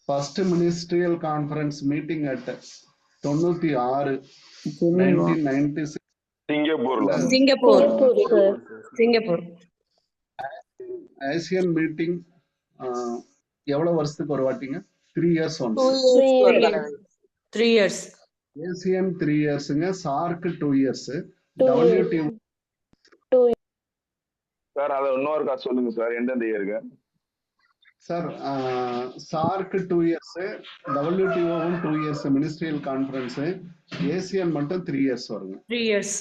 First ministerial conference meeting at 96 1996 சிங்கப்பூர்ல. சிங்கப்பூர். ஆசியன் மீட்டிங் எவ்வளவு வருஷத்துக்கு ஒரு வாட்டிங்க? 3 years ஒன்ஸ். 3 years. ஏசியன் 3 yearsங்க, சார்க் 2 years, WTO சார் அதை இன்னொருக்கா சொல்லுங்க சார், எந்தெந்த இயருக்கு? சார் சார்க் 2 years, WTOவும் 2 years மினிஸ்ட்ரியல் கான்ஃபரன்ஸ், ஏசியன் மட்டும் 3 years வருங்க. 3 years.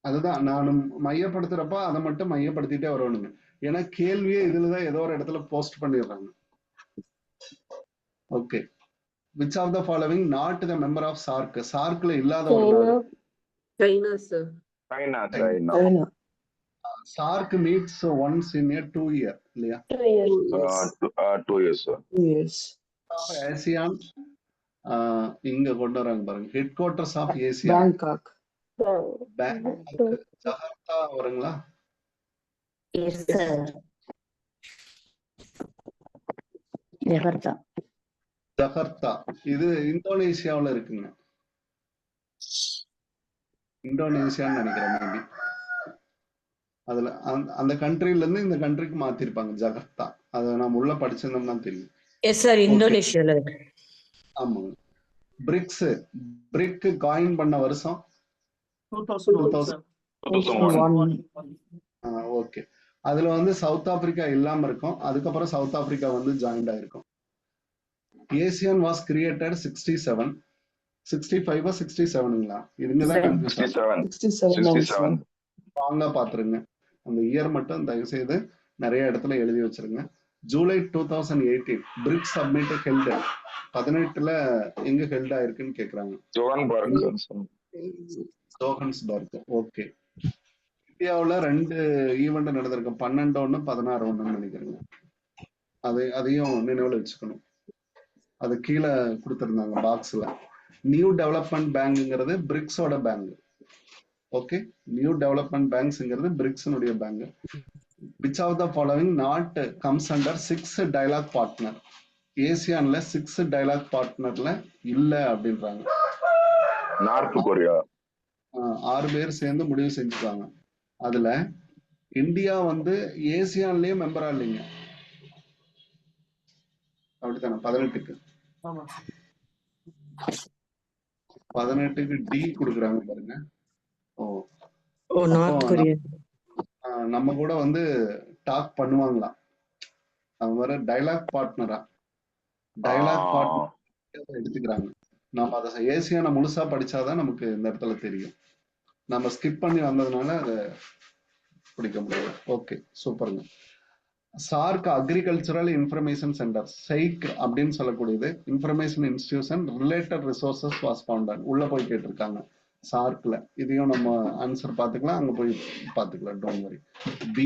அதுதான் நானும் மையப்படுத்துறப்ப அதை மட்டும் மையப்படுத்திட்டே வரணுங்க. ஏன்னா கேள்வியே இதுலதான் ஏதோ ஒரு இடத்துல போஸ்ட் பண்ணிடுறாங்க. Okay, which of the following not the member of SARC? சார்க்ல இல்லாத ஒரு நாடு. China sir. China. SARC meets once in a 2 year இல்லையா? 2 years சார். ASEAN இங்க கொண்டு வராங்க பாருங்க, head quarters of ASEAN Jakarta வருங்களா? Yes sir. ஜகார்த்தா இது இந்தோனேஷியாவுல இருக்குங்க. இந்தோனேஷியான்னு நினைக்கிறேன் மேபி. அதுல அந்த கண்ட்ரில இருந்து இந்த கண்ட்ரிக்கு மாத்திருப்பாங்க ஜகார்த்தா. அதை நம்ம உள்ள படிச்சிருந்தோம்னா தெரியும். எஸ் சார், இந்தோனேஷியால இருக்கு. ஆமாங்க. பிரிக்ஸ், பிரிக் காயின் பண்ண வருஷம் 2001. ஓகே. அதுல வந்து சவுத் ஆப்பிரிக்கா இல்லாம இருக்கும், அதுக்கப்புறம் சவுத் ஆப்பிரிக்கா வந்து ஜாயிண்ட் ஆயிருக்கும். Asian was created 67, 65 67ங்களா? இதுங்கதான் 67. வாங்க பாத்துருங்க. அந்த இயர் மட்டும் தயவு செய்து நிறைய இடத்துல எழுதி வச்சிருங்க. July 2018 BRICS submit held. 18ல எங்க ஹெல்ட் ஆயிருக்குன்னு கேக்குறாங்க. ஜோஹன்ஸ்பர்க். ஓகே. இந்தியாவுல 2 ஈவெண்ட் நடந்திருக்கு, 12 16 நினைக்கிறேங்க. அதையும் நினைவுல வச்சுக்கணும். அது கீழே கொடுத்திருந்தாங்க பாக்ஸ்ல. நியூ டெவலப்மெண்ட் பேங்க்ங்கிறது பிரிக்ஸோட பேங்க். ஓகே, நியூ டெவலப்மெண்ட் பேங்க்ஸ்ங்கிறது பிரிக்ஸ்னுடைய பேங்க். which of the following not comes under 6 dialogue partner? ஏசியான்ல 6 dialogue partnerல இல்ல அப்படின்றாங்க. North Korea. 6 பேர் சேர்ந்து முடிவு செஞ்சுக்காங்க. அதுல இந்தியா வந்து ஏசியான்லயே மெம்பரா இல்லைங்க, அப்படித்தானே? 18க்கு 18க்கு டி கொடுக்குறாங்க பாருங்க. North Korea. நம்ம கூட வந்து டாக் பண்ணுவாங்களாம். அவங்க வர டைலாக் பார்ட்னரா, டைலாக் பார்ட்னர் எடுத்துக்கிறாங்க. நம்ம அதை ஏசியான முழுசா படிச்சாதான் நமக்கு இந்த இடத்துல தெரியும். நம்ம ஸ்கிப் பண்ணி வந்ததுனால அதை பிடிக்க முடியாது. ஓகே, சூப்பருங்க. சார்க் அக்ரிகல்ச்சரல் இன்ஃபர்மேஷன் சென்டர், சைக் அப்படின்னு சொல்லக்கூடியது, information institution related resources was founded. உள்ள போய் கேட்டிருக்காங்க சார்க்ல. இதையும் நம்ம ஆன்சர் பார்த்துக்கலாம், அங்க போய் பார்த்துக்கலாம். Don't worry. B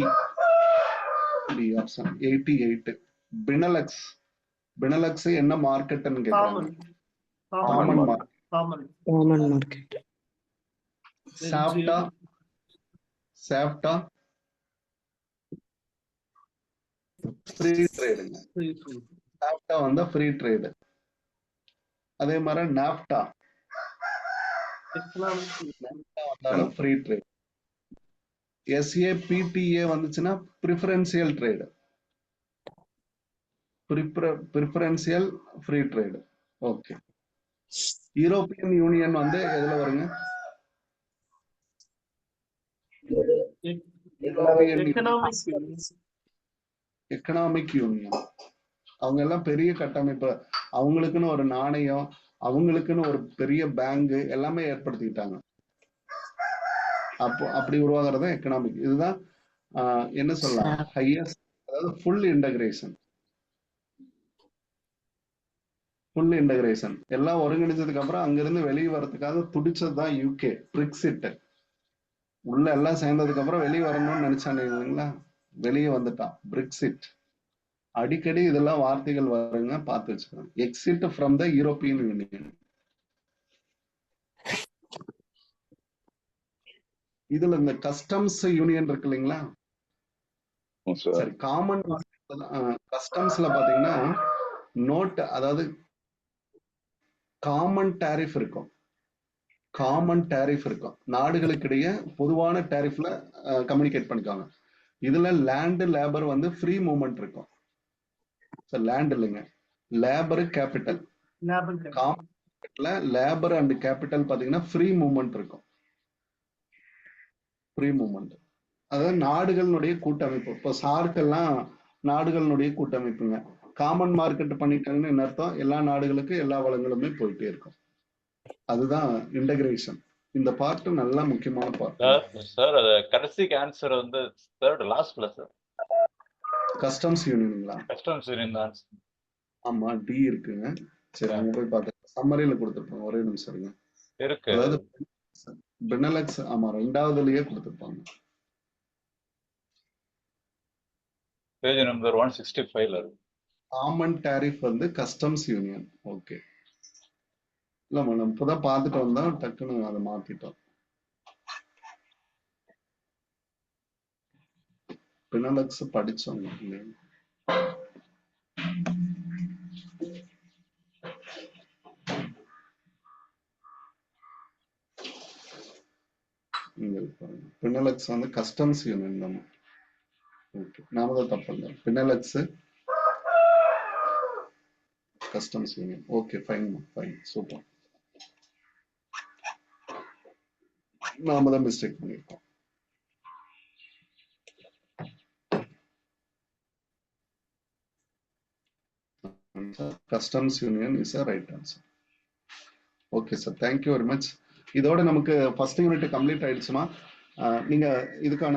option 88. பினலெக்ஸ், பினலெக்ஸ் என்ன மார்க்கெட்னு கேக்குறாங்க? Common market. சாப்டா, சாப்டா ஃப்ரீ ட்ரேடுங்க. சாப்டா வந்து ஃப்ரீ ட்ரேடு. அதே மாதிரி நாப்டா வந்தாலும் ஃப்ரீ ட்ரேட். SAPTA வந்துச்சுன்னா preferential trade, preferential free trade. Okay. European union வந்து எதுல வருங்க? Economic union. அவங்க எல்லாம் பெரிய கட்டமைப்பு, அவங்களுக்குன்னு ஒரு நாணயம், அவங்களுக்குன்னு ஒரு பெரிய பேங்க் எல்லாமே ஏற்படுத்திக்கிட்டாங்க. அப்போ அப்படி உருவாகிறது எக்கனாமிக். இதுதான் என்ன சொல்லலாம், ஹையஸ்ட், அதாவது ஃபுல் இன்டகிரேஷன். ஃபுல் இன்டகிரேஷன் எல்லாம் ஒருங்கிணைச்சதுக்கு அப்புறம் அங்கிருந்து வெளியே வரதுக்காக துடிச்சது தான் யூகே பிரிக்ஸிட். உள்ள எல்லாம் சேர்ந்ததுக்கு அப்புறம் வெளியே வரணும்னு நினைச்சானே இல்லைங்களா, வெளியே வந்துட்டான் பிரிக்ஸிட். அடிக்கடி இதெல்லாம் வார்த்தைகள் வருங்க, பார்த்து வச்சுக்கோங்க. Exit from the European union. இதுல இந்த கஸ்டம்ஸ் யூனியன் இருக்கு இல்லைங்களா, சார் சரி காமன் கஸ்டம்ஸ்ல பாத்தீங்கன்னா நோட், அதாவது காமன் டாரிஃப் இருக்கும். காமன் டாரிஃப் இருக்கும், நாடுகளுக்கிடையே பொதுவான டாரிஃப்ல கம்யூனிகேட் பண்ணிக்குவாங்க. இதுல லேண்ட் லேபர் வந்து ஃப்ரீ மூவ்மெண்ட் இருக்கும். லேண்ட் இல்லைங்க, லேபர் கேபிட்டல். காமன்ல லேபர் அண்ட் கேபிட்டல் பாத்தீங்கன்னா ஃப்ரீ மூவ்மெண்ட் இருக்கும். ஃப்ரீ மூவ்மெண்ட் அதாவது நாடுகளுடைய கூட்டமைப்பு. இப்போ சார்க் எல்லாம் நாடுகளுடைய கூட்டமைப்புங்க. காமன் மார்க்கெட் பண்ணிட்டாங்கன்னு என்ன அர்த்தம், எல்லா நாடுகளுக்கும் எல்லா வளங்களுமே போயிட்டே இருக்கும். அதுதான் இன்டகிரேஷன். இந்த பார்ட் நல்லா முக்கியமான பார்ட் சார். அது கடைசிக்கு ஆன்சர் வந்து தேர்ட் லாஸ்ட்ல சார், கஸ்டம்ஸ் யூனியனுங்களா? கஸ்டம்ஸ் யூனியன் தான். ஆமா, டி இருக்குங்க. சரி, அவங்க போய் பார்த்தேன், சம்மரியில கொடுத்துருப்பாங்க. ஒரே நிமிஷம் இருங்க. இருக்கு, அதாவது பெனலக்ஸ், ஆமா, 2வதுலயே கொடுத்துருப்பாங்க. பேஜ் நம்பர் 165ல இருக்கு. காமன் டாரிஃப் வந்து கஸ்டம்ஸ் யூனியன். ஓகே, இல்ல நம்ம இப்பதான் பார்த்துட்டு வந்தோம், டக்குன்னு அதை மாத்திட்டோம். பெனலக்ஸ் படிச்சோங்க இல்லையா? பெனலக்ஸ் வந்து கஸ்டம்ஸ் யூனியன் தான். ஓகே, நாம தான் தப்பு இல்லை. Benelux customs union. Okay, fine fine, super. நாம தான் மிஸ்டேக் பண்ணிருக்கோம். Customs union is a right answer. Okay sir, thank you very much. இதோட நமக்கு ஃபர்ஸ்ட் யூனிட் கம்ப்ளீட் ஆயிடுச்சுமா? நீங்க இதுக்கான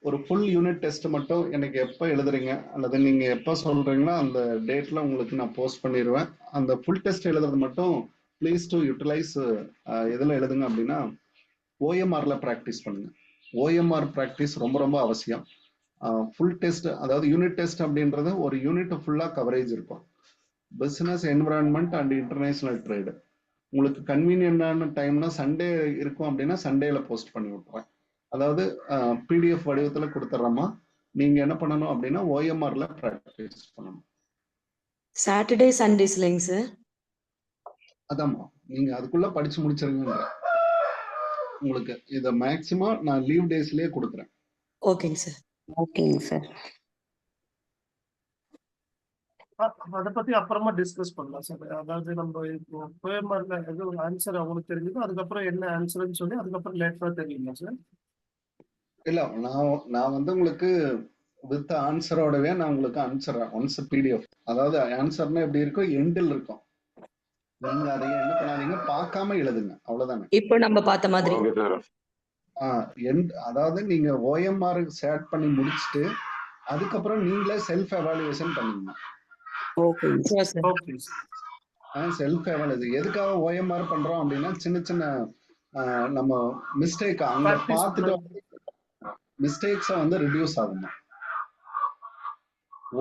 ஒரு ஃபுல் யூனிட் டெஸ்ட் மட்டும் எனக்கு எப்போ எழுதுறீங்க அல்லது நீங்க எப்போ சொல்றீங்களோ அந்த டேட்ல உங்களுக்கு நான் போஸ்ட் பண்ணிடுவேன். அந்த ஃபுல் டெஸ்ட் எழுதுறது மட்டும் ப்ளீஸ் டு யூட்டிலைஸ். எதுல எழுதுங்க அப்படின்னா ஓஎம்ஆர்ல ப்ராக்டிஸ் பண்ணுங்க. ஓஎம்ஆர் ப்ராக்டிஸ் ரொம்ப ரொம்ப அவசியம். ஃபுல் டெஸ்ட், அதாவது யூனிட் டெஸ்ட் அப்படின்றது ஒரு யூனிட் ஃபுல்லா கவரேஜ் இருக்கும். Business, environment and international trade. உங்களுக்கு கன்வீனியன்டான டைம்னா சண்டே இருக்கும் அப்படின்னா சண்டேல போஸ்ட் பண்ணி விட்டுறேன். அதாவது பிடிஎஃப் வடிவத்துல கொடுத்துட்றோமா, நீங்க என்ன பண்ணணும் அப்படின்னா ஓஎம்ஆர்ல ப்ராக்டிஸ் பண்ணணும். சாட்டர்டே சண்டேஸ் இல்லைங்க சார்? அதாம்மா, நீங்க அதுக்குள்ள படிச்சு முடிச்சிருங்க. உங்களுக்கு இதை மேக்சிமம் நான் லீவ் டேஸ்லயே கொடுக்குறேன். ஓகேங்க சார். ஓகேங்க சார். அதை பத்தி அப்புறமா டிஸ்கஸ் பண்ணலாம் சார். அதாவது நம்ம இப்போ ஓஎம்ஆர்ல எது ஆன்சர் அவங்களுக்கு தெரிஞ்சதோ அதுக்கப்புறம் என்ன ஆன்சர்னு சொல்லி அதுக்கப்புறம் லேட்டரா தெரியுமா சார்? இல்ல, நான் வந்து உங்களுக்கு வித் ஆன்சரோடவே நான் உங்களுக்கு அனுப்பிச்சிடறேன் ஒன்ஸ் பிடிஎஃப். அதாவது ஆன்சர்னா எப்படி இருக்கும், எண்டில் இருக்கும். நீங்க அதை என்ன பண்ணாதீங்க, பார்க்காம எழுதுங்க, அவ்வளவுதானே. இப்போ நம்ம பார்த்த மாதிரி. Okay sir. அதாவது நீங்க ஓஎம்ஆர் ஷேர் பண்ணி முடிச்சுட்டு அதுக்கப்புறம் நீங்களே செல்ஃப் எவாலுவேஷன் பண்ணீங்க. செல்ஃப் எவாலுவேஷன் எதுக்காக ஓஎம்ஆர் பண்றோம் அப்படின்னா சின்ன சின்ன நம்ம மிஸ்டேக் அங்க பார்த்துட்டு மிஸ்டேக்ஸை வந்து ரிடியூஸ் ஆகும்.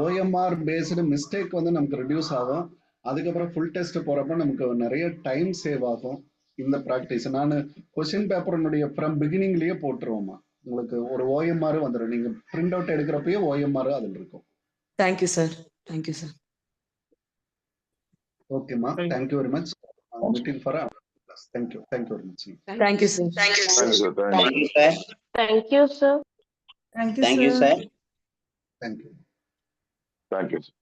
ஓஎம்ஆர் பேஸ்டு மிஸ்டேக் வந்து நமக்கு ரிடியூஸ் ஆகும். அதுக்கப்புறம் ஃபுல் டெஸ்ட் போறப்ப நமக்கு நிறைய டைம் சேவ் ஆகும். இந்த ப்ராக்டிஸ் நான் கொஸ்டின் பேப்பருடைய ஃப்ரம் பிகினிங்லயே போட்டுருவோம்மா. உங்களுக்கு ஒரு ஓஎம்ஆர் வந்துடும். நீங்க பிரிண்ட் அவுட் எடுக்கிறப்பயே ஓஎம்ஆர் அதில் இருக்கும். Thank you sir. Thank you sir. ஓகேம்மா, thank you very much. Meeting for thank you very much. Thank you sir. Thank you sir. Thank you, sir. Thank you. Thank you sir.